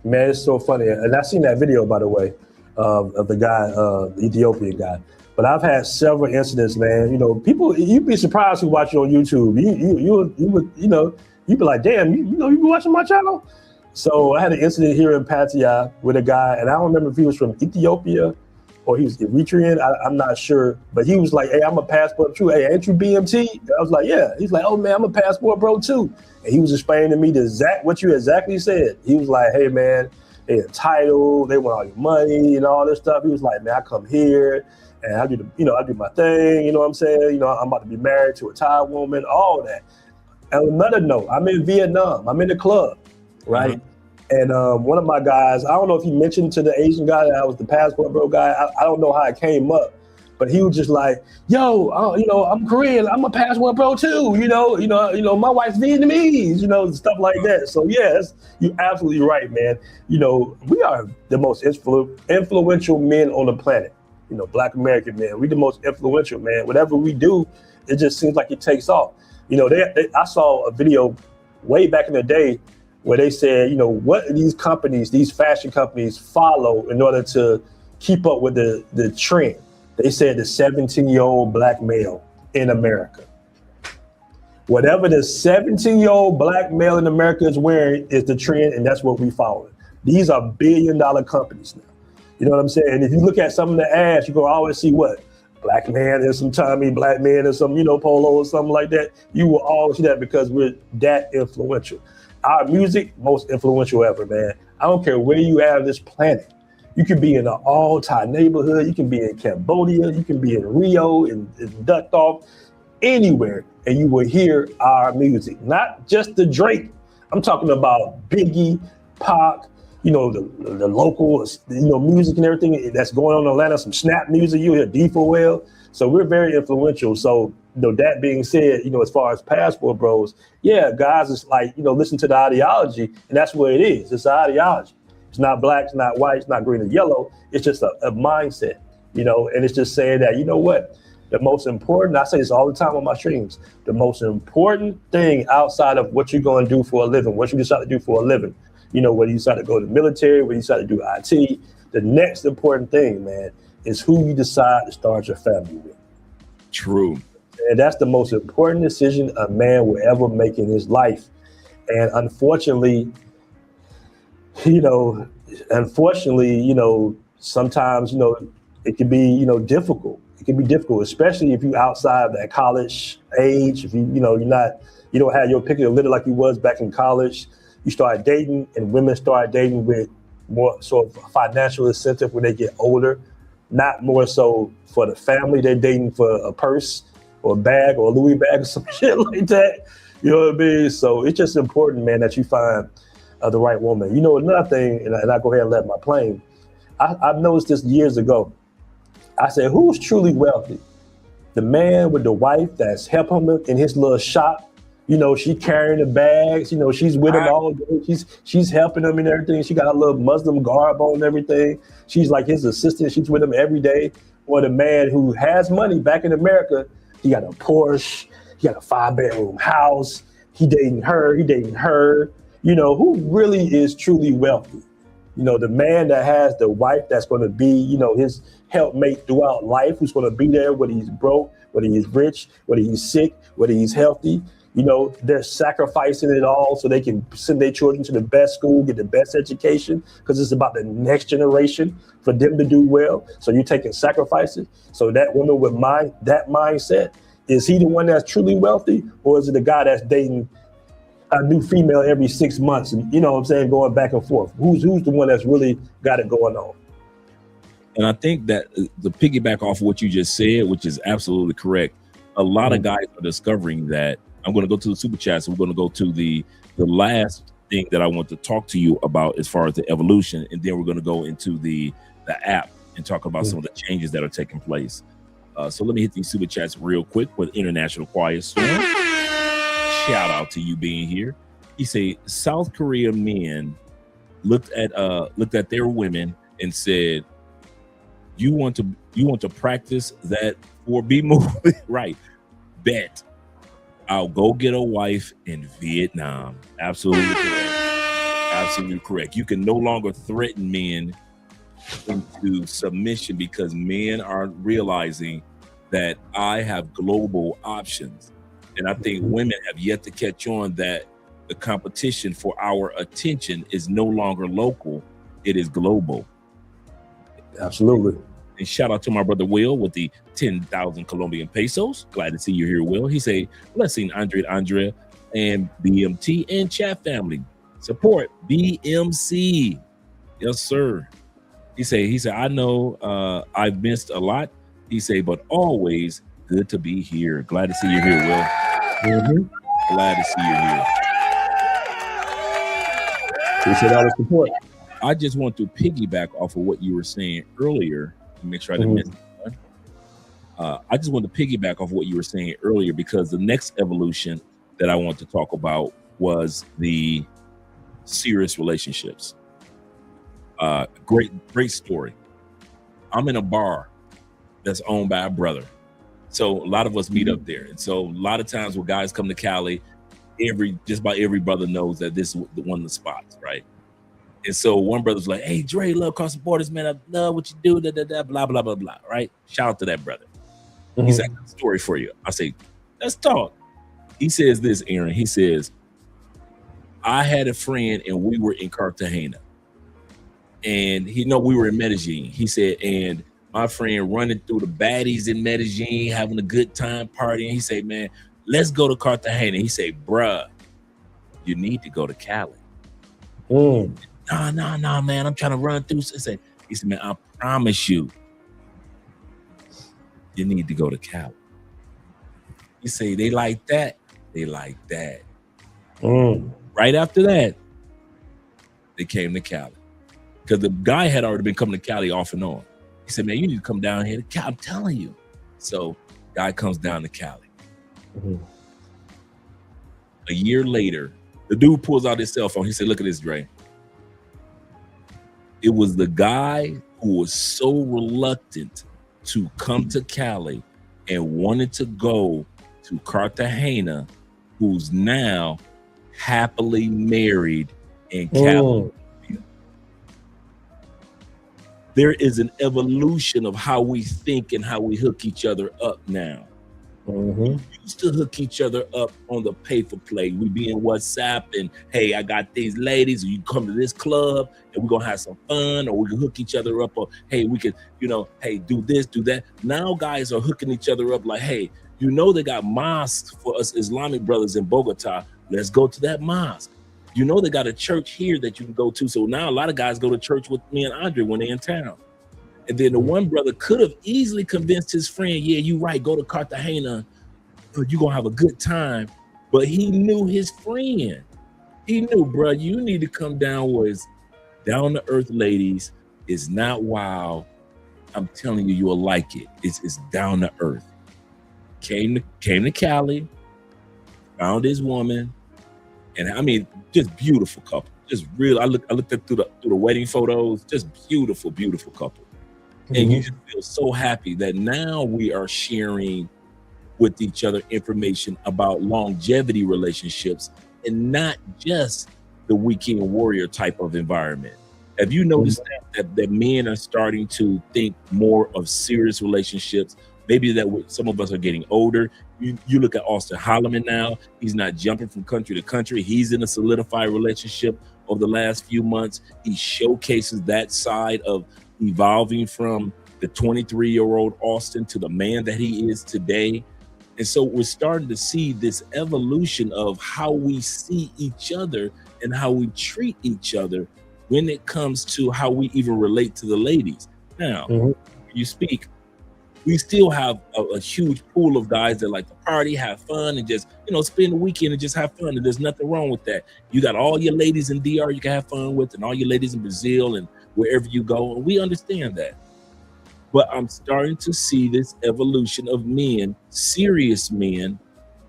[SPEAKER 12] Man, it's so funny. And I seen that video, by the way, of the guy, the Ethiopian guy. But I've had several incidents, man. You know, people, you'd be surprised who watch you on YouTube. You'd be like, damn, you be watching my channel? So I had an incident here in Pattaya with a guy, and I don't remember if he was from Ethiopia or he was Eritrean. I'm not sure. But he was like, hey, I'm a passport too. Hey, ain't you BMT? And I was like, yeah. He's like, oh, man, I'm a passport bro too. And he was explaining to me what you exactly said. He was like, hey, man, they entitled, they want all your money and all this stuff. He was like, man, I come here and I do my thing. You know what I'm saying? You know, I'm about to be married to a Thai woman, all that. And another note, I'm in Vietnam. I'm in the club, right? Mm-hmm. And one of my guys, I don't know if he mentioned to the Asian guy that I was the passport bro guy. I don't know how it came up, but he was just like, yo, I'm Korean. I'm a passport bro too. You know, my wife's Vietnamese, stuff like that. So yes, you're absolutely right, man. You know, we are the most influential men on the planet. You know, Black American men. We the most influential, man. Whatever we do, it just seems like it takes off. You know, I saw a video way back in the day where they said, you know, what these fashion companies follow in order to keep up with the trend. They said the 17-year-old black male in America. Whatever the 17-year-old black male in America is wearing is the trend, and that's what we follow. These are billion-dollar companies now. You know what I'm saying? And if you look at some of the ads, you're going to always see what? Black man and some Tommy, black man and some, polo or something like that. You will always see that because we're that influential. Our music, most influential ever, man. I don't care where you are on this planet. You can be in an all-Thai neighborhood. You can be in Cambodia. You can be in Rio, in Duthdorf, anywhere, and you will hear our music. Not just the Drake. I'm talking about Biggie, Pac, the local, music and everything that's going on in Atlanta, some snap music, you hear D4L. So we're very influential. So, that being said, as far as passport bros, yeah, guys, it's like, listen to the ideology, and that's what it is. It's an ideology. It's not black, it's not white, it's not green and yellow. It's just a mindset, and it's just saying that, what? The most important, I say this all the time on my streams, the most important thing outside of what you're going to do for a living, what you decide to do for a living, whether you decide to go to the military, whether you decide to do IT, the next important thing, man, is who you decide to start your family with.
[SPEAKER 6] True.
[SPEAKER 12] And that's the most important decision a man will ever make in his life. And unfortunately, sometimes, it can be, difficult. It can be difficult, especially if you're outside that college age, if you don't have your pick of the litter like you was back in college. You start dating, and women start dating with more sort of financial incentive when they get older, not more so for the family. They're dating for a purse, or a bag or a Louis bag or some shit like that. You know what I mean? So it's just important, man, that you find the right woman. You know, another thing, and I go ahead and let my plane. I've noticed this years ago. I said, who's truly wealthy? The man with the wife that's helping him in his little shop. You know, she carrying the bags. You know, she's with him all day. She's helping him and everything. She got a little Muslim garb on and everything. She's like his assistant. She's with him every day. Or the man who has money back in America, he got a Porsche. He got a 5-bedroom house. He dating her. You know, who really is truly wealthy? You know, the man that has the wife that's going to be, you know, his helpmate throughout life, who's going to be there whether he's broke, whether he's rich, whether he's sick, whether he's healthy. You know, they're sacrificing it all so they can send their children to the best school, get the best education, because it's about the next generation for them to do well. So you're taking sacrifices. So that woman with that mindset, is he the one that's truly wealthy, or is it the guy that's dating a new female every 6 months and, you know what I'm saying, going back and forth? Who's the one that's really got it going on?
[SPEAKER 6] And I think that the piggyback off of what you just said, which is absolutely correct, a lot of guys are discovering that. I'm going to go to the super chats. And we're going to go to the last thing that I want to talk to you about as far as the evolution, and then we're going to go into the app and talk about some of the changes that are taking place. So let me hit these super chats real quick with International Quiet Storm. Shout out to you being here. He say South Korea men looked at their women and said, "You want to practice that 4B movie, right? Bet I'll go get a wife in Vietnam." Absolutely correct. Absolutely correct. You can no longer threaten men into submission because men are realizing that I have global options. And I think women have yet to catch on that the competition for our attention is no longer local, it is global.
[SPEAKER 12] Absolutely.
[SPEAKER 6] And shout out to my brother Will with the 10,000 Colombian pesos. Glad to see you here, Will. He say, blessing Andrea, and BMT and chat family. Support BMC. Yes, sir. He said, I know I've missed a lot. He say, but always good to be here. Glad to see you here, Will. Mm-hmm. Glad to see you here.
[SPEAKER 12] Appreciate all the support.
[SPEAKER 6] I just want to piggyback off of what you were saying earlier. Make sure I didn't miss one. I just want to piggyback off what you were saying earlier, because the next evolution that I want to talk about was the serious relationships. Great story. I'm in a bar that's owned by a brother. So a lot of us meet up there. And so a lot of times when guys come to Cali, just about every brother knows that this is one of the spots, right? And so one brother's like, "Hey, Dre, love Crossing Borders, man. I love what you do, blah, blah, blah, blah," right? Shout out to that brother. Mm-hmm. He's like, "Story for you." I say, "Let's talk." He says this, Aaron. He says, "I had a friend and we were in Cartagena. And we were in Medellin." He said, "And my friend running through the baddies in Medellin, having a good time partying." He said, "Man, let's go to Cartagena." He said, "Bruh, you need to go to Cali." Nah, man, I'm trying to run through. He said, "Man, I promise you need to go to Cali." He said, "They like that. They like that." Right after that, they came to Cali. Because the guy had already been coming to Cali off and on. He said, "Man, you need to come down here to Cali. I'm telling you." So guy comes down to Cali. A year later, the dude pulls out his cell phone. He said, "Look at this, Dre." It was the guy who was so reluctant to come to Cali and wanted to go to Cartagena, who's now happily married in Cali. There is an evolution of how we think and how we hook each other up now. We used to hook each other up on the pay for play. We be in WhatsApp and, "Hey, I got these ladies, or you come to this club and we're gonna have some fun," or we can hook each other up, or, "Hey, we could, hey, do this, do that." Now guys are hooking each other up like, "Hey, they got mosques for us Islamic brothers in Bogota. Let's go to that mosque. They got a church here that you can go to." So now a lot of guys go to church with me and Andre when they're in town. And then the one brother could have easily convinced his friend, "Yeah, you're right, go to Cartagena, you're gonna have a good time. But he knew his friend. He knew, bro, you need to come down where it's down to earth, ladies. It's not wild. I'm telling you, you will like it. It's down to earth. Came to Cali, found his woman, and I mean, just beautiful couple. Just real. I looked at through the wedding photos. Just beautiful, beautiful couple. And you just feel so happy that now we are sharing with each other information about longevity relationships and not just the weekend warrior type of environment. Have you noticed that men are starting to think more of serious relationships? Maybe that some of us are getting older. You look at Austin Holloman now. He's not jumping from country to country. He's in a solidified relationship over the last few months. He showcases that side of evolving from the 23-year-old Austin to the man that he is today. And so we're starting to see this evolution of how we see each other and how we treat each other when it comes to how we even relate to the ladies. Now, when you speak, we still have a huge pool of guys that like to party, have fun, and just, spend the weekend and just have fun. And there's nothing wrong with that. You got all your ladies in DR you can have fun with, and all your ladies in Brazil and wherever you go. And we understand that. But I'm starting to see this evolution of men, serious men,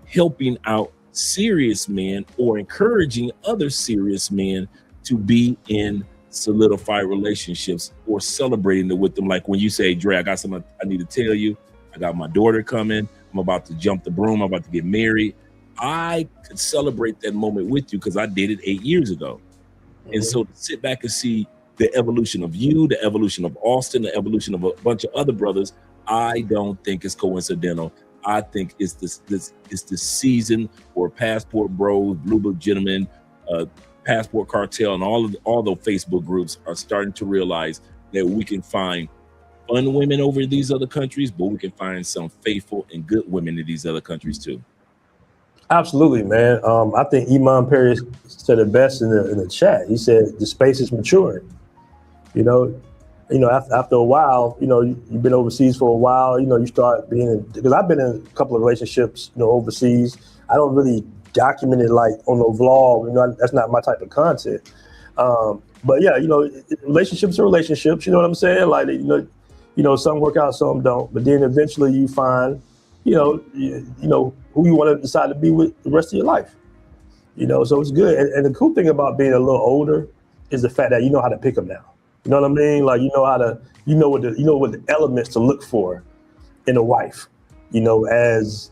[SPEAKER 6] helping out serious men or encouraging other serious men to be in solidified relationships or celebrating it with them. Like when you say, Dre, I got something I need to tell you. I got my daughter coming. I'm about to jump the broom. I'm about to get married. I could celebrate that moment with you because I did it 8 years ago. And so to sit back and see the evolution of you, the evolution of Austin, the evolution of a bunch of other brothers, I don't think it's coincidental. I think it's this season where Passport Bros, Blue Book Gentlemen, Passport Cartel, and all the Facebook groups are starting to realize that we can find fun women over these other countries, but we can find some faithful and good women in these other countries too. Absolutely, man. I think Iman Perry said it best in the chat. He said the space is maturing. After a while, you've been overseas for a while. You start being because I've been in a couple of relationships, overseas. I don't really document it like on a vlog. That's not my type of content. But yeah, relationships are relationships. You know what I'm saying? Like some work out, some don't. But then eventually you find, who you want to decide to be with the rest of your life. So it's good. And the cool thing about being a little older is the fact that you know how to pick them now. You know what I mean? Like you know what the elements to look for in a wife. As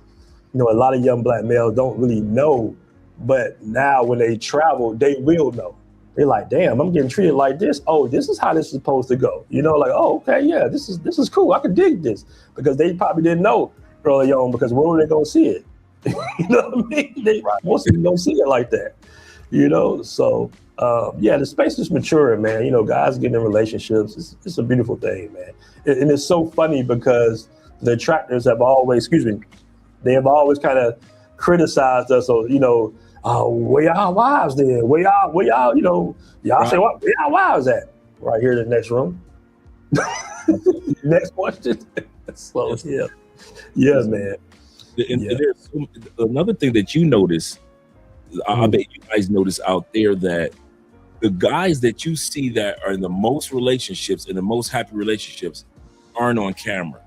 [SPEAKER 6] a lot of young black males don't really know, but now when they travel, they will know. They're like, damn, I'm getting treated like this. Oh, this is how this is supposed to go. Like, oh, okay, yeah, this is cool. I can dig this, because they probably didn't know early on, because where were they gonna see it? You know what I mean? Most of them don't see it like that. So the space is maturing, man. Guys getting in relationships, it's a beautiful thing, man. And it's so funny because the attractors have always, they have always kind of criticized us, or where y'all wives then? Where y'all, y'all say, what, where y'all wives at? Right here in the next room. Next question. So yeah, man. And there's another thing that you notice, I bet you guys notice out there, that the guys that you see that are in the most relationships and the most happy relationships aren't on camera.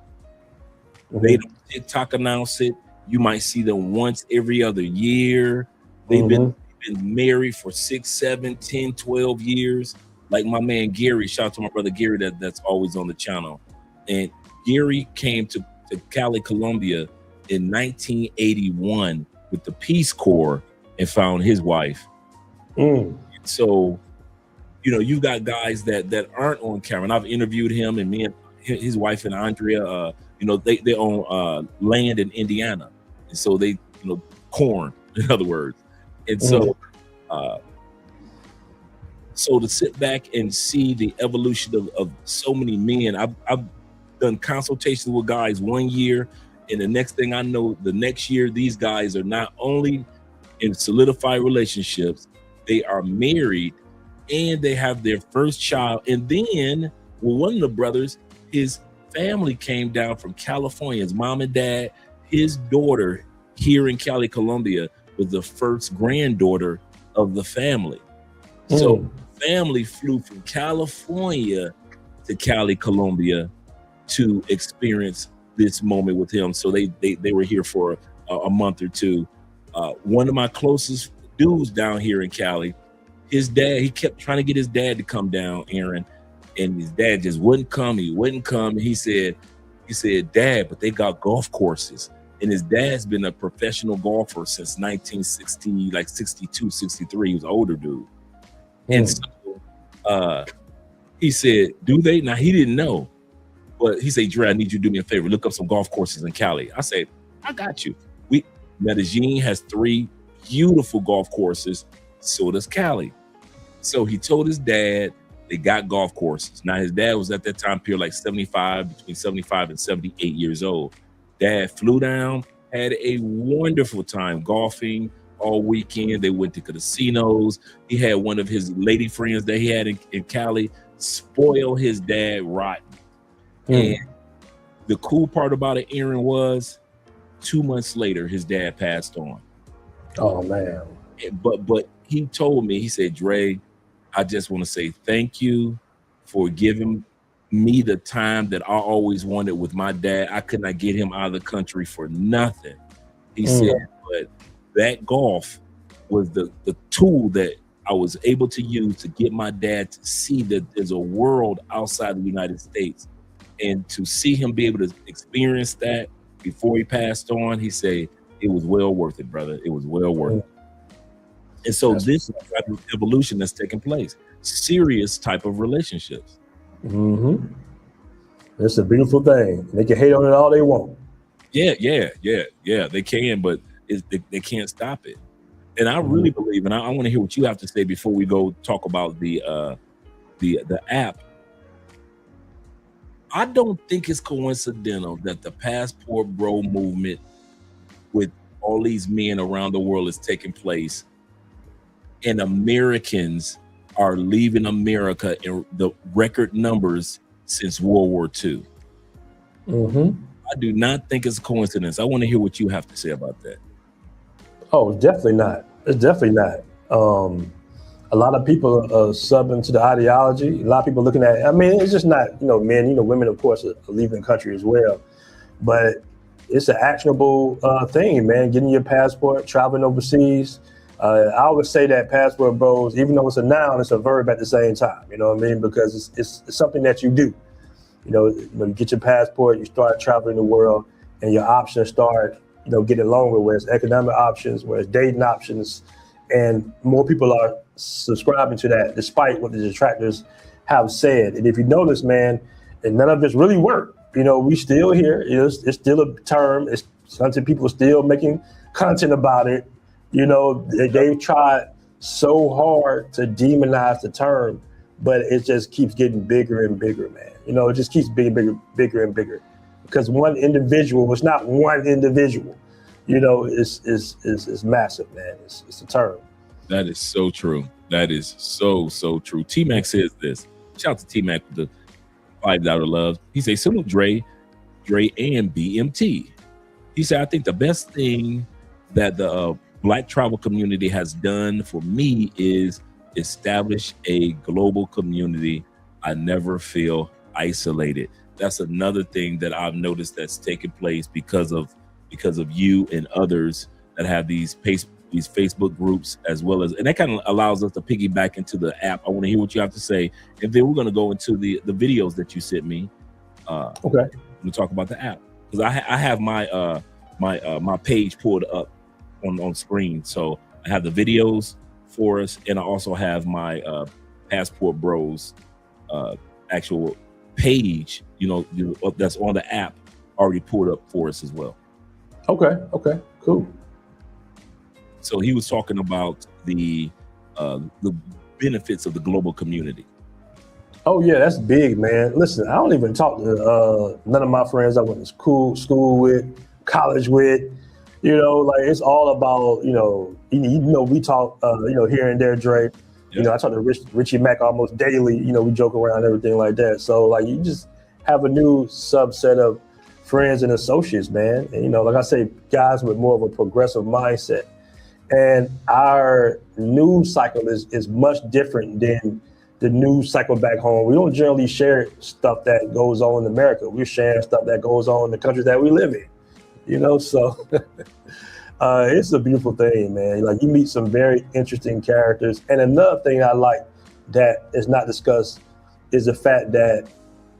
[SPEAKER 6] They don't TikTok announce it. You might see them once every other year. They've been married for 6, 7, 10, 12 years. Like my man Gary, shout out to my brother Gary that's always on the channel. And Gary came to Cali, Colombia in 1981 with the Peace Corps and found his wife. So, you got guys that aren't on camera. And I've interviewed him, and me and his wife and Andrea, they own land in Indiana. And so they, corn, in other words. And so, so to sit back and see the evolution of so many men, I've done consultations with guys 1 year, and the next thing I know, the next year, these guys are not only in solidified relationships, they are married, and they have their first child. And then, one of the brothers, his family came down from California, his mom and dad, his daughter here in Cali, Colombia, was the first granddaughter of the family. So family flew from California to Cali, Colombia to experience this moment with him. So they were here for a month or two. One of my closest dudes down here in Cali, his dad, he kept trying to get his dad to come down, Aaron, and his dad just wouldn't come. He wouldn't come. He said, Dad, but they got golf courses. And his dad's been a professional golfer since 1960, like 62, 63. He was an older dude. And so he said, do they? Now, he didn't know. But he said, Dre, I need you to do me a favor. Look up some golf courses in Cali. I said, I got you. Medellin has 3 beautiful golf courses. So does Cali. So he told his dad they got golf courses. Now, his dad was at that time period like 75, between 75 and 78 years old. Dad flew down, had a wonderful time golfing all weekend. They went to casinos. He had one of his lady friends that he had in Cali spoil his dad rotten. And the cool part about it, Aaron, was 2 months later, his dad passed on.
[SPEAKER 12] Oh, man.
[SPEAKER 6] But he told me, he said, Dre, I just want to say thank you for giving me the time that I always wanted with my dad. I could not get him out of the country for nothing. He said, but that golf was the tool that I was able to use to get my dad to see that there's a world outside the United States. And to see him be able to experience that before he passed on, he said, it was well worth it, brother. It was well worth it. And so this is the type of evolution that's taking place. Serious type of relationships.
[SPEAKER 12] It's a beautiful thing. They can hate on it all they want.
[SPEAKER 6] Yeah. They can, but they can't stop it. And I really believe, and I want to hear what you have to say before we go talk about the app. I don't think it's coincidental that the Passport Bro movement with all these men around the world is taking place, and Americans are leaving America in the record numbers since World War II. I do not think it's a coincidence. I want to hear what you have to say about that.
[SPEAKER 12] Oh, definitely not. It's definitely not. A lot of people are subbing to the ideology. A lot of people looking at it. I mean, it's just not, men, women, of course, are leaving the country as well. But it's an actionable thing, man, getting your passport, traveling overseas. I always say that Passport Bros, even though it's a noun, it's a verb at the same time. You know what I mean? Because it's something that you do. You get your passport, you start traveling the world, and your options start, getting longer, where it's economic options, where it's dating options, and more people are subscribing to that, despite what the detractors have said. And if you notice, man, and none of this really worked. We still here. It's still a term. It's something people are still making content about it. They've tried so hard to demonize the term, but it just keeps getting bigger and bigger, man. It just keeps being bigger and bigger. Because one individual was not one individual. It's massive, man. It's a term.
[SPEAKER 6] That is so true. That is so true. T-Mac says this. Shout out to T-Mac with the $5 love. He says, salute Dre and BMT. He said, I think the best thing that the Black travel community has done for me is establish a global community. I never feel isolated. That's another thing that I've noticed that's taken place because of you and others that have these Facebook groups, as well as, and that kind of allows us to piggyback into the app. I want to hear what you have to say, and then we're going to go into the videos that you sent me.
[SPEAKER 12] Okay,
[SPEAKER 6] we'll talk about the app, because I have my my page pulled up on screen, so I have the videos for us, and I also have my Passport Bros actual page, that's on the app already pulled up for us as well.
[SPEAKER 12] Okay, cool.
[SPEAKER 6] So he was talking about the benefits of the global community.
[SPEAKER 12] Oh yeah, that's big, man. Listen, I don't even talk to none of my friends I went to school with, college with. It's all about, we talk, here and there, Dre. Yeah. I talk to Richie Mack almost daily. We joke around and everything like that. So you just have a new subset of friends and associates, man. And, you know, like I say, guys with more of a progressive mindset. And our news cycle is much different than the news cycle back home. We don't generally share stuff that goes on in America. We're sharing stuff that goes on in the country that we live in, you know? So it's a beautiful thing, man. Like, you meet some very interesting characters. And another thing I like that is not discussed is the fact that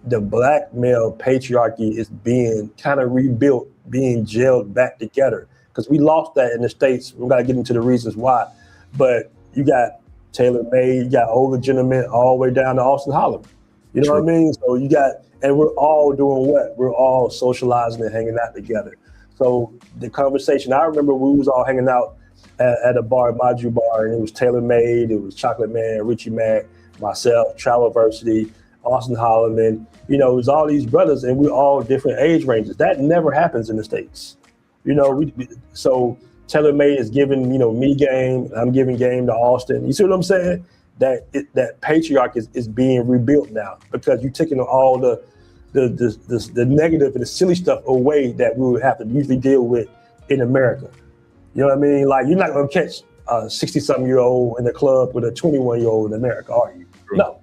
[SPEAKER 12] the black male patriarchy is being kind of rebuilt, being gelled back together. Because we lost that in the States. We're going to get into the reasons why. But you got Taylor Made, you got older gentlemen all the way down to Austin Holland. You know what I mean? So you got, and we're all doing what? We're all socializing and hanging out together. So the conversation, I remember we was all hanging out at a bar, Maju Bar, and it was Taylor Made, it was Chocolate Man, Richie Mack, myself, Travelversity, Austin Holloman. You know, it was all these brothers, and we're all different age ranges. That never happens in the States. You know, so Taylor Made is giving, you know, me game, I'm giving game to Austin. You see what I'm saying? That patriarchy is being rebuilt now, because you're taking all the negative and the silly stuff away that we would have to usually deal with in America. You know what I mean? Like, you're not going to catch a 60-something-year-old in the club with a 21-year-old in America, are you? No.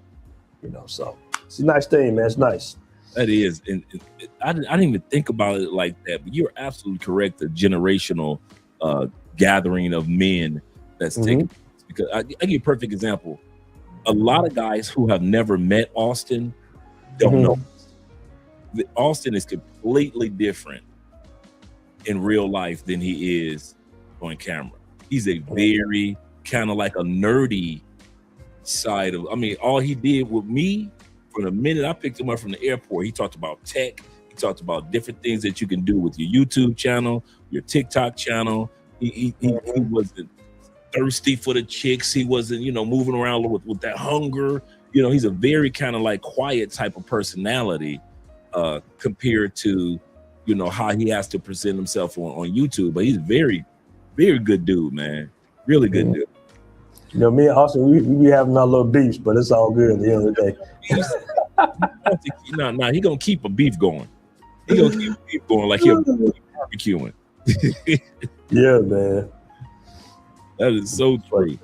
[SPEAKER 12] You know, so it's a nice thing, man. It's nice.
[SPEAKER 6] That is. And I didn't even think about it like that, but you're absolutely correct. The generational gathering of men that's taking place. Because I give you a perfect example. A lot of guys who have never met Austin don't know. Austin is completely different in real life than he is on camera. He's a very kind of like a nerdy side of, I mean, all he did with me from the minute I picked him up from the airport, he talked about tech. He talked about different things that you can do with your YouTube channel, your TikTok channel. He wasn't thirsty for the chicks. He wasn't, you know, moving around with that hunger. You know, he's a very kind of like quiet type of personality compared to, you know, how he has to present himself on YouTube. But he's very, very good dude, man. Really good dude.
[SPEAKER 12] You know, me and Austin, we having our little beefs, but it's all good at the end of the day.
[SPEAKER 6] Nah, he gonna keep a beef going. He gonna keep a beef going like he'll be barbecuing.
[SPEAKER 12] Yeah, man.
[SPEAKER 6] That is so true.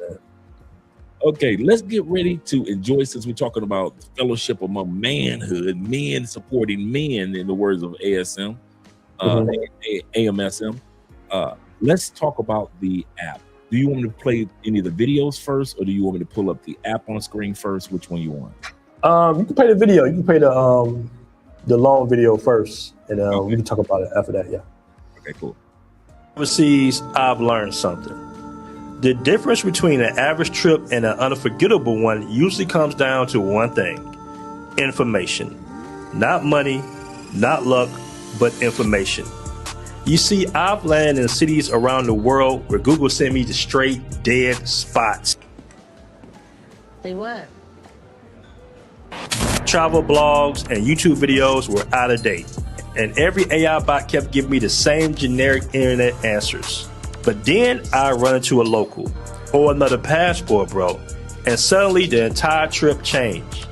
[SPEAKER 6] Okay, let's get ready to enjoy, since we're talking about fellowship among manhood, men supporting men, in the words of AMSM. Let's talk about the app. Do you want me to play any of the videos first, or do you want me to pull up the app on screen first? Which one you want?
[SPEAKER 12] You can play the video. You can play the long video first, and we can talk about it after that. Yeah.
[SPEAKER 6] Okay, cool.
[SPEAKER 12] Overseas, I've learned something. The difference between an average trip and an unforgettable one usually comes down to one thing: information. Not money, not luck, but information. You see, I've landed in cities around the world where Google sent me to straight dead spots.
[SPEAKER 13] Say what?
[SPEAKER 12] Travel blogs and YouTube videos were out of date, and every AI bot kept giving me the same generic internet answers. But then I run into a local or another passport bro, and suddenly the entire trip changed.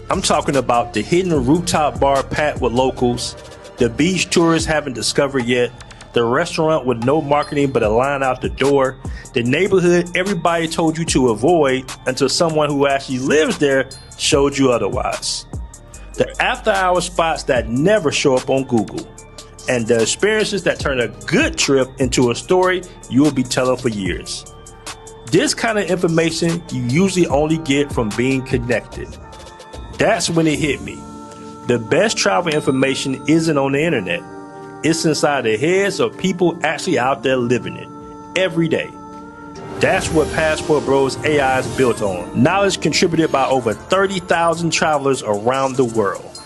[SPEAKER 12] I'm talking about the hidden rooftop bar packed with locals, the beach tourists haven't discovered yet, the restaurant with no marketing but a line out the door, the neighborhood everybody told you to avoid until someone who actually lives there showed you otherwise. The after-hour spots that never show up on Google, and the experiences that turn a good trip into a story you will be telling for years. This kind of information you usually only get from being connected. That's when it hit me. The best travel information isn't on the internet. It's inside the heads of people actually out there living it every day. That's what Passport Bros AI is built on. Knowledge contributed by over 30,000 travelers around the world.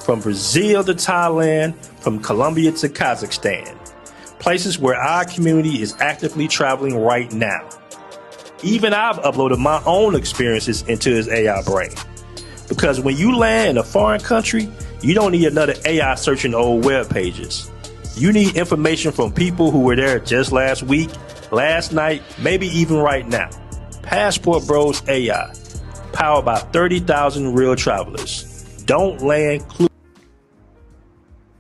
[SPEAKER 12] From Brazil to Thailand, from Colombia to Kazakhstan. Places where our community is actively traveling right now. Even I've uploaded my own experiences into his AI brain. Because when you land in a foreign country, you don't need another AI searching old web pages. You need information from people who were there just last week, last night, maybe even right now. Passport Bros AI, powered by 30,000 real travelers. Don't land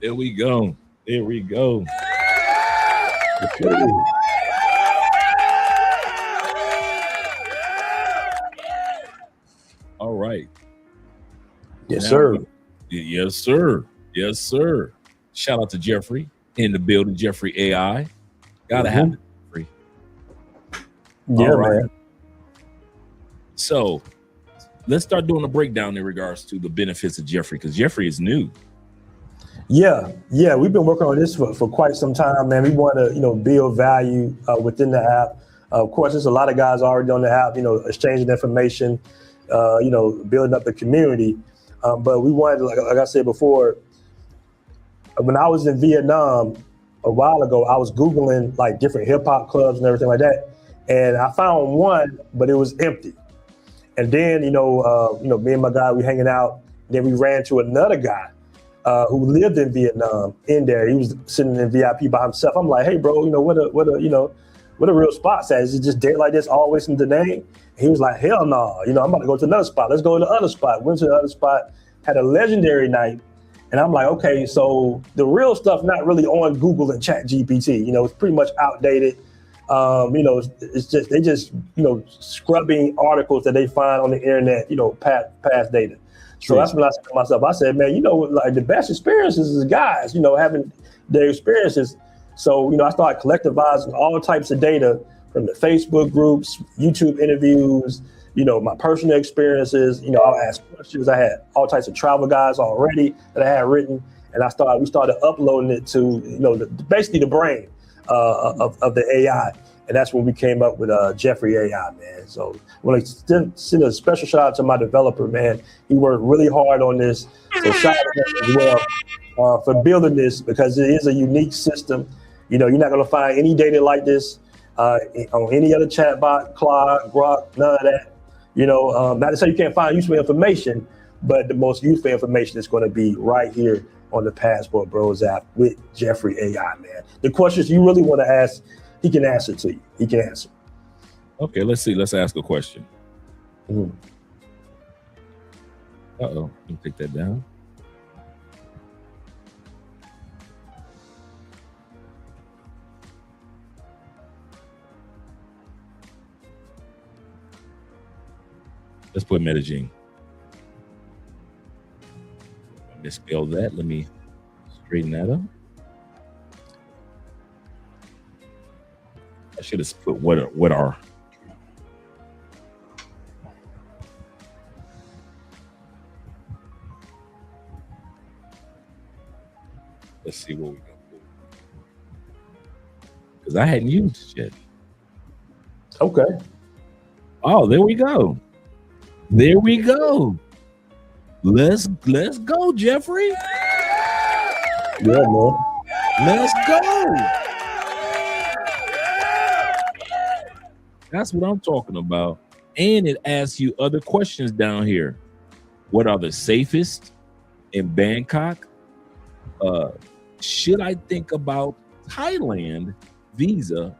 [SPEAKER 6] There we go. There we go. All right.
[SPEAKER 12] Yes, sir.
[SPEAKER 6] Yes, sir. Yes, sir. Shout out to Jeffrey in the building. Jeffrey AI. Gotta have it, Jeffrey.
[SPEAKER 12] Yeah, man.
[SPEAKER 6] So let's start doing a breakdown in regards to the benefits of Jeffrey, because Jeffrey is new.
[SPEAKER 12] Yeah, we've been working on this for quite some time, man. We want to, build value within the app. Of course, there's a lot of guys already on the app, exchanging information, building up the community. But we wanted, like I said before, when I was in Vietnam a while ago, I was Googling like different hip hop clubs and everything like that. And I found one, but it was empty. And then, me and my guy, we hanging out. Then we ran to another guy who lived in Vietnam in there. He was sitting in VIP by himself. I'm like, hey, bro, what a real spot's at? Is it just dead like this always in the name? He was like, hell no, I'm about to go to another spot. Let's go to the other spot. Went to the other spot, had a legendary night. And I'm like, okay, so the real stuff not really on Google and Chat GPT. It's pretty much outdated. It's just they just scrubbing articles that they find on the internet, past data. So that's when I said to myself, I said, man, like the best experiences is guys, having their experiences. So, I started collectivizing all types of data from the Facebook groups, YouTube interviews, my personal experiences. I'll ask questions. I had all types of travel guides already that I had written, and we started uploading it to, basically the brain of the AI. And that's when we came up with Jeffrey AI, man. So I want to send a special shout out to my developer, man. He worked really hard on this. So shout out to him as well for building this, because it is a unique system. You're not going to find any data like this on any other chatbot, Claude, Grok, none of that. Not to say you can't find useful information, but the most useful information is going to be right here on the Passport Bros app with Jeffrey AI, man. The questions you really want to ask, he can answer to you. He can answer.
[SPEAKER 6] Okay, let's see. Let's ask a question.
[SPEAKER 12] Mm-hmm.
[SPEAKER 6] Uh-oh, let me take that down. Let's put Medellin. I misspelled that. Let me straighten that up. I should have put what are. Let's see what we got. Because I hadn't used it yet.
[SPEAKER 12] Okay.
[SPEAKER 6] Oh, there we go. There we go. Let's go, Jeffrey.
[SPEAKER 12] Yeah, man.
[SPEAKER 6] Let's go. That's what I'm talking about. And it asks you other questions down here. What are the safest in Bangkok? Should I think about Thailand visa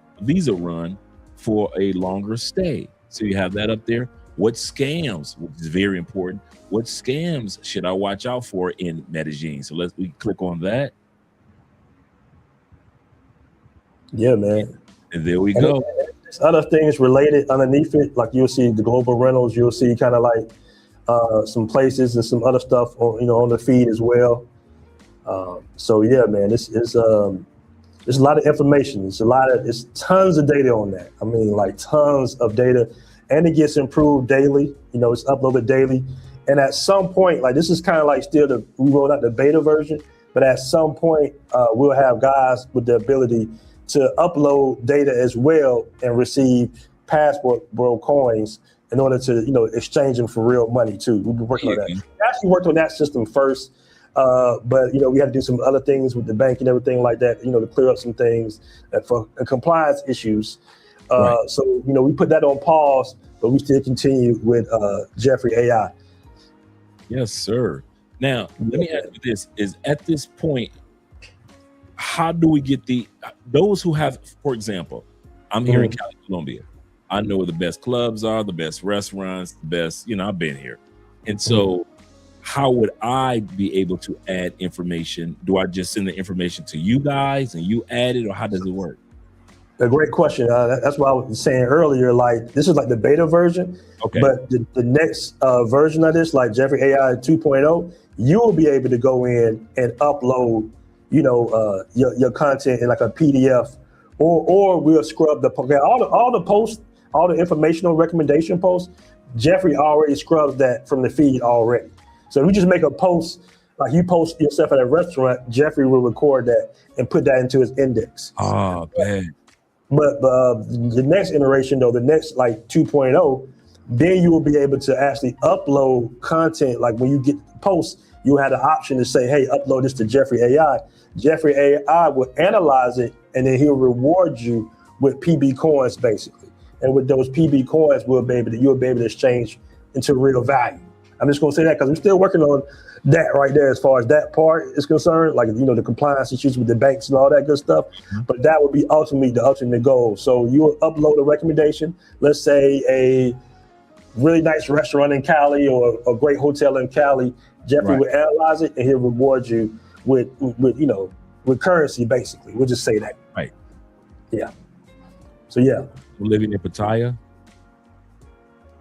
[SPEAKER 6] run for a longer stay? So you have that up there. What scams, which is very important, what scams should I watch out for in Medellin? So we click on that.
[SPEAKER 12] Yeah, man.
[SPEAKER 6] And there we go.
[SPEAKER 12] There's other things related underneath it, like you'll see the global rentals, you'll see kind of like some places and some other stuff on the feed as well. So yeah, man, there's a lot of information. It's tons of data on that. I mean, like tons of data, and it gets improved daily. It's uploaded daily. And at some point, like this is kind of like still we rolled out the beta version, but at some point we'll have guys with the ability to upload data as well and receive Passport Bro coins in order to, exchange them for real money too. We've been working on that. We actually worked on that system first. But we had to do some other things with the bank and everything like that, to clear up some things for compliance issues. Right. So we put that on pause, but we still continue with Jeffrey AI.
[SPEAKER 6] Yes, sir. Now let me ask you this: is at this point, how do we get those who have, for example, I'm here in Cali, Colombia. I know where the best clubs are, the best restaurants, the best. I've been here, and so. how would I be able to add information? Do I just send the information to you guys and you add it, or how does it work?
[SPEAKER 12] A great question. That's what I was saying earlier. Like, this is like the beta version, but the next version of this, like Jeffrey AI 2.0, you will be able to go in and upload, your content in like a PDF, or we'll scrub all the posts, all the informational recommendation posts. Jeffrey already scrubs that from the feed already. So if you just make a post, like you post yourself at a restaurant, Jeffrey will record that and put that into his index.
[SPEAKER 6] Oh, man.
[SPEAKER 12] But the next iteration, though, the next like 2.0, then you will be able to actually upload content. Like when you get posts, you have the option to say, hey, upload this to Jeffrey AI. Jeffrey AI will analyze it, and then he'll reward you with PB coins, basically. And with those PB coins, you'll be able to exchange into real value. I'm just going to say that because we're still working on that right there as far as that part is concerned, like, the compliance issues with the banks and all that good stuff. But that would be ultimately the ultimate goal. So you will upload a recommendation, let's say a really nice restaurant in Cali or a great hotel in Cali. Jeffrey will analyze it and he'll reward you with currency, basically. We'll just say that.
[SPEAKER 6] Right.
[SPEAKER 12] Yeah. So yeah.
[SPEAKER 6] We're living in Pattaya.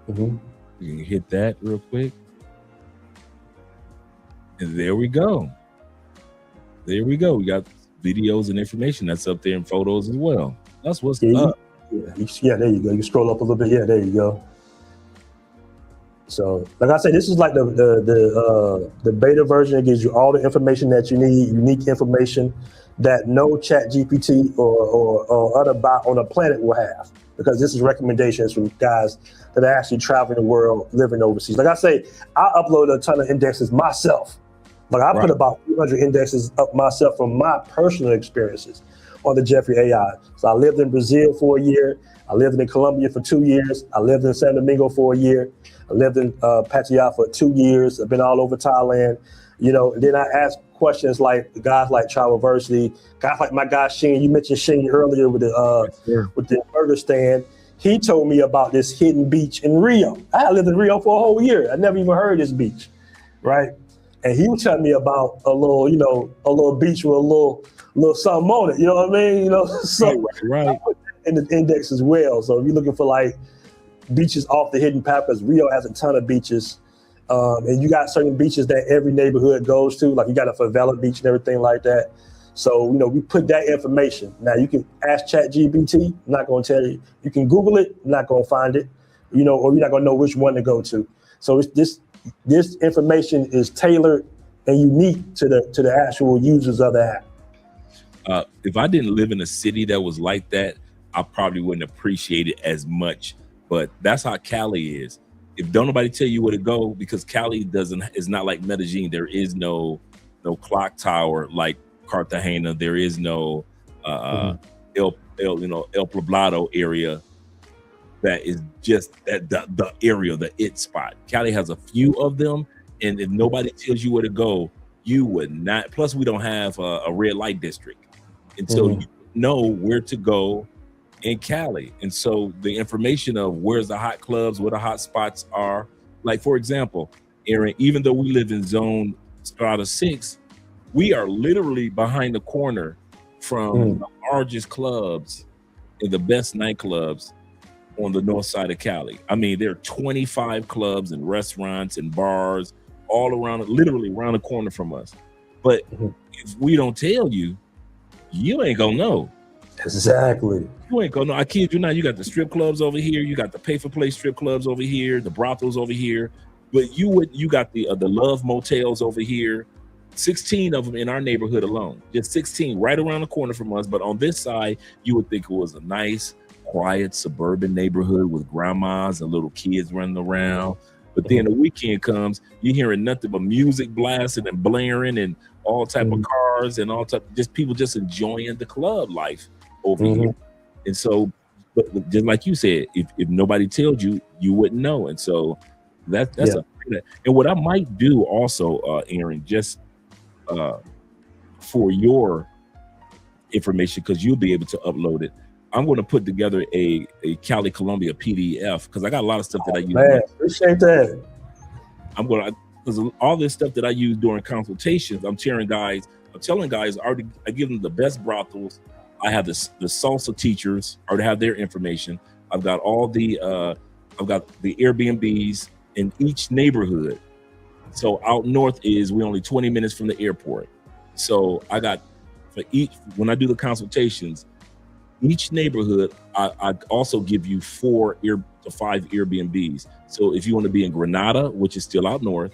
[SPEAKER 12] Mm-hmm.
[SPEAKER 6] You can hit that real quick. And there we go. There we go. We got videos and information that's up there and photos as well. That's what's up.
[SPEAKER 12] Yeah, there you go. You scroll up a little bit. Yeah, there you go. So, like I said, this is like the beta version. It gives you all the information that you need, unique information that no Chat GPT or other bot on the planet will have, because this is recommendations from guys that are actually traveling the world, living overseas. Like I say, I upload a ton of indexes myself. Like I put about 200 indexes up myself from my personal experiences on the Jeffrey AI. So I lived in Brazil for a year. I lived in Colombia for 2 years. I lived in San Domingo for a year. I lived in Pattaya for 2 years. I've been all over Thailand. And then I ask questions like guys like Travelversity, guys like my guy Sheen. You mentioned Sheen earlier with the burger stand. He told me about this hidden beach in Rio. I lived in Rio for a whole year. I never even heard of this beach, right? And he was telling me about a little beach with a little something on it. You know what I mean? So
[SPEAKER 6] right.
[SPEAKER 12] I put that in the index as well. So if you're looking for like beaches off the hidden path, because Rio has a ton of beaches. And you got certain beaches that every neighborhood goes to, like you got a favela beach and everything like that. So, we put that information. Now you can ask ChatGPT, I'm not going to tell you. You can Google it, I'm not going to find it, or you're not going to know which one to go to. So this information is tailored and unique to the actual users of the app.
[SPEAKER 6] If I didn't live in a city that was like that, I probably wouldn't appreciate it as much. But that's how Cali is. If don't nobody tell you where to go, because Cali is not like Medellin. There is no clock tower like Cartagena. There is no El Poblado area that is just the area, the it spot. Cali has a few of them, and if nobody tells you where to go, you would not. Plus, we don't have a red light district, and so you know where to go in Cali. And so the information of where's the hot clubs, where the hot spots are, like for example, Aaron, even though we live in zone Strata 6, we are literally behind the corner from the largest clubs and the best nightclubs on the north side of Cali. I mean, there are 25 clubs and restaurants and bars all around, literally around the corner from us. But if we don't tell you, you ain't gonna know.
[SPEAKER 12] Exactly.
[SPEAKER 6] You ain't gonna know. I kid you not. You got the strip clubs over here. You got the pay-for-play strip clubs over here. The brothels over here. But you got the love motels over here. 16 of them in our neighborhood alone. Just 16 right around the corner from us. But on this side, you would think it was a nice, quiet suburban neighborhood with grandmas and little kids running around. But then the weekend comes, you're hearing nothing but music blasting and blaring and all type of cars and all type, just people just enjoying the club life over here. And so, but just like you said, if nobody tells you, you wouldn't know. And so that's and what I might do also, Aaron, just for your information, because you'll be able to upload it, I'm going to put together a Cali Colombia PDF, because I got a lot of stuff that I use.
[SPEAKER 12] Man, appreciate that.
[SPEAKER 6] because all this stuff that I use during consultations, I'm telling guys, I give them the best brothels. I have the salsa teachers, I already have their information. I've got all the Airbnbs in each neighborhood. So out north we're only 20 minutes from the airport. So I got when I do the consultations, each neighborhood, I also give you 4 to 5 Airbnbs. So if you want to be in Grenada, which is still out north,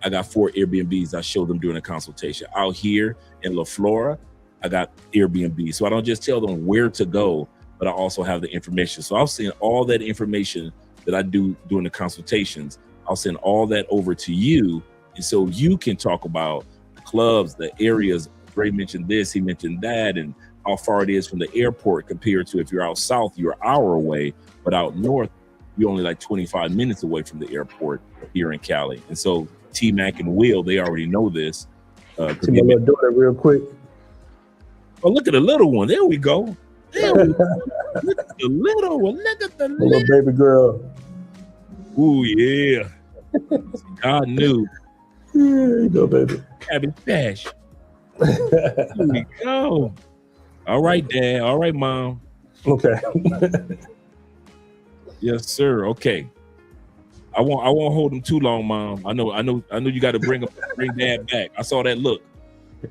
[SPEAKER 6] I got 4 Airbnbs I show them during the consultation. Out here in La Flora, I got Airbnb. So I don't just tell them where to go, but I also have the information. So I'll send all that information that I do during the consultations. I'll send all that over to you. And so you can talk about the clubs, the areas. Ray mentioned this, he mentioned that, and how far it is from the airport compared to if you're out south, you're an hour away, but out north, you're only like 25 minutes away from the airport here in Cali. And so T-Mac and Will, they already know this.
[SPEAKER 12] To my little daughter real quick.
[SPEAKER 6] Oh, look at the little one. There we go. There we go. Look at the little one. Look at the
[SPEAKER 12] little baby girl.
[SPEAKER 6] Ooh, yeah. God knew.
[SPEAKER 12] Yeah, you go, baby.
[SPEAKER 6] Happy Dash. There we go. All right, Dad. All right, Mom.
[SPEAKER 12] Okay.
[SPEAKER 6] Yes, sir. Okay. I won't hold him too long, Mom. I know you got to bring Dad back. I saw that look.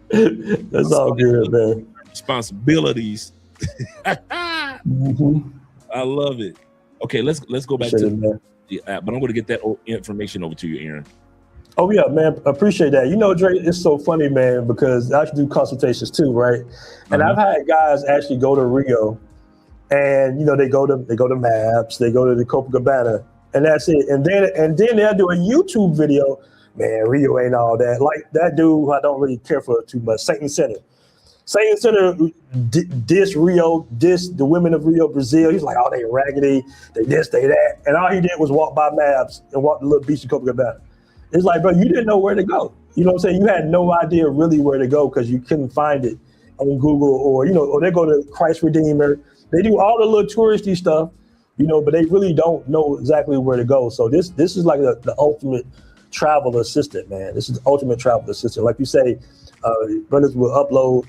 [SPEAKER 12] That's all good, man.
[SPEAKER 6] Responsibilities.
[SPEAKER 12] Mm-hmm.
[SPEAKER 6] I love it. Okay, let's go back to the app, but I'm going to get that information over to you, Aaron.
[SPEAKER 12] Oh yeah, man, appreciate that. You know, Dre, it's so funny, man, because I actually do consultations too, right? And I've had guys actually go to Rio, and you know, they go to Maps, they go to the Copacabana, and that's it. And then they'll do a YouTube video. Man, Rio ain't all that. Like that dude, I don't really care for too much. Satan Center diss Rio, diss the women of Rio, Brazil. He's like, oh, they raggedy, they this, they that. And all he did was walk by Maps and walk the little beach in Copacabana. It's like, bro, you didn't know where to go. You know what I'm saying? You had no idea really where to go because you couldn't find it on Google or they go to Christ Redeemer. They do all the little touristy stuff, but they really don't know exactly where to go. So this is like the ultimate travel assistant, man. This is the ultimate travel assistant. Like you say, brothers will upload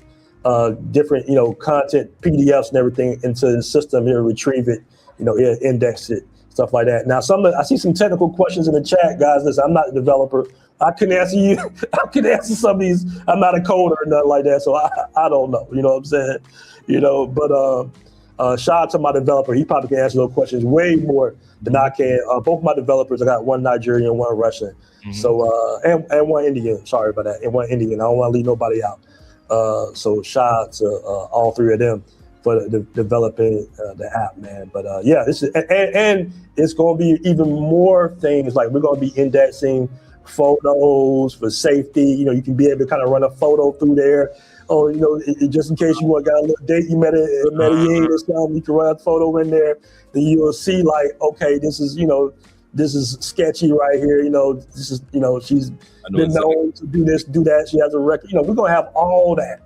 [SPEAKER 12] different, content, PDFs and everything into the system. He'll retrieve it, he'll index it. Stuff like that. Now, I see some technical questions in the chat, guys. Listen, I'm not a developer. I can answer you. I can answer some of these. I'm not a coder or nothing like that, so I don't know. You know what I'm saying? But shout out to my developer. He probably can answer those questions way more than I can. Both my developers, I got one Nigerian, one Russian, so and one Indian. Sorry about that, and one Indian. I don't want to leave nobody out. So shout out to all 3 of them for developing the app, man. But yeah, this is and it's going to be even more things. Like we're going to be indexing photos for safety. You can be able to kind of run a photo through there. Or just in case you got a little date you met at Medellin or something, you can run a photo in there. Then you'll see like, okay, this is sketchy right here. This is she's been known to do this, do that. She has a record. We're going to have all that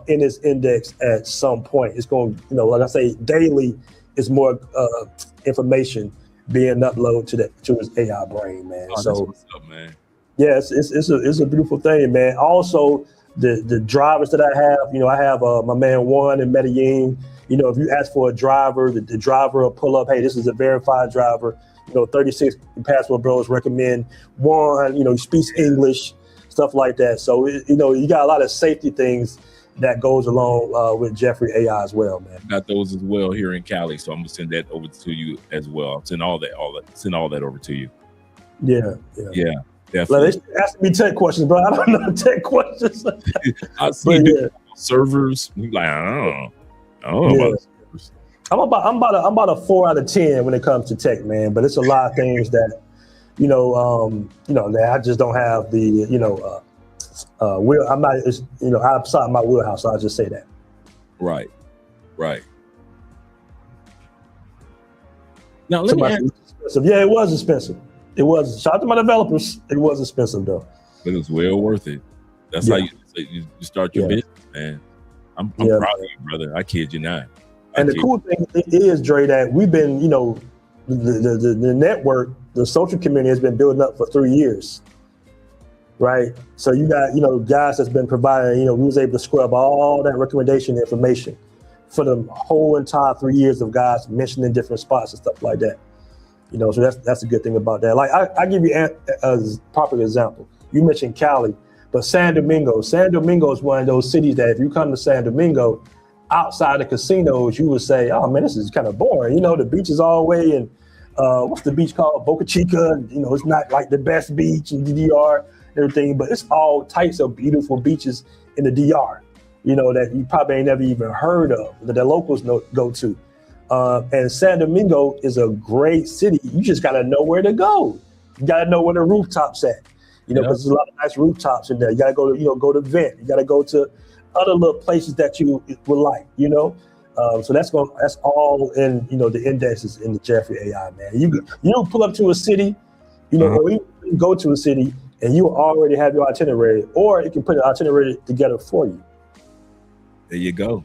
[SPEAKER 12] in this index at some point. It's going, like I say, daily is more information being uploaded to his AI brain, man.
[SPEAKER 6] Oh,
[SPEAKER 12] so,
[SPEAKER 6] what's up, man.
[SPEAKER 12] Yeah, it's a beautiful thing, man. Also, the drivers that I have, I have my man Juan in Medellin. If you ask for a driver, the driver will pull up, hey, this is a verified driver. 36 Passport Bros recommend Juan. He speaks English, stuff like that. So, you got a lot of safety things that goes along with Jeffrey AI as well, man.
[SPEAKER 6] Got those as well here in Cali, so I'm gonna send that over to you as well. I'll send all that over to you.
[SPEAKER 12] Yeah,
[SPEAKER 6] definitely.
[SPEAKER 12] Like, they asking me tech questions, bro. I don't know tech questions.
[SPEAKER 6] I see servers. You like, I don't know about servers.
[SPEAKER 12] I'm about a 4 out of 10 when it comes to tech, man. But it's a lot of things that that I just don't have the I'm not, outside my wheelhouse. So I'll just say that.
[SPEAKER 6] Right. Now, let me ask.
[SPEAKER 12] Yeah, it was expensive. It was. Shout out to my developers. It was expensive though.
[SPEAKER 6] But it was well worth it. That's how you start your business, man. I'm proud of you, brother. I kid you not.
[SPEAKER 12] And the cool thing is, Dre, that we've been, the network, the social community has been building up for 3 years. right? So you got, guys that's been providing, we was able to scrub all that recommendation information for the whole entire 3 years of guys mentioning different spots and stuff like that. So that's a good thing about that. Like I give you a proper example. You mentioned Cali, but San Domingo is one of those cities that if you come to San Domingo, outside the casinos, you would say, oh man, this is kind of boring. The beach is all the way in, what's the beach called? Boca Chica. It's not like the best beach in the DR and everything, but it's all types of beautiful beaches in the DR, that you probably ain't never even heard of, that the locals go to. And San Domingo is a great city. You just got to know where to go. You got to know where the rooftops at, because there's a lot of nice rooftops in there. You got to go to, go to Vent. You got to go to other little places that you would like, So that's all in, the indexes in the Jeffrey AI, man. You pull up to a city, or you go to a city and you already have your itinerary, or it can put an itinerary together for you.
[SPEAKER 6] There you go.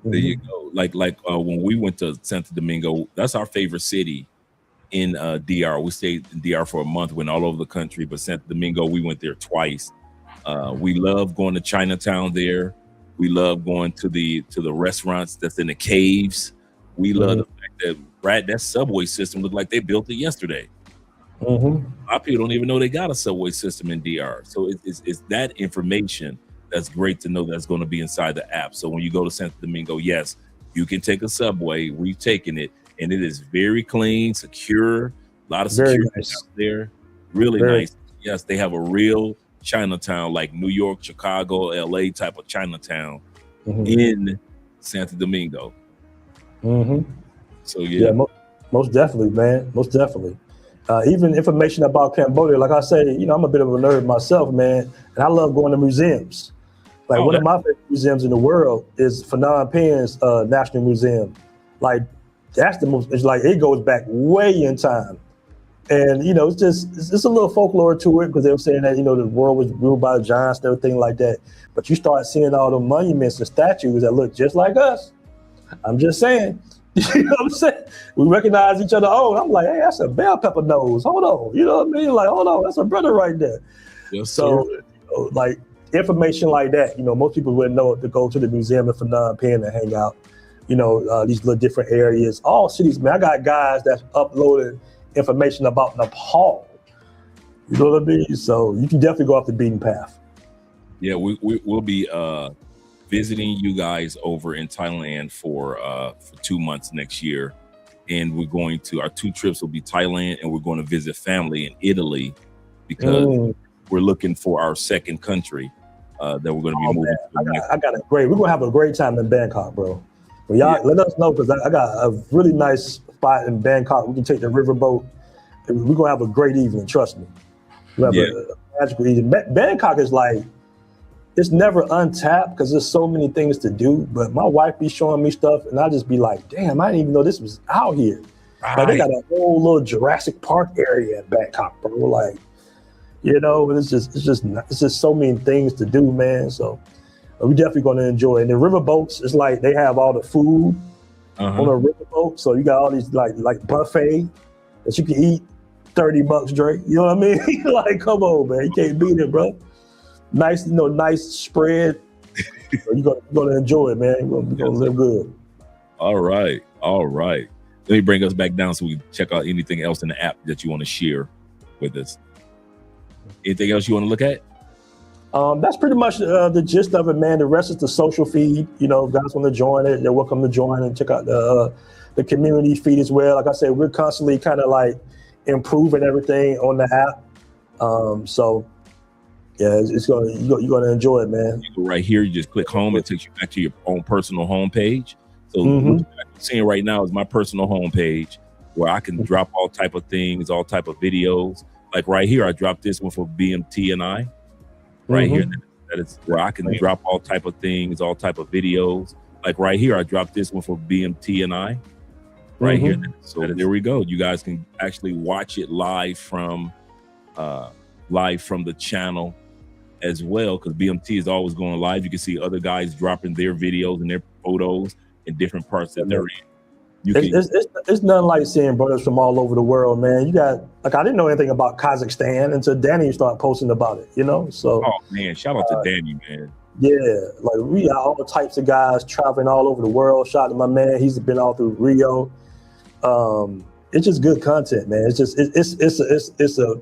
[SPEAKER 6] There you go. Like when we went to Santo Domingo, that's our favorite city in DR. We stayed in DR for a month, went all over the country, but Santo Domingo, we went there twice. We love going to Chinatown there. We love going to the restaurants that's in the caves. We love the fact that that subway system looked like they built it yesterday. A lot of people don't even know they got a subway system in DR. So it's that information that's great to know that's going to be inside the app. So when you go to Santo Domingo, yes, you can take a subway. We've taken it, and it is very clean, secure. A lot of security out there. Really nice. Yes, they have a real Chinatown, like New York, Chicago, LA type of Chinatown in Santo Domingo. So yeah,
[SPEAKER 12] most definitely, man. Most definitely. Even information about Cambodia, like I say, I'm a bit of a nerd myself, man, and I love going to museums. Like one of my favorite museums in the world is Phnom Penh's National Museum. Like that's the most. It's like it goes back way in time, and it's a little folklore to it because they were saying that the world was ruled by giants and everything like that. But you start seeing all the monuments and statues that look just like us. I'm just saying. You know what I'm saying? We recognize each other. Oh, I'm like, hey, that's a bell pepper nose. Hold on. You know what I mean? Like, hold on, that's a brother right there.
[SPEAKER 6] Yes,
[SPEAKER 12] so, like information like that, most people wouldn't know to go to the museum in Phnom Penh and hang out. These little different areas. All cities, man. I got guys that's uploading information about Nepal. You know what I mean? So you can definitely go off the beaten path.
[SPEAKER 6] Yeah, we'll be visiting you guys over in Thailand for 2 months next year, and we're going to our 2 trips will be Thailand, and we're going to visit family in Italy because we're looking for our second country that we're going to be moving to.
[SPEAKER 12] We're gonna have a great time in Bangkok, bro. But y'all let us know because I got a really nice spot in Bangkok. We can take the riverboat. We're gonna have a great evening. Trust me. We have a magical evening. Bangkok is like. It's never untapped because there's so many things to do. But my wife be showing me stuff, and I just be like, "Damn, I didn't even know this was out here." Right. Like they got a whole little Jurassic Park area in Bangkok, bro. Like, it's just so many things to do, man. So we definitely going to enjoy it. And the riverboats, it's like they have all the food on a riverboat. So you got all these like buffet that you can eat, $30, Drake. You know what I mean? Like, come on, man, you can't beat it, bro. Nice, nice spread. You're gonna enjoy it, man. You're gonna live good.
[SPEAKER 6] All right. Let me bring us back down so we can check out anything else in the app that you want to share with us. Anything else you want to look at?
[SPEAKER 12] That's pretty much the gist of it, man. The rest is the social feed. Guys want to join it, they're welcome to join and check out the community feed as well. Like I said, we're constantly kind of like improving everything on the app. So. Yeah, you're gonna enjoy it, man.
[SPEAKER 6] Right here, you just click home. It takes you back to your own personal homepage. So what you're seeing right now is my personal homepage where I can drop all type of things, all type of videos. Like right here, I dropped this one for BMT and I. Right here, that is where I can drop all type of things, all type of videos. Like right here, I dropped this one for BMT and I. Right here. So there we go. You guys can actually watch it live from the channel as well, because BMT is always going live. You can see other guys dropping their videos and their photos in different parts that they're in.
[SPEAKER 12] It's nothing like seeing brothers from all over the world, man. You got I didn't know anything about Kazakhstan until Danny started posting about it, So
[SPEAKER 6] oh man, shout out to Danny, man.
[SPEAKER 12] Yeah, like we got all types of guys traveling all over the world. Shout out to my man, he's been all through Rio. It's just good content, man. It's just it's a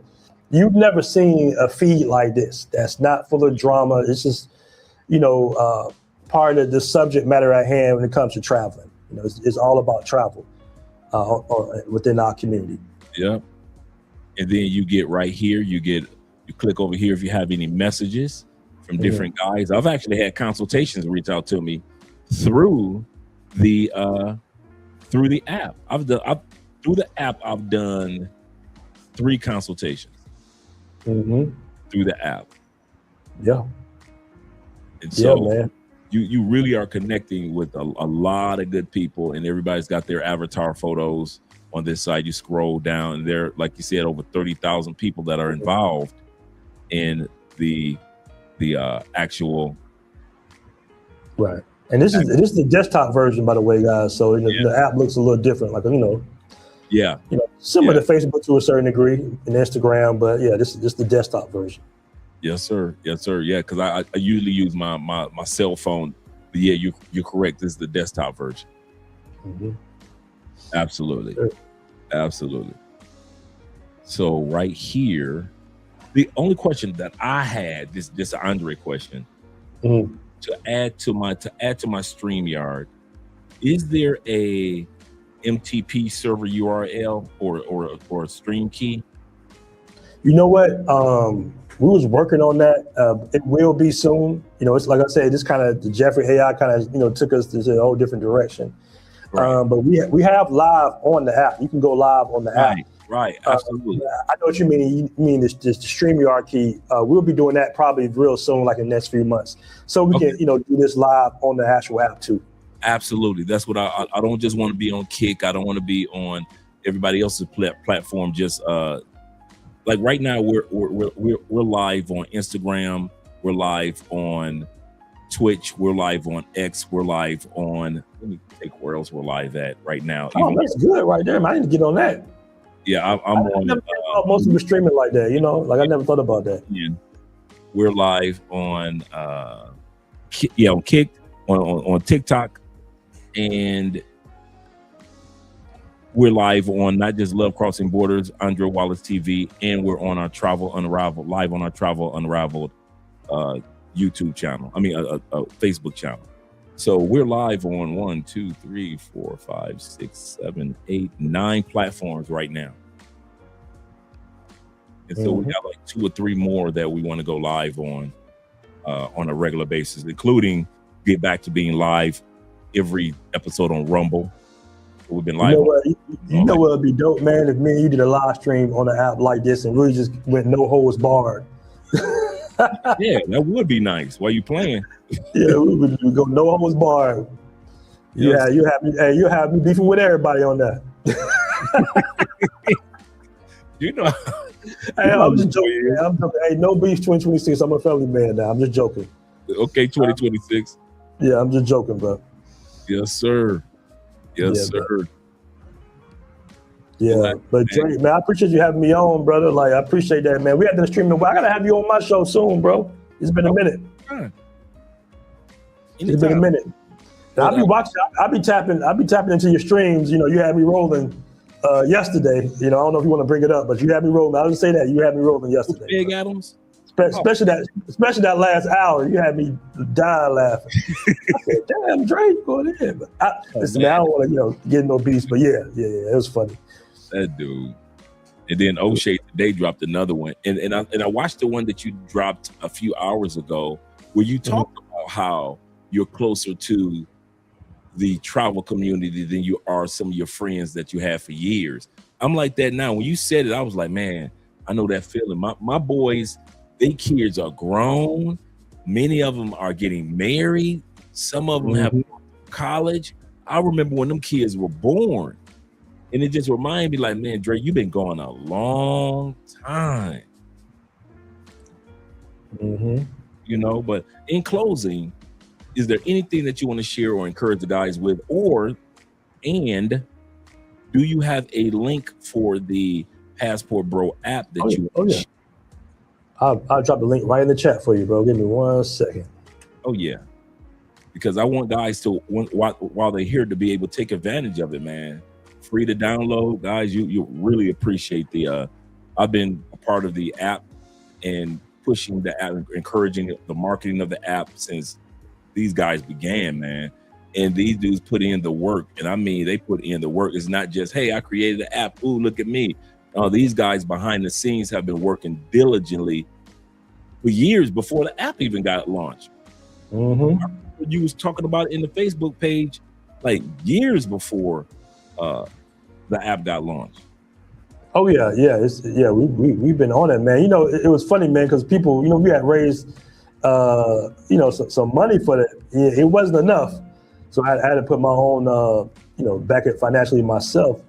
[SPEAKER 12] you've never seen a feed like this that's not full of drama. It's just part of the subject matter at hand when it comes to traveling. It's all about travel within our community.
[SPEAKER 6] Yeah. And then you get right here, you click over here if you have any messages from different guys. I've actually had consultations reach out to me through the app. Through the app, I've done 3 consultations through the app.
[SPEAKER 12] Yeah.
[SPEAKER 6] And so
[SPEAKER 12] man.
[SPEAKER 6] You really are connecting with a lot of good people, and everybody's got their avatar photos on this side. You scroll down, and there, like you said, over 30,000 people that are involved in the actual.
[SPEAKER 12] Right. And this is the desktop version, by the way, guys. So the app looks a little different,
[SPEAKER 6] Yeah.
[SPEAKER 12] Similar to Facebook to a certain degree and Instagram, but yeah, this is the desktop version.
[SPEAKER 6] Yes, sir. Yes, sir. Yeah, because I usually use my cell phone. But yeah, you're correct. This is the desktop version. Absolutely.
[SPEAKER 12] Sure.
[SPEAKER 6] Absolutely. So right here, the only question that I had, this Andre question, to add to my StreamYard, is there a MTP server URL or a stream key?
[SPEAKER 12] You know what? We was working on that. It will be soon. It's like I said, this kind of the Jeffrey AI kind of took us to a whole different direction. Right. But we have live on the app. You can go live on the app.
[SPEAKER 6] Right. Absolutely.
[SPEAKER 12] I know what you mean. You mean this StreamYard key. We'll be doing that probably real soon, like in the next few months. So we can do this live on the actual app too.
[SPEAKER 6] Absolutely. That's what I don't just want to be on Kick. I don't want to be on everybody else's platform. Just like right now, we're live on Instagram. We're live on Twitch. We're live on X. We're live on. Let me take where else we're live at right now.
[SPEAKER 12] Oh, that's good right there, man. I need to get on that.
[SPEAKER 6] Yeah, I'm on.
[SPEAKER 12] Never thought about most of the streaming like that. I never thought about that.
[SPEAKER 6] Yeah. We're live on on Kick, on TikTok, and we're live on not just Love Crossing Borders, Andre Wallace TV, and we're on our Travel Unraveled, live on our Travel Unraveled YouTube channel. I mean, a Facebook channel. So we're live on 1, 2, 3, 4, 5, 6, 7, 8, 9 platforms right now. And so we got like 2 or 3 more that we want to go live on a regular basis, including get back to being live every episode on Rumble. We've been live.
[SPEAKER 12] You know what would be dope, man, if me and you did a live stream on an app like this and really just went no holds barred.
[SPEAKER 6] Yeah, that would be nice. While you playing?
[SPEAKER 12] Yeah, we would go no holds barred. Yeah, you have me beefing with everybody on that. I'm just joking. Man. I'm joking. Hey, no beef 2026. I'm a family man now. I'm just joking.
[SPEAKER 6] Okay, 2026.
[SPEAKER 12] Yeah, I'm just joking, bro.
[SPEAKER 6] Yes, sir. Yes, sir.
[SPEAKER 12] Man. Yeah, but Drake, man, I appreciate you having me on, brother. Like, I appreciate that, man. We had to stream. I gotta have you on my show soon, bro. It's been a minute. It's been a minute. I'll be watching. I'll be tapping into your streams. You had me rolling yesterday. I don't know if you want to bring it up, but you had me rolling. I'll just say that you had me rolling yesterday.
[SPEAKER 6] Big Adams.
[SPEAKER 12] Especially that last hour, you had me dying laughing. I said, "Damn, Drake going in." But I don't want to, get no beats, but yeah, it was funny.
[SPEAKER 6] That dude. And then O'Shea today dropped another one, and I watched the one that you dropped a few hours ago, where you talked about how you're closer to the travel community than you are some of your friends that you have for years. I'm like that now. When you said it, I was like, man, I know that feeling. My boys. They kids are grown. Many of them are getting married. Some of them have college. I remember when them kids were born. And it just reminded me like, man, Dre, you've been gone a long time. But in closing, is there anything that you want to share or encourage the guys with? And do you have a link for the Passport Bro app that you?
[SPEAKER 12] Oh yeah. I'll drop the link right in the chat for you, bro. Give me 1 second.
[SPEAKER 6] Oh yeah, because I want guys to while they're here to be able to take advantage of it, man. Free to download, guys. You really appreciate the. I've been a part of the app and pushing the app, encouraging the marketing of the app since these guys began, man. And these dudes put in the work, and I mean they put in the work. It's not just, hey, I created the app. Ooh, look at me. These guys behind the scenes have been working diligently for years before the app even got launched.
[SPEAKER 12] Mm-hmm.
[SPEAKER 6] You was talking about it in the Facebook page, like years before the app got launched.
[SPEAKER 12] Oh yeah. We've been on it, man. You know, it was funny, man, because people, you know, we had raised, you know, some money for it. It wasn't enough, so I had to put my own, you know, back it financially myself,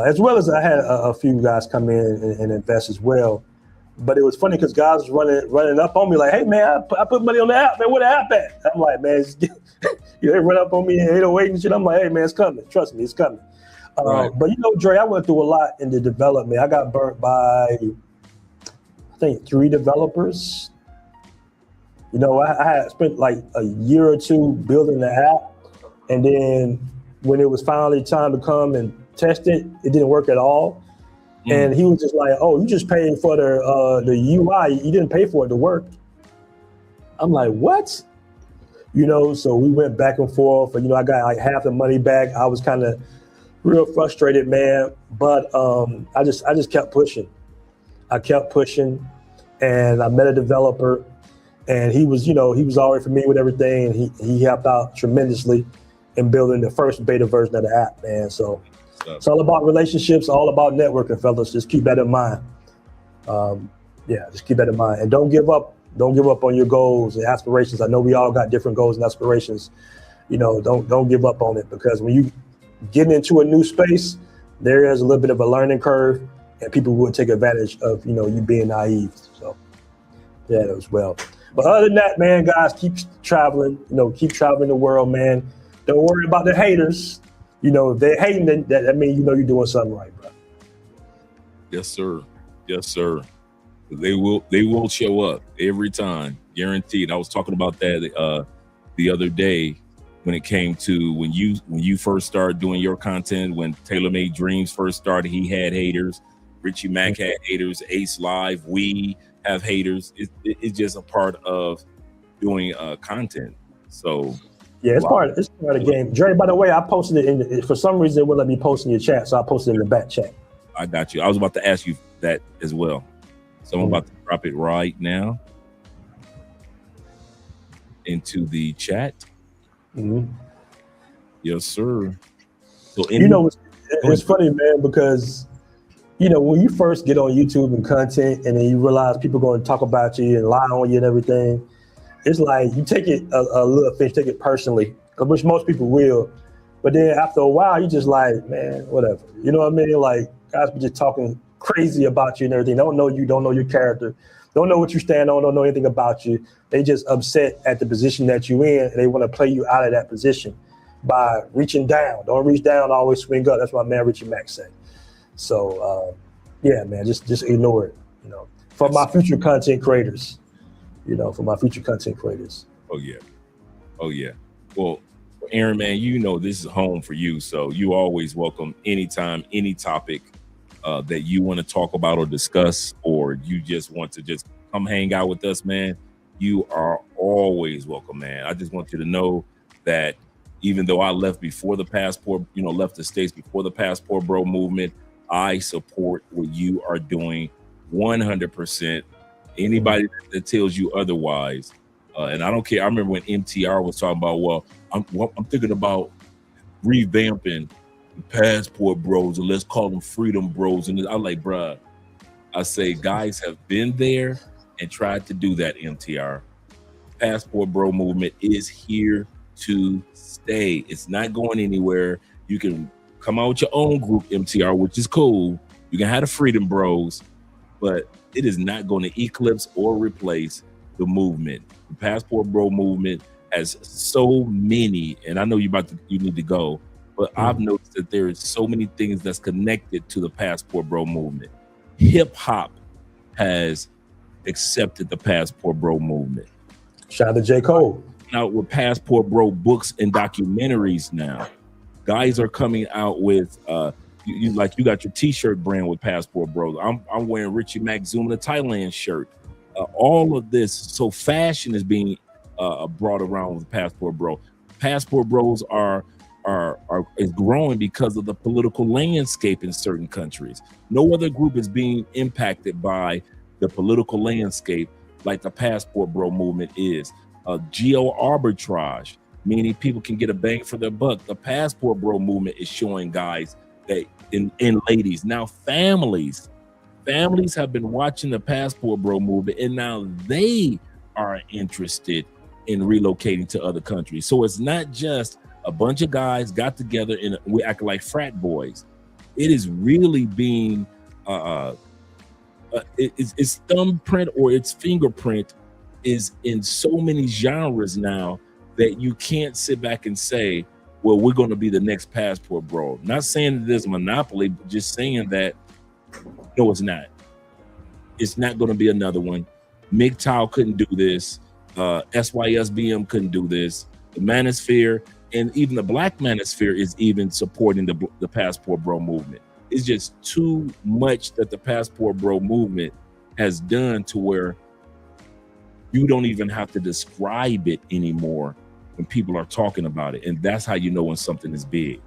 [SPEAKER 12] as well as I had a few guys come in and invest as well. But it was funny because guys was running up on me like, "Hey man, I put money on the app, man. Where the app at?" I'm like, "Man, they run up on me and 808 and shit." I'm like, "Hey man, it's coming. Trust me, it's coming." Right. But you know, Dre, I went through a lot in the development. I got burnt by, I think, 3 developers. You know, I had spent like a year or 2 building the app, and then when it was finally time to come and test it, it didn't work at all. And he was just like, "Oh, you just paid for the UI. You didn't pay for it to work." I'm like, "What?" You know, so we went back and forth, and you know, I got like half the money back. I was kind of real frustrated, man. But I just kept pushing. I kept pushing, and I met a developer, and he was, you know, he was all right for me with everything, and he helped out tremendously in building the first beta version of the app, man. So. It's all about relationships, all about networking, fellas. Just keep that in mind. Just keep that in mind. And don't give up. Don't give up on your goals and aspirations. I know we all got different goals and aspirations. You know, don't give up on it, because when you get into a new space, there is a little bit of a learning curve, and people will take advantage of, you know, you being naive. So, yeah, as well. But other than that, man, guys, keep traveling. You know, keep traveling the world, man. Don't worry about the haters. You know, if they're hating, that means, you know, you're doing something right, bro.
[SPEAKER 6] Yes, sir. Yes, sir. They will show up every time, guaranteed. I was talking about that the other day when it came to when you first started doing your content. When Taylor Made Dreams first started, he had haters. Richie Mack had haters. Ace Live, we have haters. It's just a part of doing content. So.
[SPEAKER 12] Yeah, it's part of the game. Dre, by the way, I posted it for some reason it wouldn't let me post in your chat, so I posted it in the back chat.
[SPEAKER 6] I got you. I was about to ask you that as well. So I'm about to drop it right now into the chat. Yes, sir. So
[SPEAKER 12] you know, it's funny, man, because you know, when you first get on YouTube and content, and then you realize people are going to talk about you and lie on you and everything. It's like you take it a little fish, take it personally, which most people will. But then after a while, you just like, man, whatever. You know what I mean? Like, guys be just talking crazy about you and everything. Don't know you, don't know your character, don't know what you stand on, don't know anything about you. They just upset at the position that you in, and they want to play you out of that position by reaching down. Don't reach down, always swing up. That's what my man Richie Mack said. So, yeah, man, just ignore it, you know, for my future content creators. You know, for my future content creators.
[SPEAKER 6] Oh yeah. Well, Aaron, man, you know this is home for you, so you always welcome anytime, any topic that you want to talk about or discuss, or you just want to just come hang out with us, man. You are always welcome, man. I just want you to know that even though I left before the passport, you know, left the States before the Passport Bro movement, I support what you are doing 100%. Anybody that tells you otherwise, and I don't care. I remember when MTR was talking about, well, I'm thinking about revamping the Passport Bros, and let's call them Freedom Bros. And I'm like, bruh, I say guys have been there and tried to do that, MTR. Passport Bro movement is here to stay. It's not going anywhere. You can come out with your own group, MTR, which is cool. You can have the Freedom Bros, but it is not going to eclipse or replace the movement. The Passport Bro movement has so many, and I know you need to go, but I've noticed that there is so many things that's connected to the Passport Bro movement. Hip hop has accepted the Passport Bro movement.
[SPEAKER 12] Shout out to J. Cole.
[SPEAKER 6] Out with Passport Bro books and documentaries now. Guys are coming out with you got your t-shirt brand with Passport Bro. I'm wearing Richie Mac Zoom the Thailand shirt. All of this, so fashion is being brought around with Passport Bro. Passport Bros is growing because of the political landscape in certain countries. No other group is being impacted by the political landscape like the Passport Bro movement is. Geo arbitrage, meaning people can get a bang for their buck. The Passport Bro movement is showing guys that in ladies, now families have been watching the Passport Bro movement, and now they are interested in relocating to other countries. So it's not just a bunch of guys got together and we act like frat boys. It is really being its thumbprint or its fingerprint is in so many genres now that you can't sit back and say, well, we're going to be the next Passport Bro. Not saying that there's a monopoly, but just saying that no, it's not. It's not going to be another one. MGTOW couldn't do this. SYSBM couldn't do this. The Manosphere and even the Black Manosphere is even supporting the Passport Bro movement. It's just too much that the Passport Bro movement has done to where you don't even have to describe it anymore when people are talking about it. And that's how you know when something is big,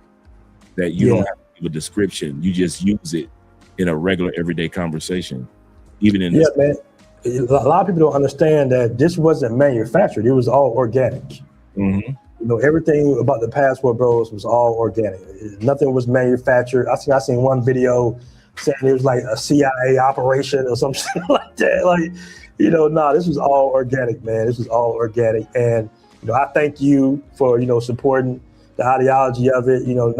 [SPEAKER 6] that you don't have to give a description. You just use it in a regular everyday conversation. Even in this.
[SPEAKER 12] Man. A lot of people don't understand that this wasn't manufactured. It was all organic.
[SPEAKER 6] Mm-hmm.
[SPEAKER 12] You know, everything about the Passport Bros was all organic. Nothing was manufactured. I seen one video saying it was like a CIA operation or some shit like that. Like, you know, this was all organic, man. This was all organic. And, you know, I thank you for, you know, supporting the ideology of it. You know,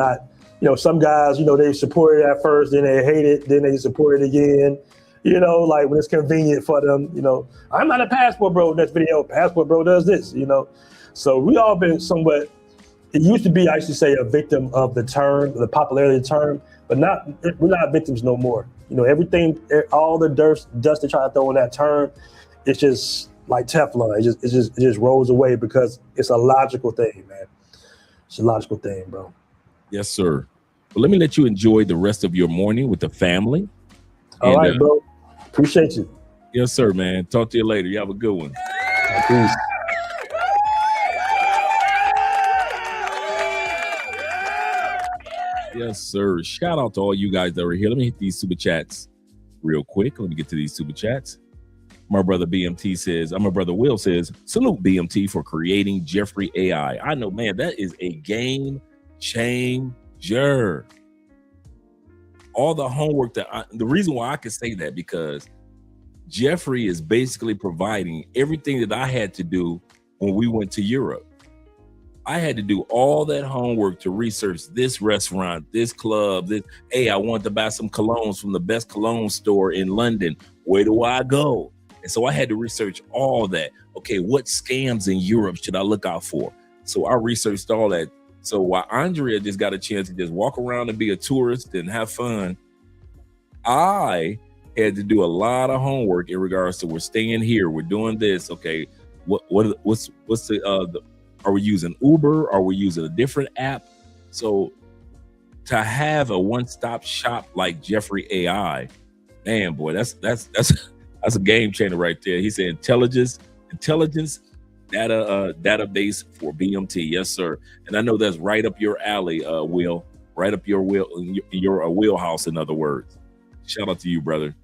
[SPEAKER 12] some guys, you know, they support it at first, then they hate it, then they support it again. You know, like when it's convenient for them, you know, I'm not a Passport Bro. Next video, Passport Bro does this, you know. So we all been somewhat, it used to be, I used to say, a victim of the term, the popularity of the term, but we're not victims no more. You know, everything, all the dust they try to throw in that term, it's just like Teflon. It just rolls away because it's a logical thing, man. It's a logical thing, bro.
[SPEAKER 6] Yes, sir. Well, let me let you enjoy the rest of your morning with the family.
[SPEAKER 12] All right, bro. Appreciate you.
[SPEAKER 6] Yes, sir, man. Talk to you later. You have a good one.
[SPEAKER 12] Peace.
[SPEAKER 6] Yes, sir. Shout out to all you guys that were here. Let me hit these super chats real quick. Let me get to these super chats. My brother BMT says, my brother Will says, salute BMT for creating Jeffrey AI. I know, man, that is a game changer. All the homework the reason why I can say that, because Jeffrey is basically providing everything that I had to do when we went to Europe. I had to do all that homework to research this restaurant, this club, hey, I wanted to buy some colognes from the best cologne store in London. Where do I go? And so I had to research all that. Okay, what scams in Europe should I look out for? So I researched all that. So while Andrea just got a chance to just walk around and be a tourist and have fun, I had to do a lot of homework in regards to we're staying here, we're doing this. Okay, what's the are we using Uber? Are we using a different app? So to have a one-stop shop like Jeffrey AI, man, boy, that's a game changer right there. He said intelligence database for BMT. Yes, sir. And I know that's right up your alley, Will. Right up your wheelhouse, in other words. Shout out to you, brother.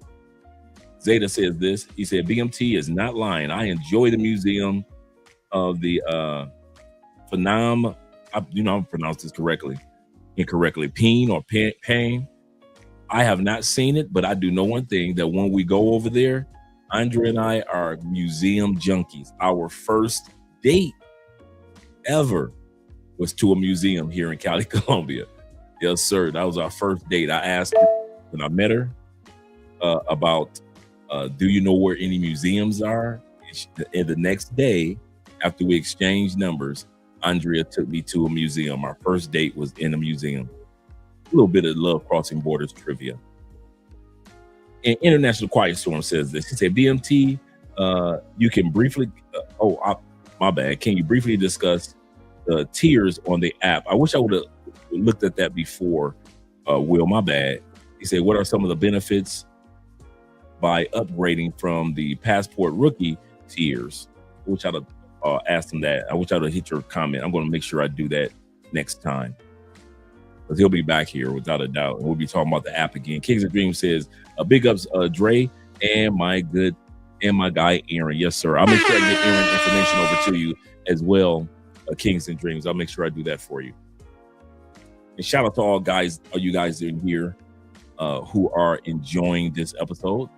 [SPEAKER 6] Zeta says this. He said, BMT is not lying. I enjoy the museum of the Phenom. I'm pronounced this incorrectly. Peen or Pain. I have not seen it, but I do know one thing, that when we go over there, Andre and I are museum junkies. Our first date ever was to a museum here in Cali, Colombia. Yes, sir. That was our first date. I asked her when I met her about, do you know where any museums are? And the next day, after we exchanged numbers, Andrea took me to a museum. Our first date was in a museum. A little bit of Love Crossing Borders trivia. And International Quiet Storm says this. He said, BMT, you can briefly, my bad. Can you briefly discuss the tiers on the app? I wish I would have looked at that before, Will, my bad. He said, what are some of the benefits by upgrading from the Passport Rookie tiers? I wish I'd have asked him that. I wish I'd have hit your comment. I'm going to make sure I do that next time. Because he'll be back here without a doubt. And we'll be talking about the app again. Kings of Dreams says, big ups, Dre, and my guy, Aaron. Yes, sir. I'll make sure I get Aaron information over to you as well, Kings and Dreams. I'll make sure I do that for you. And shout out to all you guys in here who are enjoying this episode.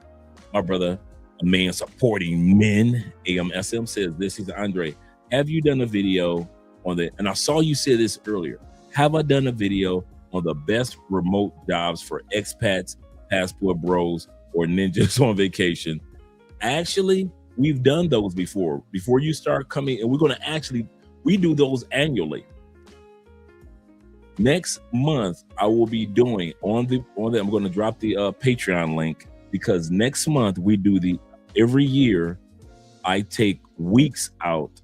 [SPEAKER 6] My brother, a man supporting men, AMSM, says this. He's Andre. Have you done a video on and I saw you say this earlier. Have I done a video on the best remote jobs for expats, passport bros, or ninjas on vacation? Actually, we've done those before. Before you start coming, and we're going to we do those annually. Next month, I will be doing I'm going to drop the Patreon link, because next month we do every year I take weeks out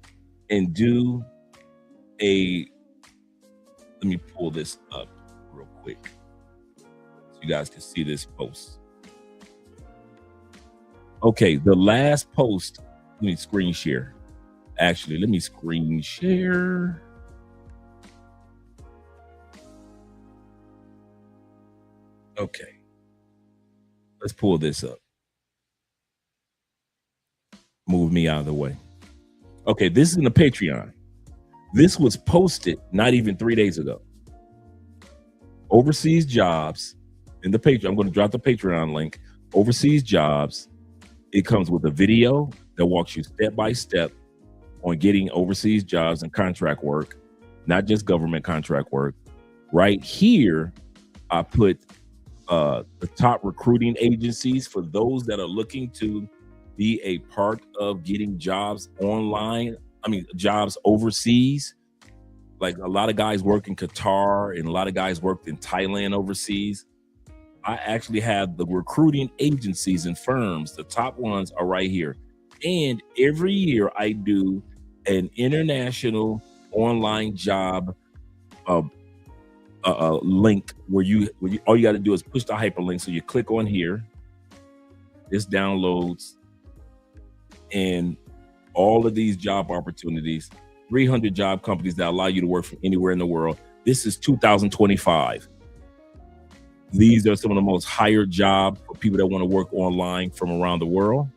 [SPEAKER 6] and do let me pull this up real quick so you guys can see this post. Okay, the last post, let me screen share. Actually, let me screen share. Okay, let's pull this up. Move me out of the way. Okay, this is in the Patreon. This was posted not even 3 days ago. Overseas jobs in the Patreon. I'm going to drop the Patreon link. Overseas jobs. It comes with a video that walks you step by step on getting overseas jobs and contract work, not just government contract work. Right here, I put the top recruiting agencies for those that are looking to be a part of getting jobs online. Jobs overseas. Like a lot of guys work in Qatar and a lot of guys worked in Thailand overseas. I actually have the recruiting agencies and firms. The top ones are right here. And every year I do an international online job link where all you got to do is push the hyperlink. So you click on here, this downloads, and all of these job opportunities, 300 job companies that allow you to work from anywhere in the world. This is 2025. These are some of the most hired jobs for people that want to work online from around the world.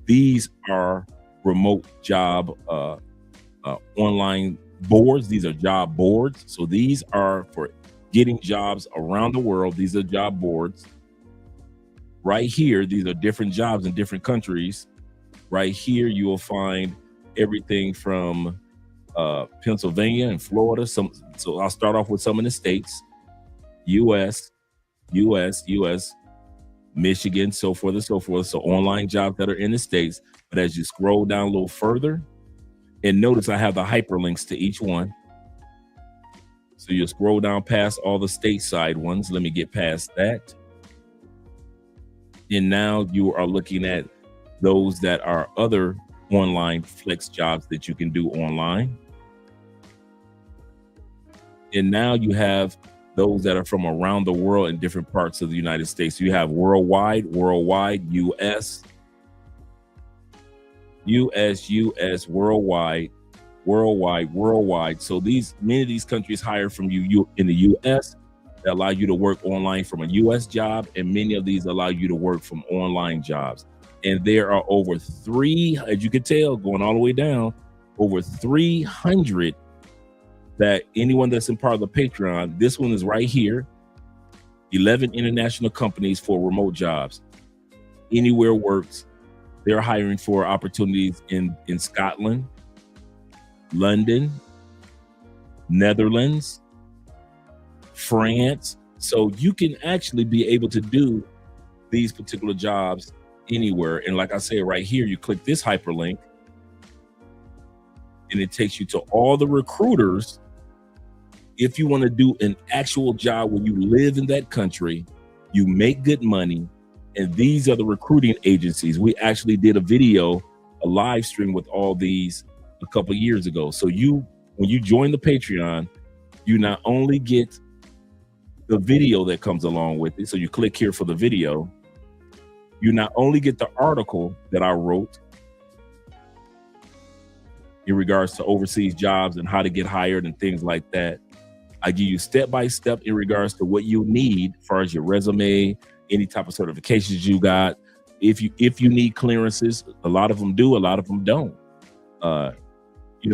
[SPEAKER 6] These are remote job online boards. These are job boards. So these are for getting jobs around the world. These are job boards. Right here, these are different jobs in different countries. Right here, you will find everything from Pennsylvania and Florida. So I'll start off with some in the states, US, Michigan, so forth and so forth. So online jobs that are in the states. But as you scroll down a little further, and notice I have the hyperlinks to each one. So you'll scroll down past all the stateside ones. Let me get past that. And now you are looking at those that are other online flex jobs that you can do online. And now you have those that are from around the world in different parts of the United States. So you have worldwide, US, worldwide. So many of these countries hire from you in the US that allow you to work online from a US job, and many of these allow you to work from online jobs. And there are over as you can tell, going all the way down, over 300 that anyone that's in part of the Patreon, this one is right here, 11 international companies for remote jobs. Anywhere works. They're hiring for opportunities in Scotland, London, Netherlands, France. So you can actually be able to do these particular jobs anywhere. And like I say, right here, you click this hyperlink and it takes you to all the recruiters. If you want to do an actual job where you live in that country, you make good money, and these are the recruiting agencies. We actually did a video, a live stream with all these a couple years ago. So when you join the Patreon, you not only get the video that comes along with it. So you click here for the video. You not only get the article that I wrote in regards to overseas jobs and how to get hired and things like that. I give you step-by-step in regards to what you need as far as your resume, any type of certifications you got. If you need clearances, a lot of them do, a lot of them don't.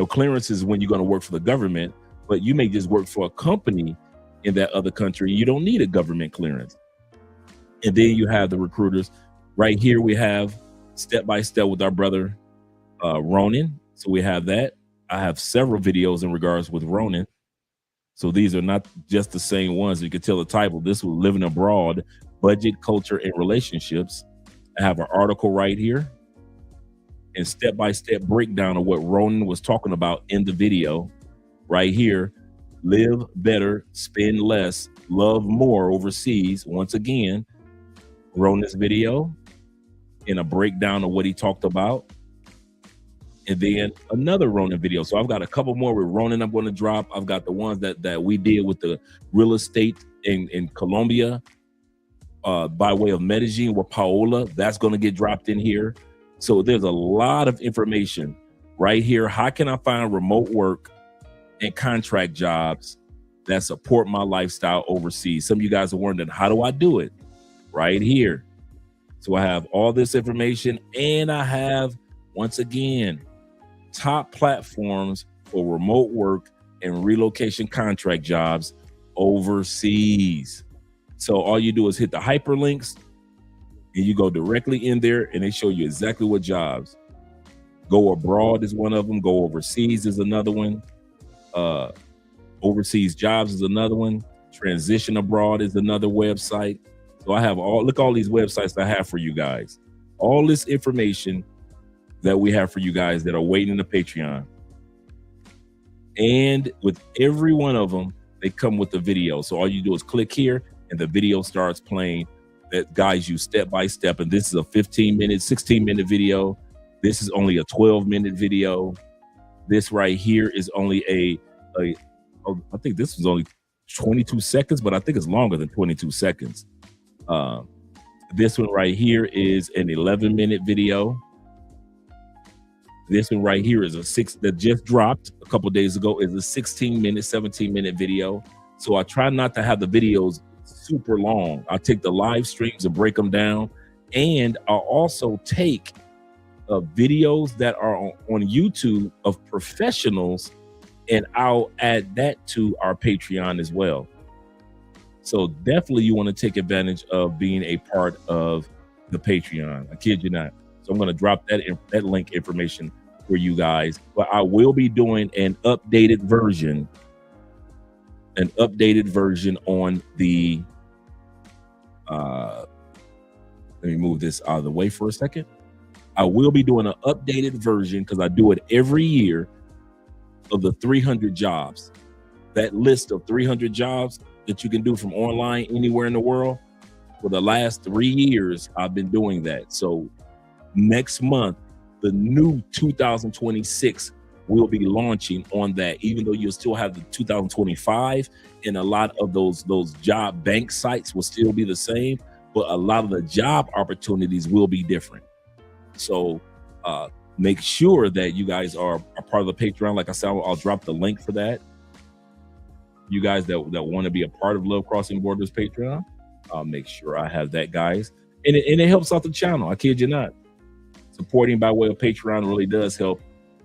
[SPEAKER 6] Clearances when you're going to work for the government, but you may just work for a company in that other country. You don't need a government clearance. And then you have the recruiters. Right here we have step-by-step with our brother Ronan. So we have that. I have several videos in regards with Ronan. So these are not just the same ones. You can tell the title. This was Living Abroad, Budget, Culture, and Relationships. I have an article right here and step-by-step breakdown of what Ronan was talking about in the video right here. Live better, spend less, love more overseas. Once again, Ronan's video and a breakdown of what he talked about. And then another Ronan video. So I've got a couple more with Ronan I'm going to drop. I've got the ones that we did with the real estate in Colombia by way of Medellin with Paola. That's going to get dropped in here. So there's a lot of information right here. How can I find remote work and contract jobs that support my lifestyle overseas? Some of you guys are wondering, how do I do it? Right here. So I have all this information, and I have, once again, top platforms for remote work and relocation contract jobs overseas. So all you do is hit the hyperlinks and you go directly in there and they show you exactly what jobs. Go abroad is one of them. Go overseas is another one. Overseas jobs is another one. Transition abroad is another website. So I have look all these websites I have for you guys. All this information that we have for you guys that are waiting in the Patreon. And with every one of them, they come with a video. So all you do is click here and the video starts playing that guides you step by step. And this is a 15-minute, 16-minute video. This is only a 12-minute video. This right here is only I think this was only 22 seconds, but I think it's longer than 22 seconds. This one right here is an 11-minute video. This one right here is that just dropped a couple days ago, is a 16-minute, 17-minute video. So I try not to have the videos super long. I take the live streams and break them down. And I'll also take videos that are on YouTube of professionals, and I'll add that to our Patreon as well. So definitely you want to take advantage of being a part of the Patreon. I kid you not. So I'm going to drop that link information for you guys. But I will be doing an updated version on the, let me move this out of the way for a second. I will be doing an updated version because I do it every year of the 300 jobs. That list of 300 jobs that you can do from online anywhere in the world. For the last 3 years, I've been doing that. So next month, the new 2026 will be launching on that, even though you'll still have the 2025 and a lot of those job bank sites will still be the same, but a lot of the job opportunities will be different. So make sure that you guys are a part of the Patreon. Like I said, I'll drop the link for that. You guys that want to be a part of Love Crossing Borders Patreon, I'll make sure I have that, guys. And it helps out the channel. I kid you not. Supporting by way of Patreon really does help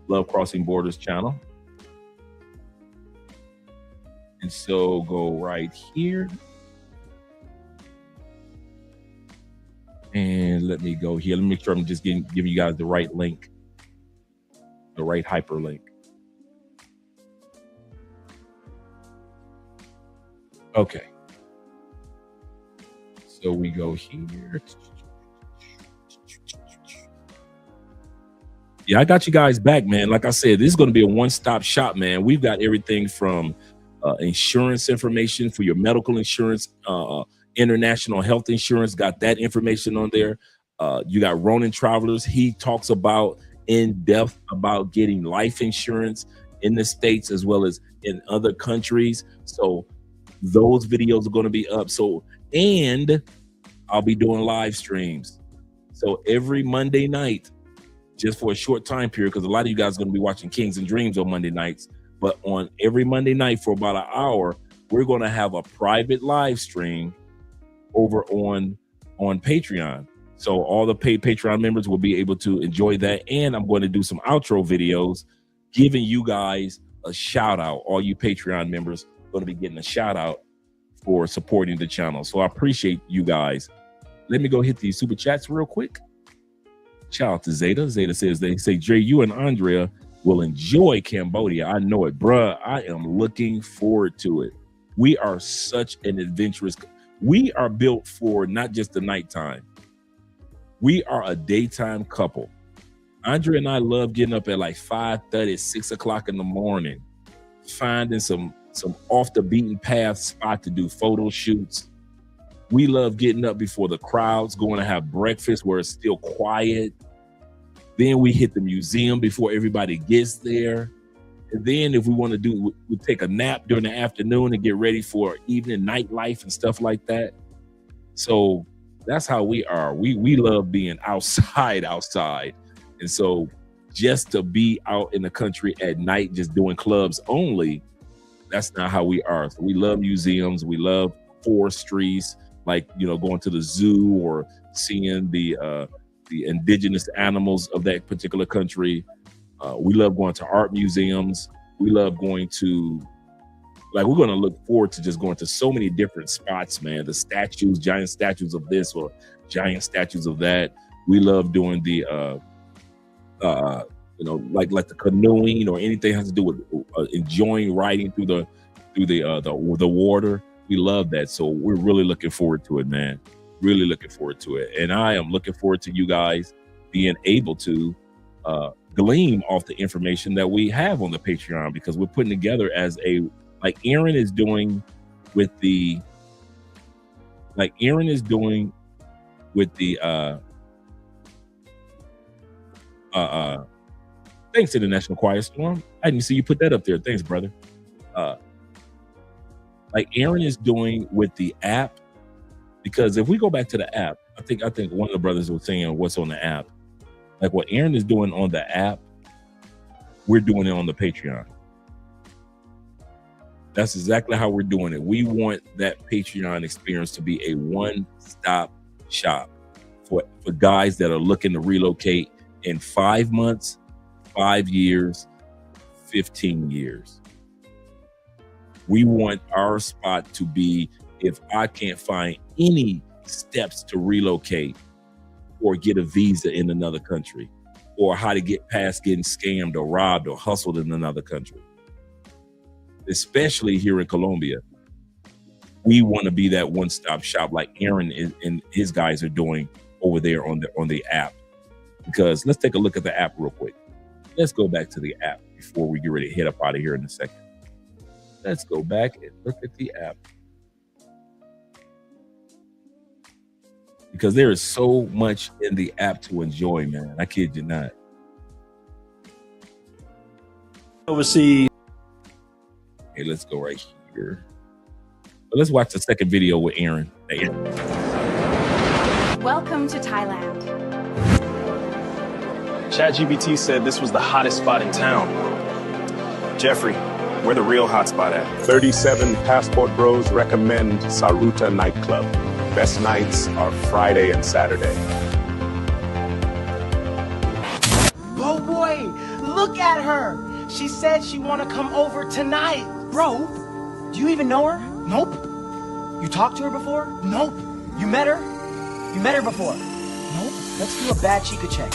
[SPEAKER 6] Love Crossing Borders channel. And so go right here. And let me go here. Let me make sure I'm just giving you guys the right link, the right hyperlink. Okay. So we go here. Yeah, I got you guys back, man. Like I said, this is going to be a one-stop shop, man. We've got everything from insurance information for your medical insurance, international health insurance, got that information on there. You got Ronan Travelers. He talks about in depth about getting life insurance in the States as well as in other countries. So those videos are going to be up. So, and I'll be doing live streams. So every Monday night, just for a short time period, because a lot of you guys are going to be watching Kings and Dreams on Monday nights, but on every Monday night for about an hour, we're going to have a private live stream over on Patreon. So all the paid Patreon members will be able to enjoy that. And I'm going to do some outro videos giving you guys a shout out. All you Patreon members are going to be getting a shout out for supporting the channel. So I appreciate you guys. Let me go hit these super chats real quick. Shout out to Zeta. Zeta says, they say, Jay, you and Andrea will enjoy Cambodia. I know it, bruh. I am looking forward to it. We are such an adventurous. We are built for not just the nighttime. We are a daytime couple. Andrea and I love getting up at like 5:30, 6 o'clock in the morning, finding some off the beaten path spot to do photo shoots. We love getting up before the crowds, going to have breakfast where it's still quiet. Then we hit the museum before everybody gets there. And then if we want to do, we take a nap during the afternoon and get ready for evening nightlife and stuff like that. So that's how we are. We love being outside. And so just to be out in the country at night, just doing clubs only, that's not how we are. So we love museums. We love forestries, like, you know, going to the zoo or seeing the indigenous animals of that particular country. We love going to art museums. We love going to, like, we're going to look forward to just going to so many different spots, man. The statues, giant statues of this or giant statues of that. We love doing the, you know, like the canoeing or anything that has to do with enjoying riding through the water. We love that. So we're really looking forward to it, man. Really looking forward to it. And I am looking forward to you guys being able to glean off the information that we have on the Patreon, because we're putting together as a, like Aaron is doing with the, thanks, International Quiet Storm. I didn't see you put that up there. Thanks, brother. Like Aaron is doing with the app, because if we go back to the app, I think one of the brothers was saying what's on the app. Like what Aaron is doing on the app, we're doing it on the Patreon. That's exactly how we're doing it. We want that Patreon experience to be a one-stop shop for guys that are looking to relocate in 5 months, 5 years, 15 years. We want our spot to be, if I can't find any steps to relocate or get a visa in another country, or how to get past getting scammed or robbed or hustled in another country, especially here in Colombia, we want to be that one-stop shop like Aaron and his guys are doing over there on the app. Because let's take a look at the app real quick. Let's go back to the app before we get ready to head up out of here in a second. Let's go back and look at the app. Because there is so much in the app to enjoy, man. I kid you not.
[SPEAKER 12] Overseas.
[SPEAKER 6] Hey, let's go right here. But let's watch the second video with Aaron. Hey, Aaron.
[SPEAKER 14] Welcome to Thailand.
[SPEAKER 15] ChatGPT said this was the hottest spot in town. Jeffrey, where the real hot spot at?
[SPEAKER 16] 37 passport bros recommend Saruta nightclub. Best nights are Friday and Saturday.
[SPEAKER 17] Oh boy, look at her. She said she want to come over tonight. Bro, do you even know her? Nope. You talked to her before? Nope. You met her? You met her before? Nope. Let's do a bad Chica check.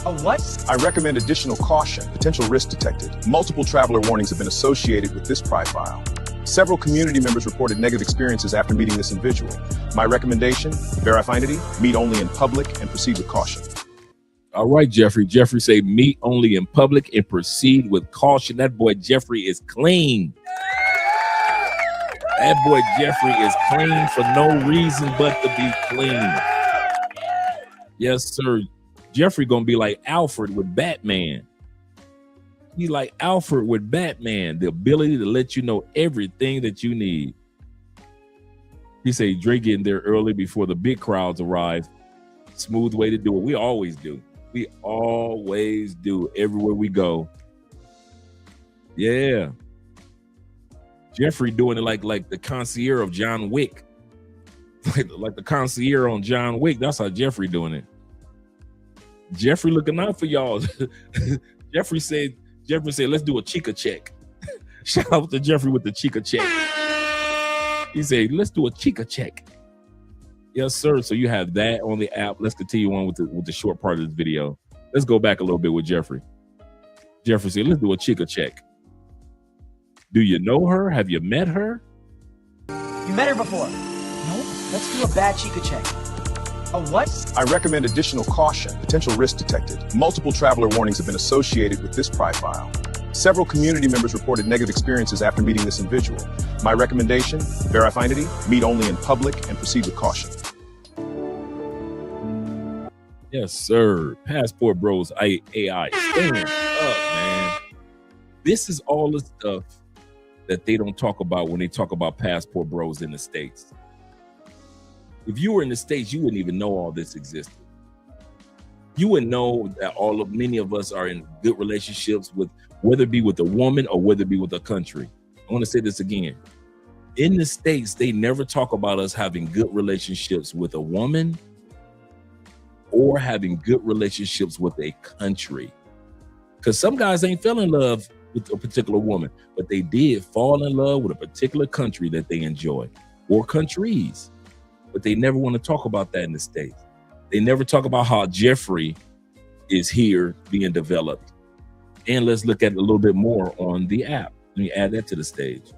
[SPEAKER 17] A what?
[SPEAKER 16] I recommend additional caution, potential risk detected. Multiple traveler warnings have been associated with this profile. Several community members reported negative experiences after meeting this individual. My recommendation, verify identity, meet only in public, and proceed with caution.
[SPEAKER 6] All right, Jeffrey. Jeffrey say meet only in public and proceed with caution. That boy Jeffrey is clean. That boy Jeffrey is clean for no reason but to be clean. Yes, sir. Jeffrey gonna be like Alfred with Batman. He's like Alfred with Batman, the ability to let you know everything that you need. He say Dre getting there early before the big crowds arrive. Smooth way to do it. We always do. We always do everywhere we go. Yeah. Jeffrey doing it like the concierge of John Wick. like the concierge on John Wick. That's how Jeffrey doing it. Jeffrey looking out for y'all. Jeffrey said, let's do a Chica check. Shout out to Jeffrey with the Chica check. He said, let's do a Chica check. Yes, sir. So you have that on the app. Let's continue on with the short part of this video. Let's go back a little bit with Jeffrey. Jeffrey said, let's do a Chica check. Do you know her? Have you met her?
[SPEAKER 17] You met her before? Nope. Let's do a bad Chica check. A what?
[SPEAKER 16] I recommend additional caution. Potential risk detected. Multiple traveler warnings have been associated with this profile. Several community members reported negative experiences after meeting this individual. My recommendation, verify identity, meet only in public, and proceed with caution.
[SPEAKER 6] Yes, sir. Passport Bros AI. Stand up, man. This is all the stuff that they don't talk about when they talk about Passport Bros in the States. If you were in the States, you wouldn't even know all this existed. You wouldn't know that many of us are in good relationships with, whether it be with a woman or whether it be with a country. I want to say this again. In the States, they never talk about us having good relationships with a woman or having good relationships with a country. Because some guys ain't fell in love with a particular woman, but they did fall in love with a particular country that they enjoy, or countries. But they never want to talk about that in the States. They never talk about how Jeffrey is here being developed. And let's look at it a little bit more on the app. Let me add that to the stage.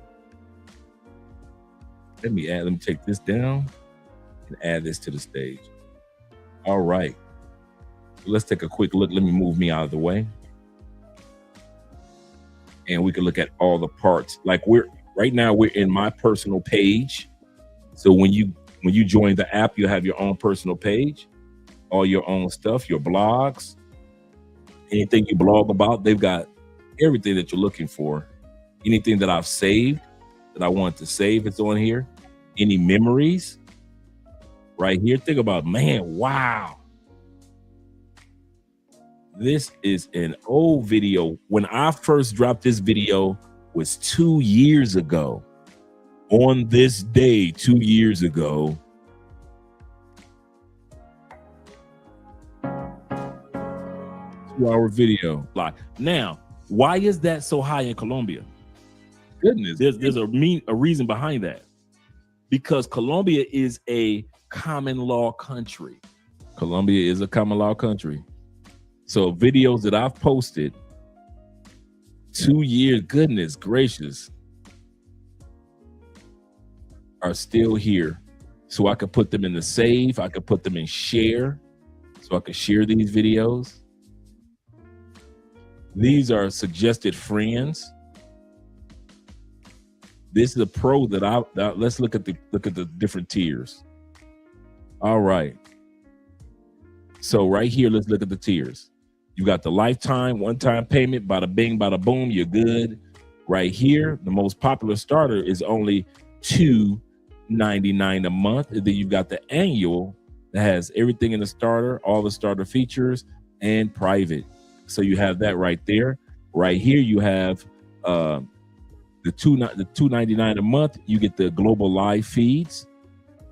[SPEAKER 6] Let me take this down and add this to the stage. All right. Let's take a quick look. Let me move me out of the way. And we can look at all the parts. Like right now we're in my personal page. So when you join the app, you have your own personal page, all your own stuff, your blogs, anything you blog about. They've got everything that you're looking for. Anything that I've saved that I want to save, it's on here. Any memories right here. Think about, man, wow. This is an old video. When I first dropped this video was 2 years ago. On this day, 2 years ago. Two-hour video. Now, why is that so high in Colombia? Goodness, there's a reason behind that. Because Colombia is a common law country. Colombia is a common law country. So videos that I've posted 2 years, goodness gracious, are still here. So I could put them in the save. I could put them in share. So I could share these videos. These are suggested friends. This is a pro that let's look at the different tiers. All right. So right here, let's look at the tiers. You got the lifetime, one-time payment, bada bing, bada boom, you're good. Right here, the most popular starter is only $2.99 a month. And then you've got the annual that has everything in the starter, all the starter features, and private. So you have that right there. Right here, you have the $2.99 a month. You get the global live feeds.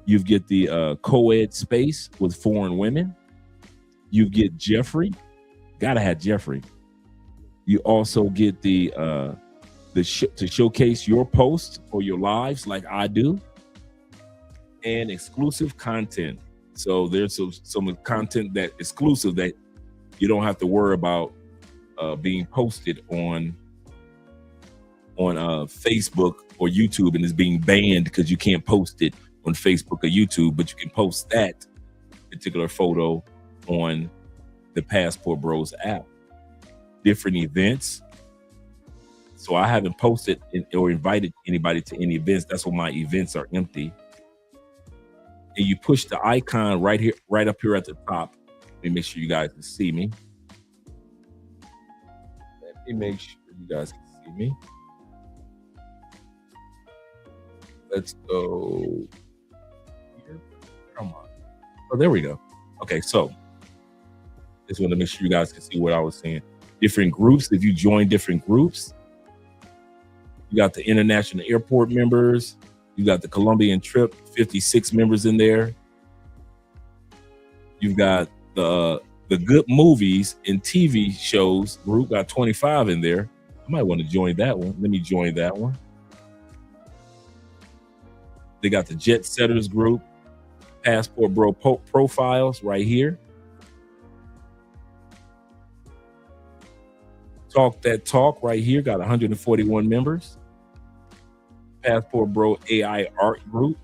[SPEAKER 6] You get the co-ed space with foreign women. You get Jeffrey. Gotta have Jeffrey. You also get to showcase your posts or your lives like I do, and exclusive content. So there's some content that exclusive that you don't have to worry about being posted on Facebook or YouTube and is being banned because you can't post it on Facebook or YouTube, but you can post that particular photo on the Passport Bros app. Different events. So I haven't posted or invited anybody to any events. That's why my events are empty. And you push the icon right here, right up here at the top. Let me make sure you guys can see me. Let me make sure you guys can see me. Let's go here. Come on. Oh, there we go. Okay, so just want to make sure you guys can see what I was saying. Different groups. If you join different groups, you got the international airport members. You got the Colombian trip, 56 members in there. You've got the good movies and TV shows group, got 25 in there. I might want to join that one. Let me join that one. They got the Jet Setters group, Passport Bro profiles right here. Talk That Talk right here, got 141 members. Passport Bro AI art group.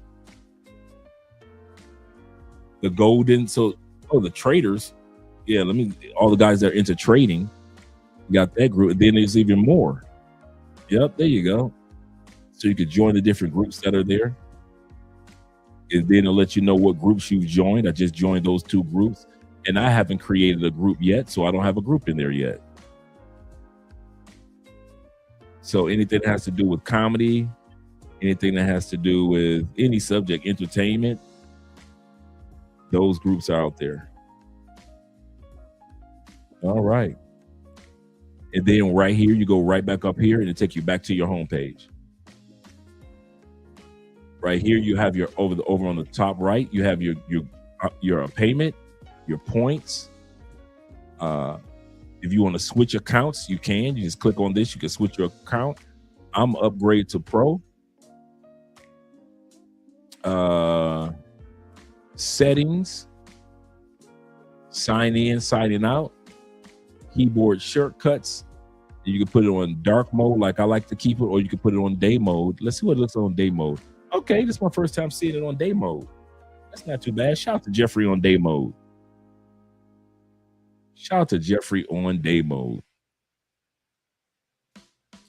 [SPEAKER 6] The golden, the traders. Yeah, all the guys that are into trading, you got that group. And then there's even more. Yep, there you go. So you could join the different groups that are there. And then it'll let you know what groups you've joined. I just joined those 2 groups. And I haven't created a group yet, so I don't have a group in there yet. So anything that has to do with comedy, anything that has to do with any subject, entertainment, those groups are out there. All right. And then right here, you go right back up here and it takes you back to your homepage. Right here, you have your over on the top right, you have your payment, your points. If you want to switch accounts, you can. You just click on this. You can switch your account. I'm upgrade to Pro. Settings. Sign in, signing out. Keyboard shortcuts. You can put it on dark mode like I like to keep it, or you can put it on day mode. Let's see what it looks on day mode. Okay, this is my first time seeing it on day mode. That's not too bad. Shout out to Jeffrey on day mode. Shout out to Jeffrey on day mode.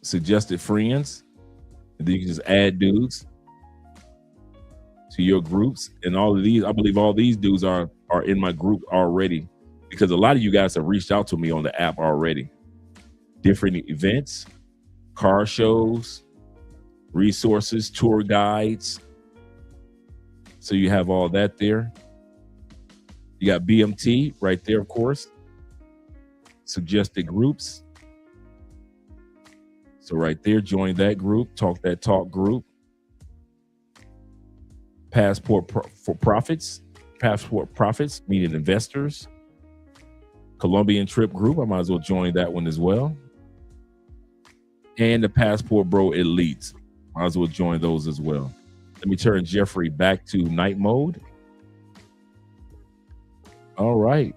[SPEAKER 6] Suggested friends. And then you can just add dudes to your groups. And all of these, I believe all these dudes are in my group already, because a lot of you guys have reached out to me on the app already. Different events, car shows, resources, tour guides. So you have all that there. You got BMT right there, of course. Suggested groups. So right there, join that group, Talk That Talk group. Passport for Profits, meaning investors. Colombian trip group, I might as well join that one as well. And the Passport Bro Elites, might as well join those as well. Let me turn Jeffrey back to night mode. All right.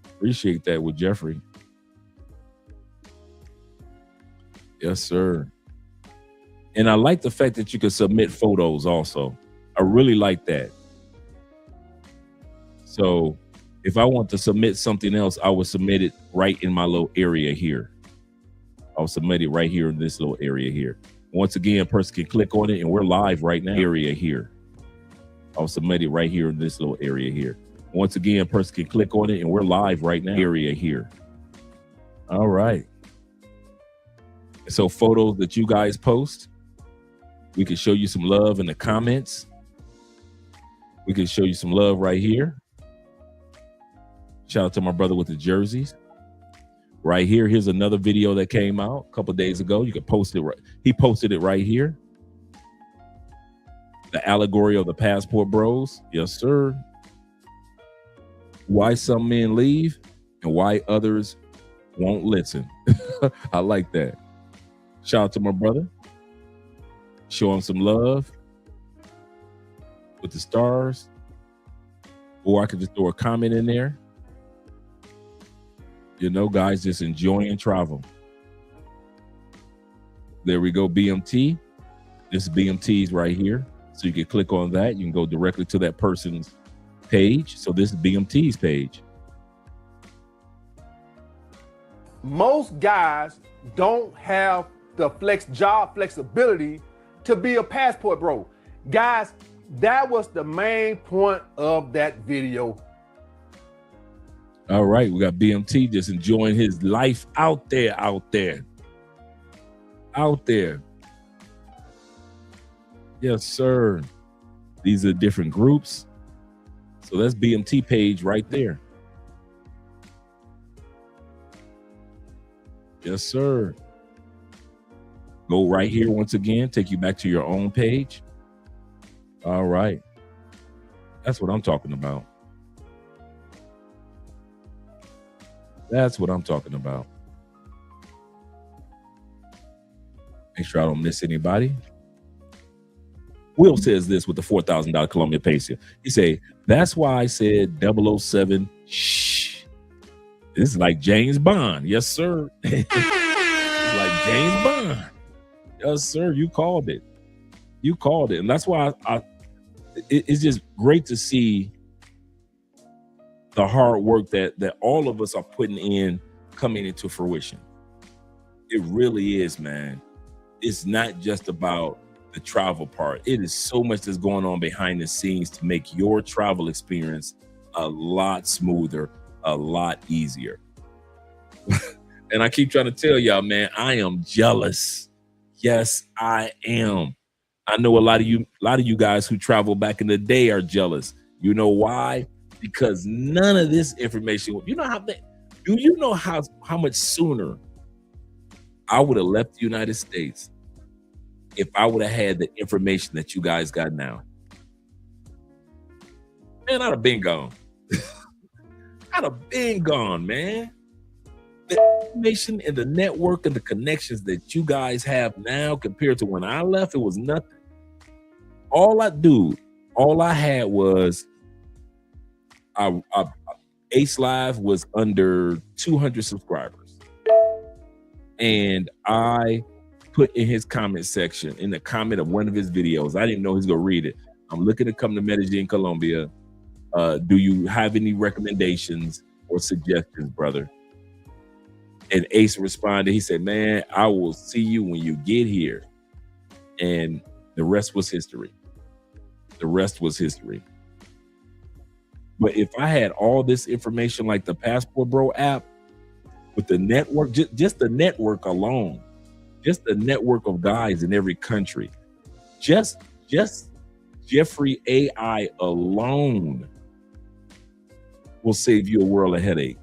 [SPEAKER 6] Appreciate that with Jeffrey. Yes, sir. And I like the fact that you can submit photos also. I really like that. So if I want to submit something else, I would submit it right in my little area here. I'll submit it right here in this little area here. Once again, a person can click on it and we're live right now. Area here. I'll submit it right here in this little area here. Once again, a person can click on it and we're live right now. Area here. All right. So photos that you guys post, we can show you some love in the comments. We can show you some love right here. Shout out to my brother with the jerseys. Right here, here's another video that came out a couple of days ago. You can post it right. He posted it right here. The allegory of the Passport Bros. Yes, sir. Why some men leave and why others won't listen. I like that. Shout out to my brother. Show him some love with the stars. Or I could just throw a comment in there. You know, guys, just enjoying travel. There we go, BMT. This is BMT's right here. So you can click on that. You can go directly to that person's page. So this is BMT's page.
[SPEAKER 14] most guys don't have the job flexibility to be a passport bro. Guys, that was the main point of that video.
[SPEAKER 6] All right, we got BMT just enjoying his life out there. Yes, sir. These are different groups. So that's BMT page right there. Yes, sir. Go right here once again, take you back to your own page. All right. That's what I'm talking about. That's what I'm talking about. Make sure I don't miss anybody. Will says this with the $4,000 Colombia peso. He say, that's why I said 007. Shh. This is like James Bond. Yes, sir. It's like James Bond. Yes, sir. You called it. And that's why it's just great to see the hard work that all of us are putting in coming into fruition. It really is, man. It's not just about the travel part. It is so much that's going on behind the scenes to make your travel experience a lot smoother, a lot easier. And I keep trying to tell y'all, man, I am jealous. Yes, I am. I know a lot of you guys who travel back in the day are jealous. You know why? Because none of this information, do you know how much sooner I would have left the United States if I would have had the information that you guys got now? Man, I'd have been gone. I'd have been gone, man. The information and the network and the connections that you guys have now compared to when I left, it was nothing. All I had was Ace Live was under 200 subscribers. And I put in his comment section, in the comment of one of his videos, I didn't know he was going to read it. I'm looking to come to Medellin, Colombia. Do you have any recommendations or suggestions, brother? And Ace responded. He said, man, I will see you when you get here. And the rest was history. The rest was history. But if I had all this information like the Passport Bro app with the network, just the network alone, just the network of guys in every country, just Jeffrey AI alone will save you a world of headache.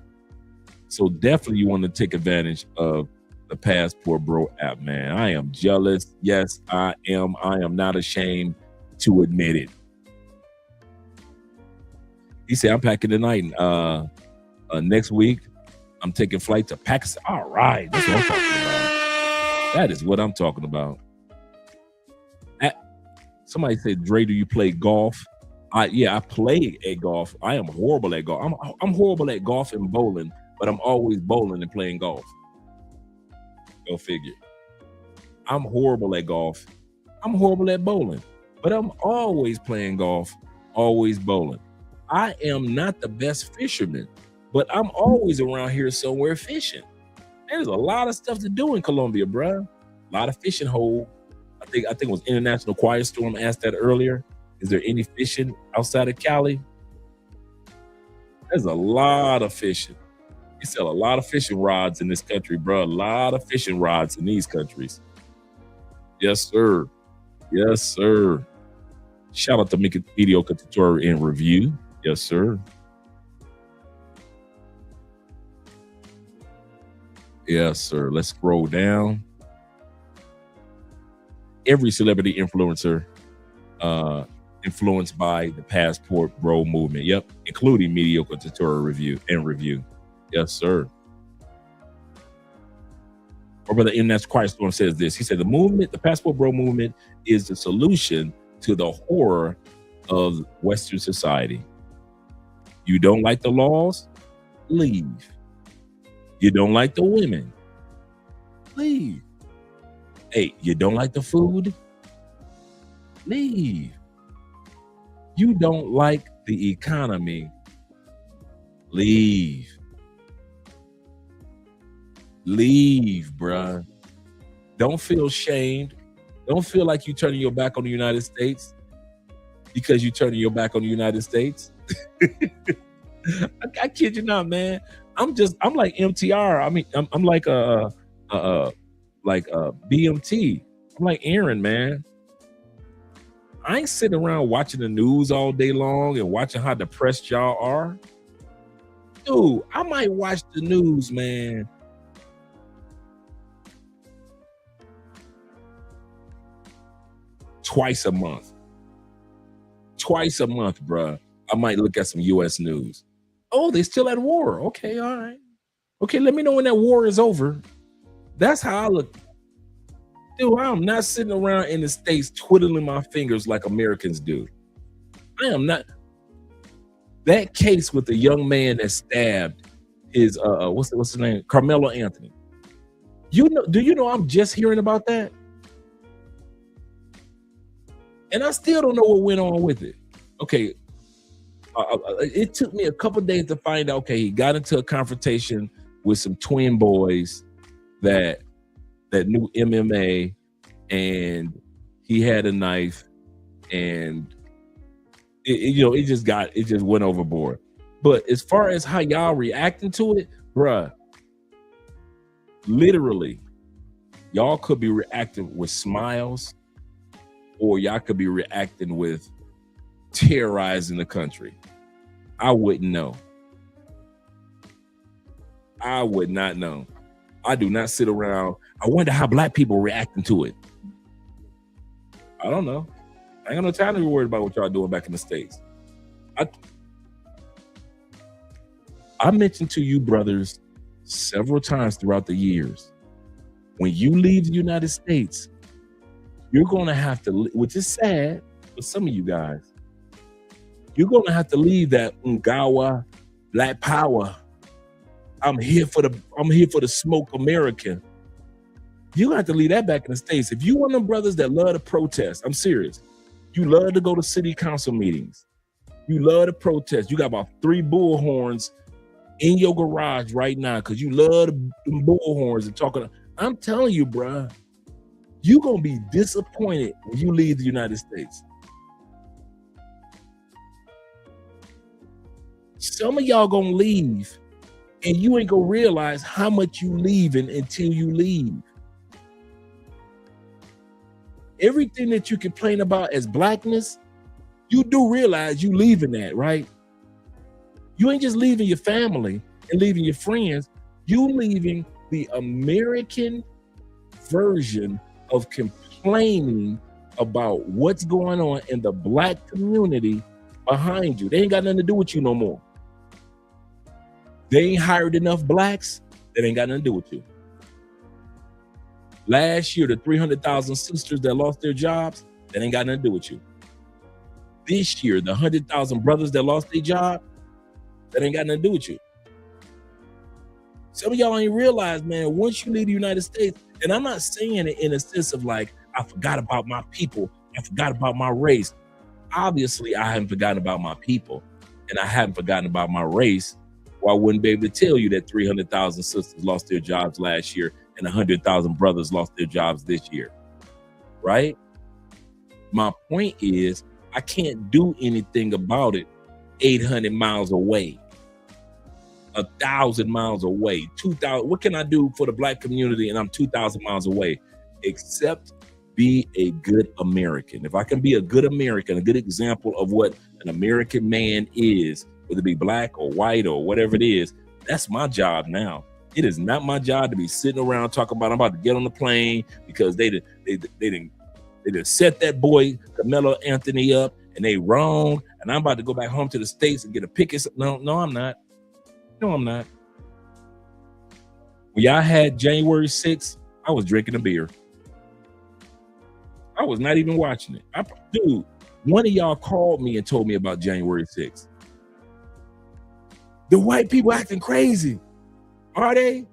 [SPEAKER 6] So definitely you want to take advantage of the Passport Bro app, man. I am jealous. Yes, I am. I am not ashamed to admit it. He said, I'm packing tonight. Next week, I'm taking flight to Pakistan. All right. That's what I'm talking about. That is what I'm talking about. Somebody said, Dre, do you play golf? Yeah, I play at golf. I am horrible at golf. I'm horrible at golf and bowling, but I'm always bowling and playing golf. Go figure. I'm horrible at golf. I'm horrible at bowling, but I'm always playing golf, always bowling. I am not the best fisherman, but I'm always around here somewhere fishing. There's a lot of stuff to do in Colombia, bruh. A lot of fishing hole. I think it was International Quiet Storm asked that earlier. Is there any fishing outside of Cali? There's a lot of fishing. You sell a lot of fishing rods in this country, bro. A lot of fishing rods in these countries. Yes, sir. Yes, sir. Shout out to Mediocre Tutorial and Review. Yes, sir. Yes, sir. Let's scroll down. Every celebrity influencer influenced by the Passport Bro movement. Yep, including Mediocre Tutorial Review. Yes, sir. Our brother International Quiet Storm says this. He said the Passport Bro movement is the solution to the horror of Western society. You don't like the laws? Leave. You don't like the women? Leave. Hey, you don't like the food? Leave. You don't like the economy? Leave. Leave, bruh. Don't feel shamed. Don't feel like you're turning your back on the United States because you're turning your back on the United States. I kid you not, man. I'm like MTR. I mean, I'm like BMT. I'm like Aaron, man. I ain't sitting around watching the news all day long and watching how depressed y'all are. Dude, I might watch the news, man. Twice a month, bruh. I might look at some U.S. news. Oh, they still at war. Okay, all right. Okay, let me know when that war is over. That's how I look. Dude, I'm not sitting around in the States twiddling my fingers like Americans do. I am not. That case with the young man that stabbed his what's his name? Carmelo Anthony. Do you know I'm just hearing about that? And I still don't know what went on with it. Okay, it took me a couple days to find out. Okay, he got into a confrontation with some twin boys that knew MMA, and he had a knife, and it just went overboard. But as far as how y'all reacting to it, bruh, literally, y'all could be reacting with smiles, or y'all could be reacting with terrorizing the country. I wouldn't know. I would not know. I do not sit around. I wonder how black people are reacting to it. I don't know. I ain't got no time to be worried about what y'all doing back in the States. I mentioned to you brothers several times throughout the years, when you leave the United States, you're going to have to, which is sad for some of you guys, you're going to have to leave that Ungawa Black Power. I'm here for the smoke American. You're going to have to leave that back in the States. If you one of them brothers that love to protest, I'm serious. You love to go to city council meetings. You love to protest. You got about 3 bullhorns in your garage right now because you love the bullhorns and talking. I'm telling you, bruh, you're going to be disappointed when you leave the United States. Some of y'all going to leave and you ain't going to realize how much you leaving until you leave. Everything that you complain about as blackness, you do realize you leaving that, right? You ain't just leaving your family and leaving your friends. You leaving the American version of complaining about what's going on in the black community behind you. They ain't got nothing to do with you no more. They ain't hired enough blacks. That ain't got nothing to do with you. Last year, the 300,000 sisters that lost their jobs, that ain't got nothing to do with you. This year, the 100,000 brothers that lost their job, that ain't got nothing to do with you. Some of y'all ain't realize, man, once you leave the United States, and I'm not saying it in a sense of like, I forgot about my people, I forgot about my race. Obviously, I haven't forgotten about my people, and I haven't forgotten about my race, or I wouldn't be able to tell you that 300,000 sisters lost their jobs last year and 100,000 brothers lost their jobs this year, right? My point is, I can't do anything about it 800 miles away, 1,000 miles away, 2,000. What can I do for the black community and I'm 2,000 miles away? Except be a good American. If I can be a good American, a good example of what an American man is, whether it be black or white or whatever it is, that's my job now. It is not my job to be sitting around talking about I'm about to get on the plane because they didn't set that boy Carmelo Anthony up and they wrong, and I'm about to go back home to the States and get a picket. No, I'm not. No, I'm not. When y'all had January 6th, I was drinking a beer. I was not even watching it. Dude, one of y'all called me and told me about January 6th. The white people acting crazy. Are they?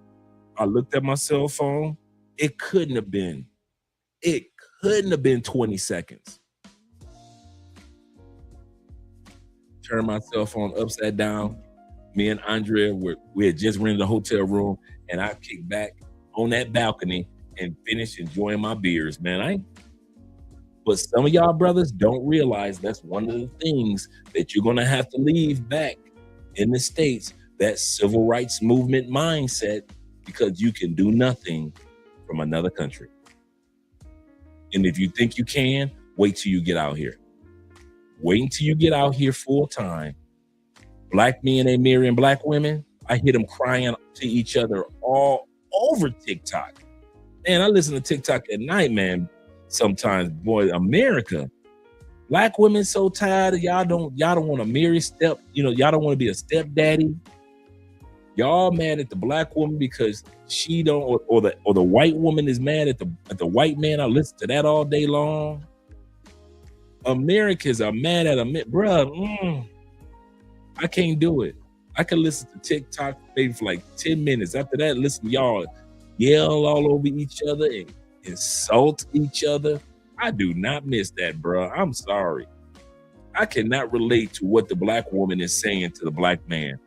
[SPEAKER 6] I looked at my cell phone. It couldn't have been 20 seconds. Turned my cell phone upside down. Me and Andrea, we had just rented a hotel room, and I kick back on that balcony and finish enjoying my beers, man. But some of y'all brothers don't realize that's one of the things that you're gonna have to leave back in the States, that civil rights movement mindset, because you can do nothing from another country. And if you think you can, wait till you get out here. Wait until you get out here full time. Black men ain't marrying black women. I hear them crying to each other all over TikTok. Man, I listen to TikTok at night, man. Sometimes, boy, America, black women so tired of y'all don't want to marry y'all don't want to be a stepdaddy. Y'all mad at the black woman because she don't, or the white woman is mad at the white man. I listen to that all day long. Americans are mad at bruh. I can't do it. I can listen to TikTok maybe for like 10 minutes. After that, listen to y'all yell all over each other and insult each other. I do not miss that, bruh. I'm sorry. I cannot relate to what the black woman is saying to the black man.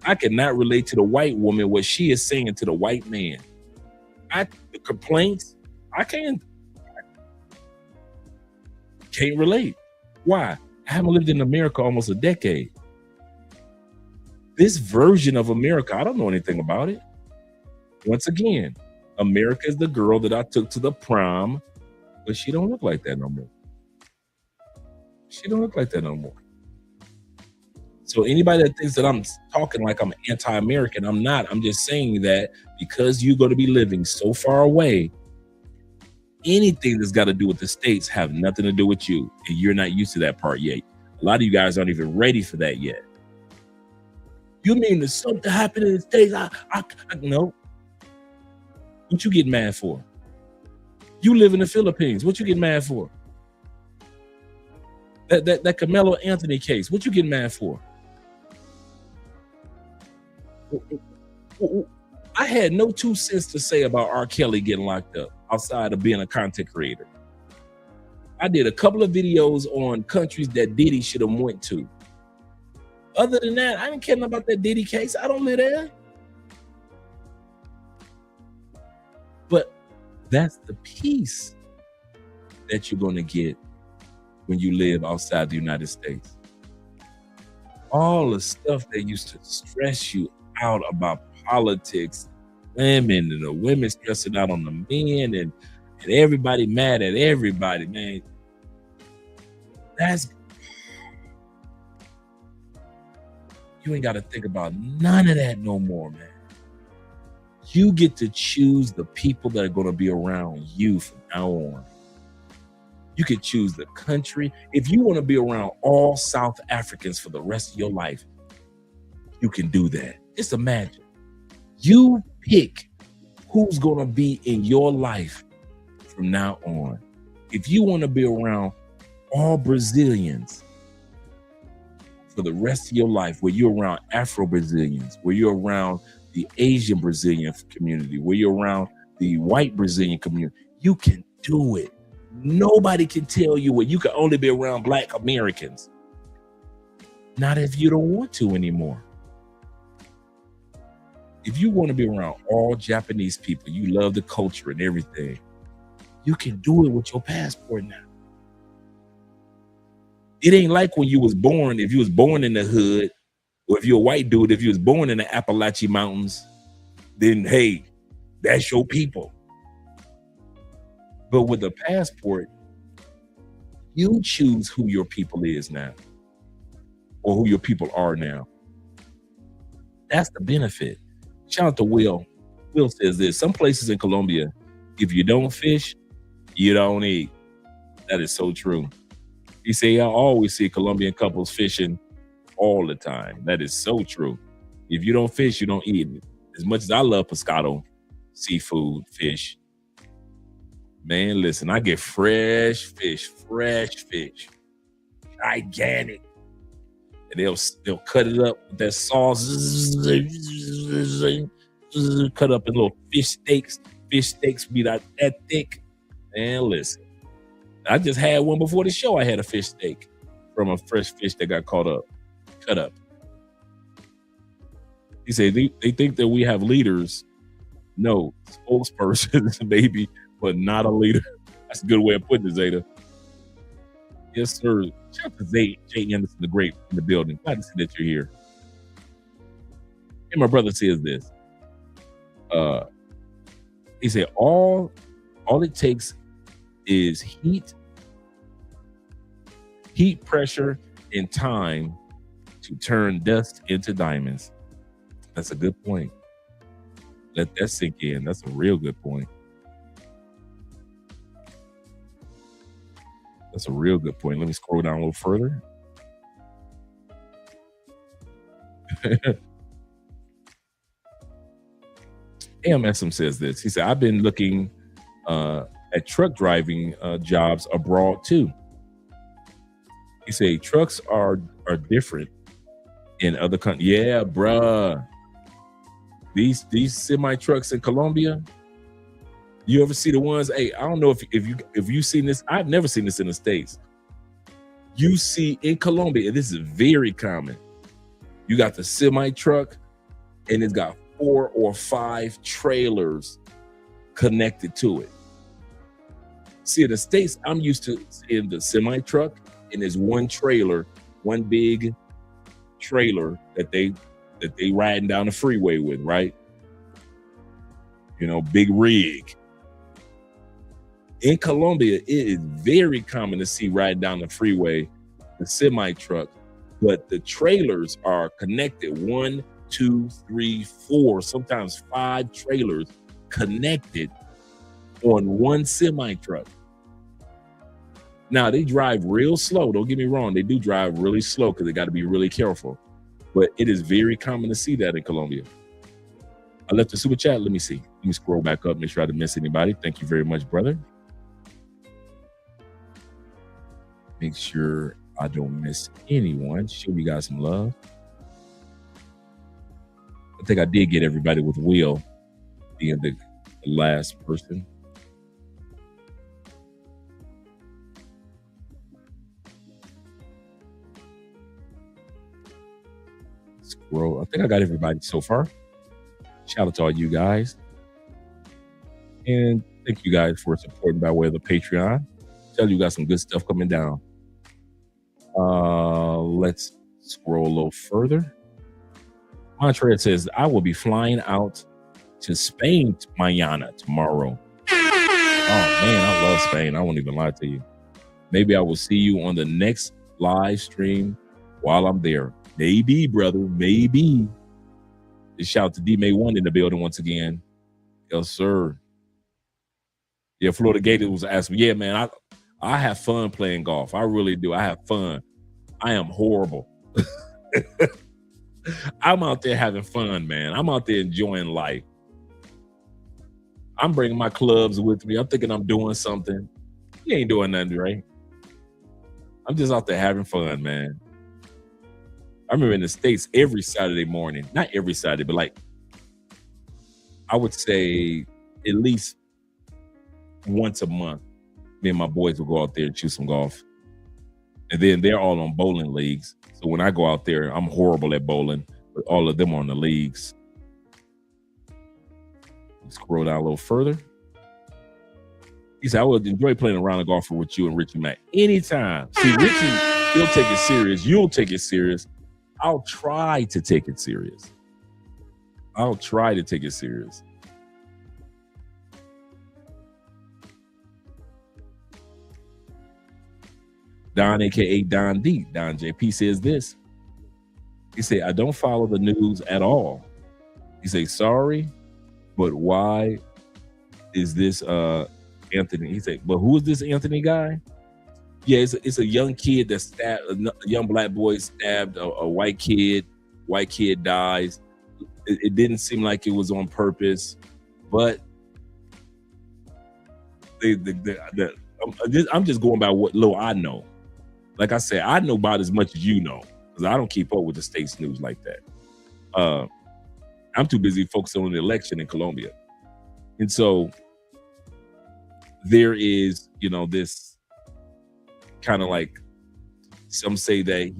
[SPEAKER 6] I cannot relate to the white woman what she is saying to the white man. The complaints, I can't relate. Why? I haven't lived in America almost a decade. This version of America, I don't know anything about it. Once again, America is the girl that I took to the prom, but she don't look like that no more. She don't look like that no more. So anybody that thinks that I'm talking like I'm anti-American, I'm not. I'm just saying that because you're going to be living so far away, anything that's got to do with the States have nothing to do with you, and you're not used to that part yet. A lot of you guys aren't even ready for that yet. You mean there's something happened in the States? No. What you get mad for? You live in the Philippines. What you get mad for? That Carmelo Anthony case. What you get mad for? I had no 2 cents to say about R. Kelly getting locked up outside of being a content creator. I did a couple of videos on countries that Diddy should have went to. Other than that, I didn't care about that Diddy case. I don't live there. But that's the peace that you're going to get when you live outside the United States. All the stuff that used to stress you out about politics, women, and the women stressing out on the men, and everybody mad at everybody, man. You ain't got to think about none of that no more, man. You get to choose the people that are going to be around you from now on. You can choose the country. If you want to be around all South Africans for the rest of your life, you can do that. Just imagine. You pick who's going to be in your life from now on. If you want to be around all Brazilians for the rest of your life, where you're around Afro-Brazilians, where you're around the Asian Brazilian community, where you're around the white Brazilian community, you can do it. Nobody can tell you what. You can only be around Black Americans. Not if you don't want to anymore. If you want to be around all Japanese people, you love the culture and everything, you can do it with your passport now. It ain't like when you was born, if you was born in the hood, or if you're a white dude, if you was born in the Appalachian Mountains, then hey, that's your people. But with a passport, you choose who your people is now, or who your people are now. That's the benefit. Shout out to Will. Will says this: some places in Colombia, if you don't fish, you don't eat. That is so true. He said, I always see Colombian couples fishing all the time. That is so true. If you don't fish, you don't eat. As much as I love pescado, seafood, fish, man, listen, I get fresh fish, gigantic. And they'll cut it up with that sauce, cut up in little fish steaks. Fish steaks be that thick. Man, listen, I just had one before the show. I had a fish steak from a fresh fish that got cut up. He said they think that we have leaders No, spokesperson, maybe, but not a leader. That's a good way of putting it, Zeta. Yes, sir. Shout out to Jay Anderson the Great in the building. Glad to see that you're here. And my brother says this. He said, all it takes is heat, pressure, and time to turn dust into diamonds. That's a good point. Let that sink in. That's a real good point. That's a real good point. Let me scroll down a little further. AMSM says this. He said, I've been looking at truck driving jobs abroad too. He said, trucks are different in other countries. Yeah, bruh. These semi trucks in Colombia, you ever see the ones? Hey, I don't know if you've seen this. I've never seen this in the States. You see in Colombia, this is very common. You got the semi truck, and it's got 4 or 5 trailers connected to it. See, in the States, I'm used to seeing the semi truck, and there's one trailer, one big trailer that they riding down the freeway with, right? You know, big rig. In Colombia, it is very common to see riding down the freeway the semi truck, but the trailers are connected. 1, 2, 3, 4, sometimes 5 trailers connected on one semi truck. Now they drive real slow. Don't get me wrong. They do drive really slow because they got to be really careful. But it is very common to see that in Colombia. I left the super chat. Let me see. Let me scroll back up. Make sure I didn't miss anybody. Thank you very much, brother. Make sure I don't miss anyone. Show you guys some love. I think I did get everybody with Will being the last person. Scroll. I think I got everybody so far. Shout out to all you guys. And thank you guys for supporting by way of the Patreon. Tell you got some good stuff coming down. Let's scroll a little further. Montreal says, I will be flying out to Spain mañana, tomorrow. Oh man, I love Spain. I won't even lie to you. Maybe I will see you on the next live stream while I'm there. Maybe, brother, maybe. Just shout out to D-May 1 in the building once again. Yes, sir. Yeah, Florida Gator was asking me, yeah, man, I have fun playing golf. I really do. I have fun. I am horrible. I'm out there having fun, man. I'm out there enjoying life. I'm bringing my clubs with me. I'm thinking I'm doing something. You ain't doing nothing, right? I'm just out there having fun, man. I remember in the States every Saturday morning, not every Saturday, but like, I would say at least once a month, me and my boys will go out there and shoot some golf. And then they're all on bowling leagues. So when I go out there, I'm horrible at bowling, but all of them are on the leagues. Scroll down a little further. He said, I would enjoy playing around the golfer with you and Richie Mack anytime. See, Richie, he'll take it serious. You'll take it serious. I'll try to take it serious. I'll try to take it serious. Don, aka Don D, Don JP says this. He said, I don't follow the news at all. He said, sorry, but why is this Anthony? He said, but who is this Anthony guy? Yeah, it's a young kid that stabbed, a young black boy stabbed a white kid. White kid dies. It didn't seem like it was on purpose, but I'm just going by what little I know. Like I said, I know about as much as you know, because I don't keep up with the state's news like that. I'm too busy focusing on the election in Colombia. And so there is, this kind of like, some say that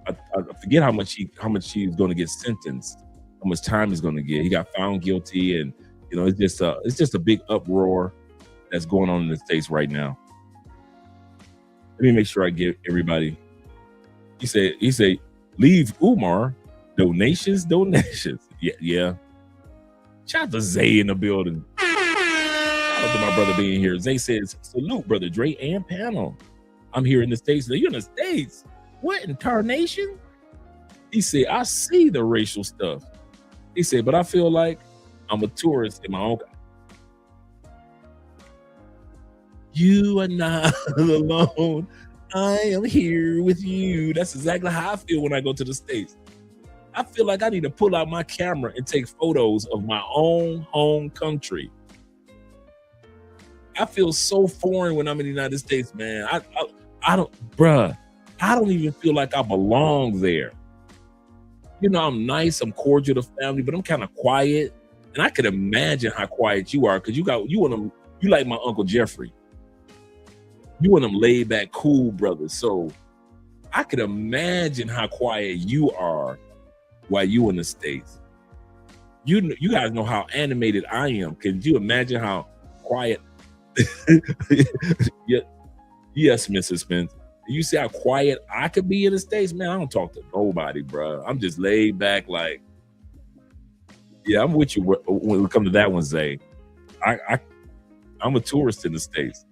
[SPEAKER 6] I forget how much he was going to get sentenced. how much time he's going to get. He got found guilty, and you know, it's just a big uproar that's going on in the States right now. Let me make sure I give everybody. He said, leave Umar. Donations. Yeah. Shout out to Zay in the building. Shout out to my brother being here. Zay says, salute, brother Dre and panel. I'm here in the States. You're in the States. What in tarnation? He said, I see the racial stuff. He said, but I feel like I'm a tourist in my own country. You are not alone. I am here with you. That's exactly how I feel when I go to the States. I feel like I need to pull out my camera and take photos of my own home country. I feel so foreign when I'm in the United States, man. I don't even feel like I belong there. You know, I'm nice, I'm cordial to family, but I'm kind of quiet. And I could imagine how quiet you are, because you like my Uncle Jeffrey. You one of them laid back, cool brothers. So I could imagine how quiet you are while you in the States. You guys know how animated I am. Could you imagine how quiet? Yes, Mrs. Spence. You see how quiet I could be in the States, man. I don't talk to nobody, bro. I'm just laid back, like, yeah, I'm with you when it comes to that one, Zay. I'm a tourist in the States.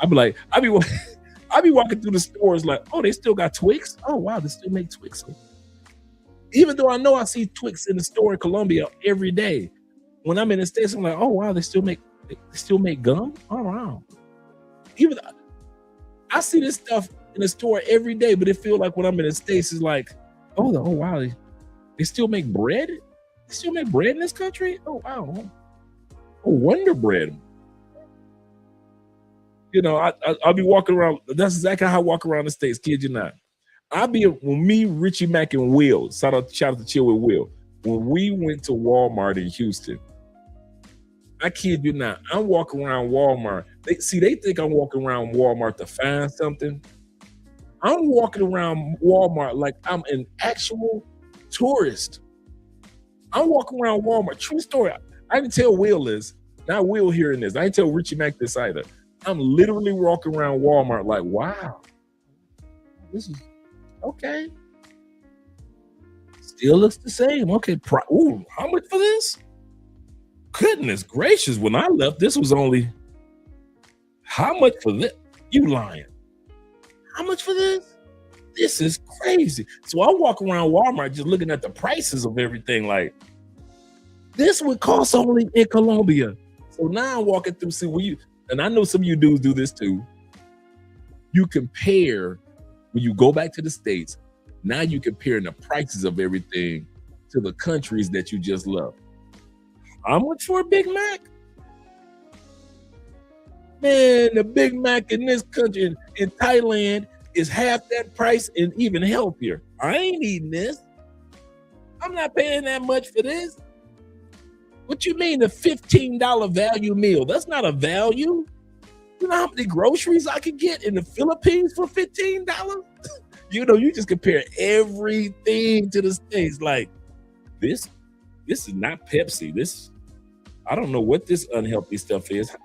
[SPEAKER 6] I be walking through the stores like, oh, they still got Twix? Oh, wow, they still make Twix. Even though I know I see Twix in the store in Colombia every day. When I'm in the States, I'm like, oh, wow, they still make gum? Oh, wow. Even I see this stuff in the store every day, but it feels like when I'm in the States, it's like, oh wow, they still make bread? They still make bread in this country? Oh, wow. Oh, Wonder Bread. You know, I'll be walking around. That's exactly how I walk around the States, kid you not. When me, Richie Mack, and Will, shout out to Chill with Will, when we went to Walmart in Houston, I kid you not, I'm walking around Walmart. They think I'm walking around Walmart to find something. I'm walking around Walmart like I'm an actual tourist. I'm walking around Walmart. True story. I didn't tell Will this. Not Will hearing this. I didn't tell Richie Mack this either. I'm literally walking around Walmart like, wow, this is okay. Still looks the same. Okay, how much for this? Goodness gracious, when I left, this was only, how much for this? You lying. How much for this? This is crazy. So I walk around Walmart just looking at the prices of everything like, this would cost only in Colombia. So now I'm walking through, and I know some of you dudes do this too. You compare, when you go back to the States, now you comparing the prices of everything to the countries that you just love. How much for a Big Mac? Man, the Big Mac in this country, in Thailand, is half that price and even healthier. I ain't eating this. I'm not paying that much for this. What you mean, the $15 value meal? That's not a value. You know how many groceries I could get in the Philippines for $15? You know, you just compare everything to the States. Like, this is not Pepsi. I don't know what this unhealthy stuff is.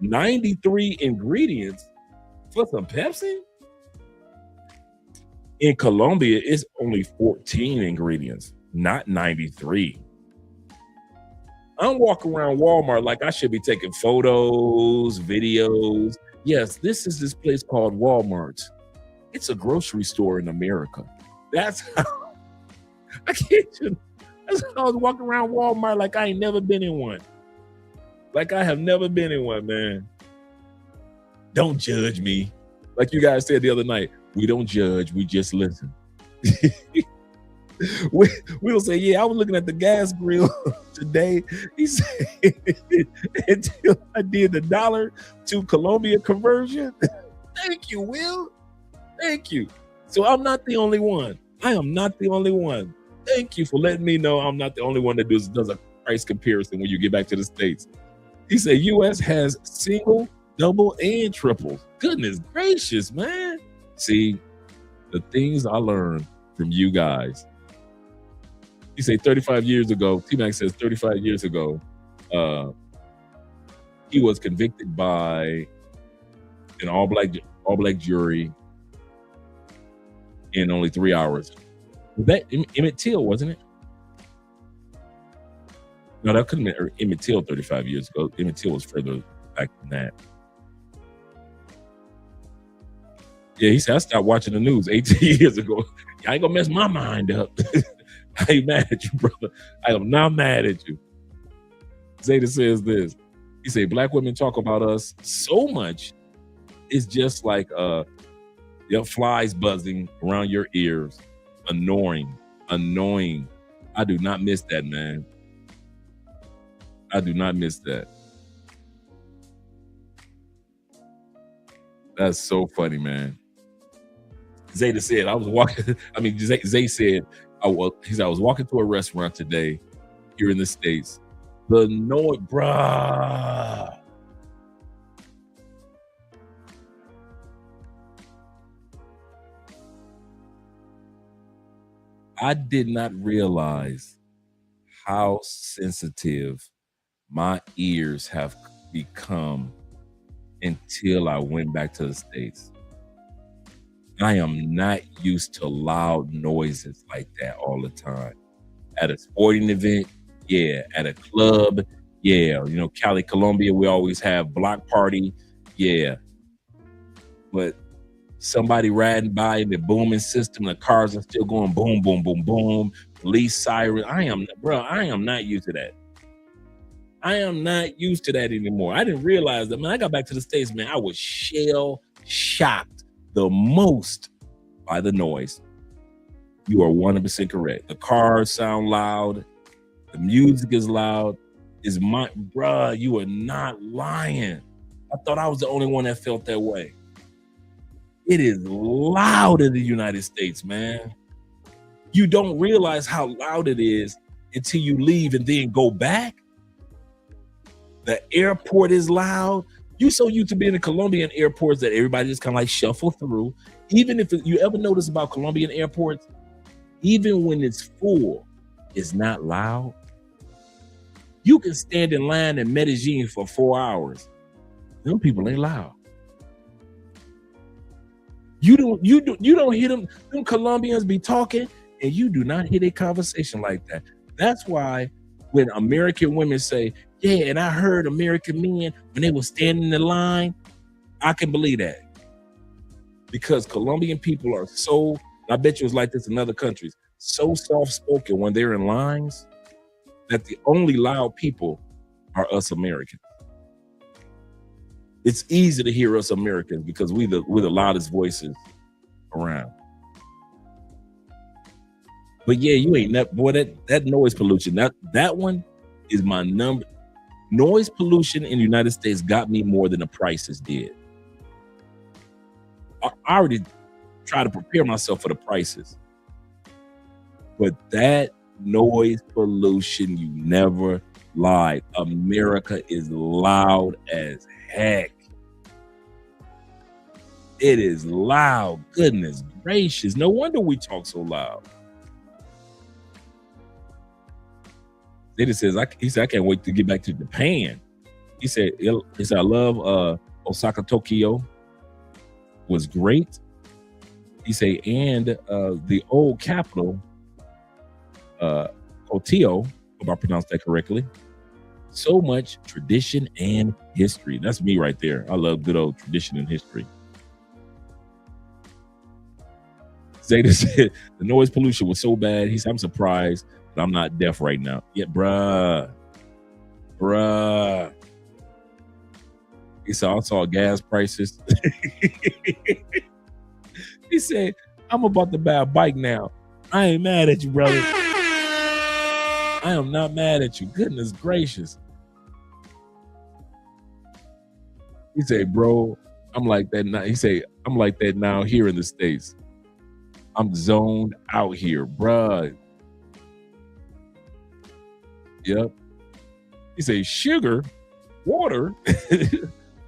[SPEAKER 6] 93 ingredients for some Pepsi? In Colombia, it's only 14 ingredients, not 93. I'm walking around Walmart like I should be taking photos, videos. Yes, this is this place called Walmart. It's a grocery store in America. That's how I was walking around Walmart like I ain't never been in one. Like I have never been in one, man. Don't judge me. Like you guys said the other night, we don't judge, we just listen. We'll say, yeah, I was looking at the gas grill today. He said, until I did the dollar to Colombia conversion. Thank you, Will. Thank you. So I'm not the only one. I am not the only one. Thank you for letting me know I'm not the only one that does a price comparison when you get back to the States. He said, U.S. has single, double, and triples. Goodness gracious, man. See, the things I learned from you guys. He say 35 years ago, T-Mac says 35 years ago, he was convicted by an all black jury in only 3 hours. Was that Emmett Till, wasn't it? No, that couldn't have been Emmett Till 35 years ago. Emmett Till was further back than that. Yeah, he said, I stopped watching the news 18 years ago. I ain't gonna mess my mind up. I ain't mad at you, brother. I am not mad at you. Zeta says this. He said, black women talk about us so much. It's just like flies buzzing around your ears. Annoying. I do not miss that, man. I do not miss that. That's so funny, man. Zeta said, I was walking, Zay said, I was walking to a restaurant today here in the States. The noise, bruh. I did not realize how sensitive my ears have become until I went back to the States. I am not used to loud noises like that all the time. At a sporting event, yeah. At a club, yeah. You know, Cali, Colombia, we always have block party, yeah. But somebody riding by in the booming system, the cars are still going boom, boom, boom, boom. Police siren. I am not used to that. I am not used to that anymore. I didn't realize that, man. I got back to the States, man. I was shell shocked the most by the noise. You are 100% correct. The cars sound loud. The music is loud. Bruh, you are not lying. I thought I was the only one that felt that way. It is loud in the United States, man. You don't realize how loud it is until you leave and then go back. The airport is loud. You so used to being in Colombian airports that everybody just kind of like shuffle through. Even if you ever notice about Colombian airports, even when it's full, it's not loud. You can stand in line in Medellin for 4 hours. Them people ain't loud. You don't hear them Colombians be talking, and you do not hear their conversation like that. That's why when American women say, yeah, and I heard American men when they were standing in line, I can believe that. Because Colombian people are so, I bet you it's like this in other countries, so soft-spoken when they're in lines that the only loud people are us Americans. It's easy to hear us Americans because we're the loudest voices around. But yeah, you ain't that boy. That noise pollution. That one is my number. Noise pollution in the United States got me more than the prices did. I already tried to prepare myself for the prices, but that noise pollution, you never lied. America is loud as heck. It is loud. Goodness gracious. No wonder we talk so loud. He says, I can't wait to get back to Japan. He said, I love Osaka, Tokyo was great. He said, and the old capital, Kyoto, if I pronounced that correctly. So much tradition and history. That's me right there. I love good old tradition and history. Zeta said, the noise pollution was so bad. He said, I'm surprised that I'm not deaf right now. Yeah, bruh. He said, I saw gas prices. He said, I'm about to buy a bike now. I ain't mad at you, brother. I am not mad at you. Goodness gracious. He said, bro, I'm like that now. He said, I'm like that now here in the States. I'm zoned out here, bruh. Yep. He said, sugar, water,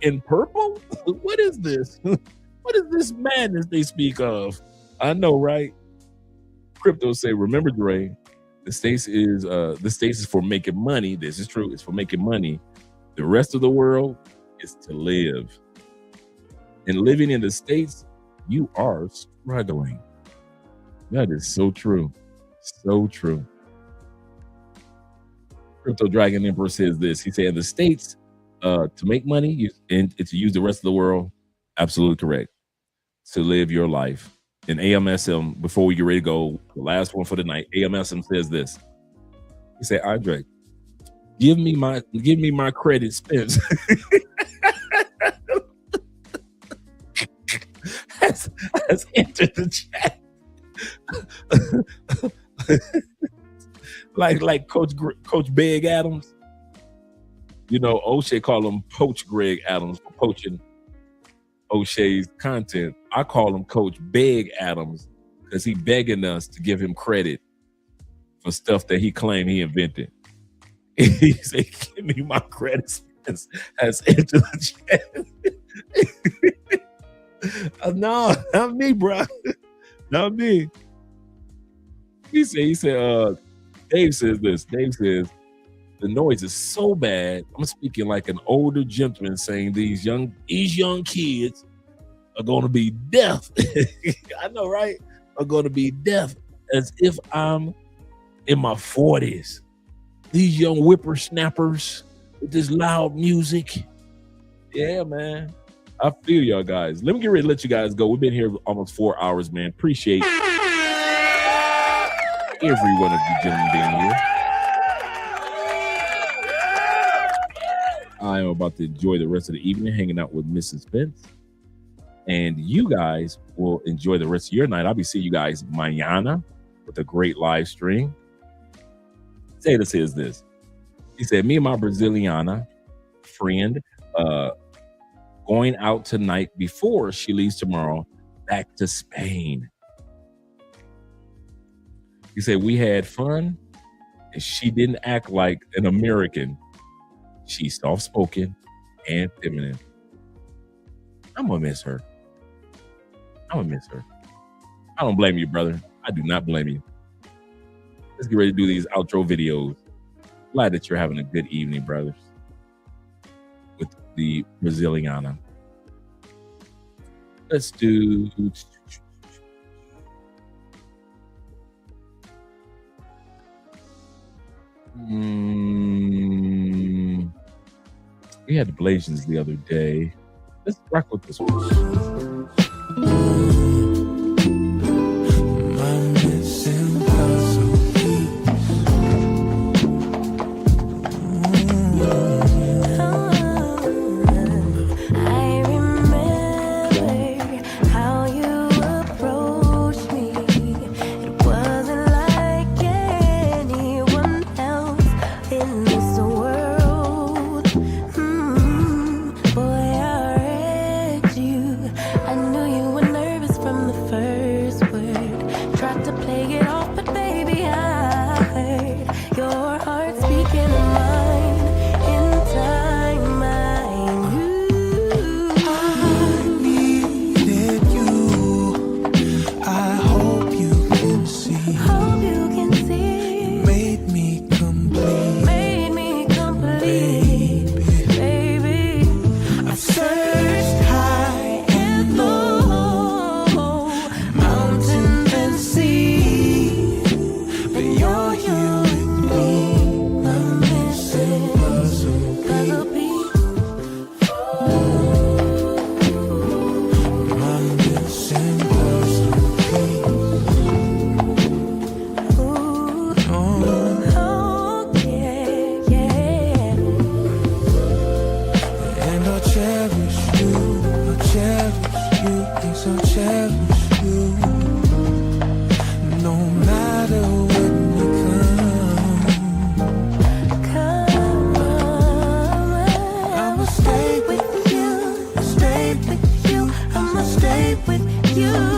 [SPEAKER 6] in purple? What is this? What is this madness they speak of? I know, right? Crypto say, remember, Dre, The States is for making money. This is true. It's for making money. The rest of the world is to live. And living in the States, you are struggling. That is so true. So true. Crypto Dragon Emperor says this. He said, in the States, to make money and to use the rest of the world, absolutely correct. To live your life. And AMSM, before we get ready to go, the last one for the night, AMSM says this. He said, Andre, give me my credit, Spence. has entered the chat. like Coach Big Adams. You know, O'Shea called him Poach Greg Adams for poaching O'Shea's content. I call him Coach Big Adams because he begging us to give him credit for stuff that he claimed he invented. He said, give me my credit, has entered the chat. No, not me, bro. Not me. He said, Dave says this. Dave says, the noise is so bad. I'm speaking like an older gentleman saying these young kids are going to be deaf. I know, right? Are going to be deaf as if I'm in my 40s. These young whippersnappers with this loud music. Yeah, man. I feel y'all guys. Let me get ready to let you guys go. We've been here almost 4 hours, man. Appreciate every one of you gentlemen being here. I am about to enjoy the rest of the evening hanging out with Mrs. Spence. And you guys will enjoy the rest of your night. I'll be seeing you guys mañana with a great live stream. Zeta says this. He said, me and my Braziliana friend going out tonight before she leaves tomorrow back to Spain. He said, we had fun and she didn't act like an American. She's soft-spoken and feminine. I'm going to miss her. I don't blame you, brother. I do not blame you. Let's get ready to do these outro videos. Glad that you're having a good evening, brothers. With the Braziliana. Let's do... We had the Blasians the other day. Let's rock with this one.
[SPEAKER 2] Stay with you.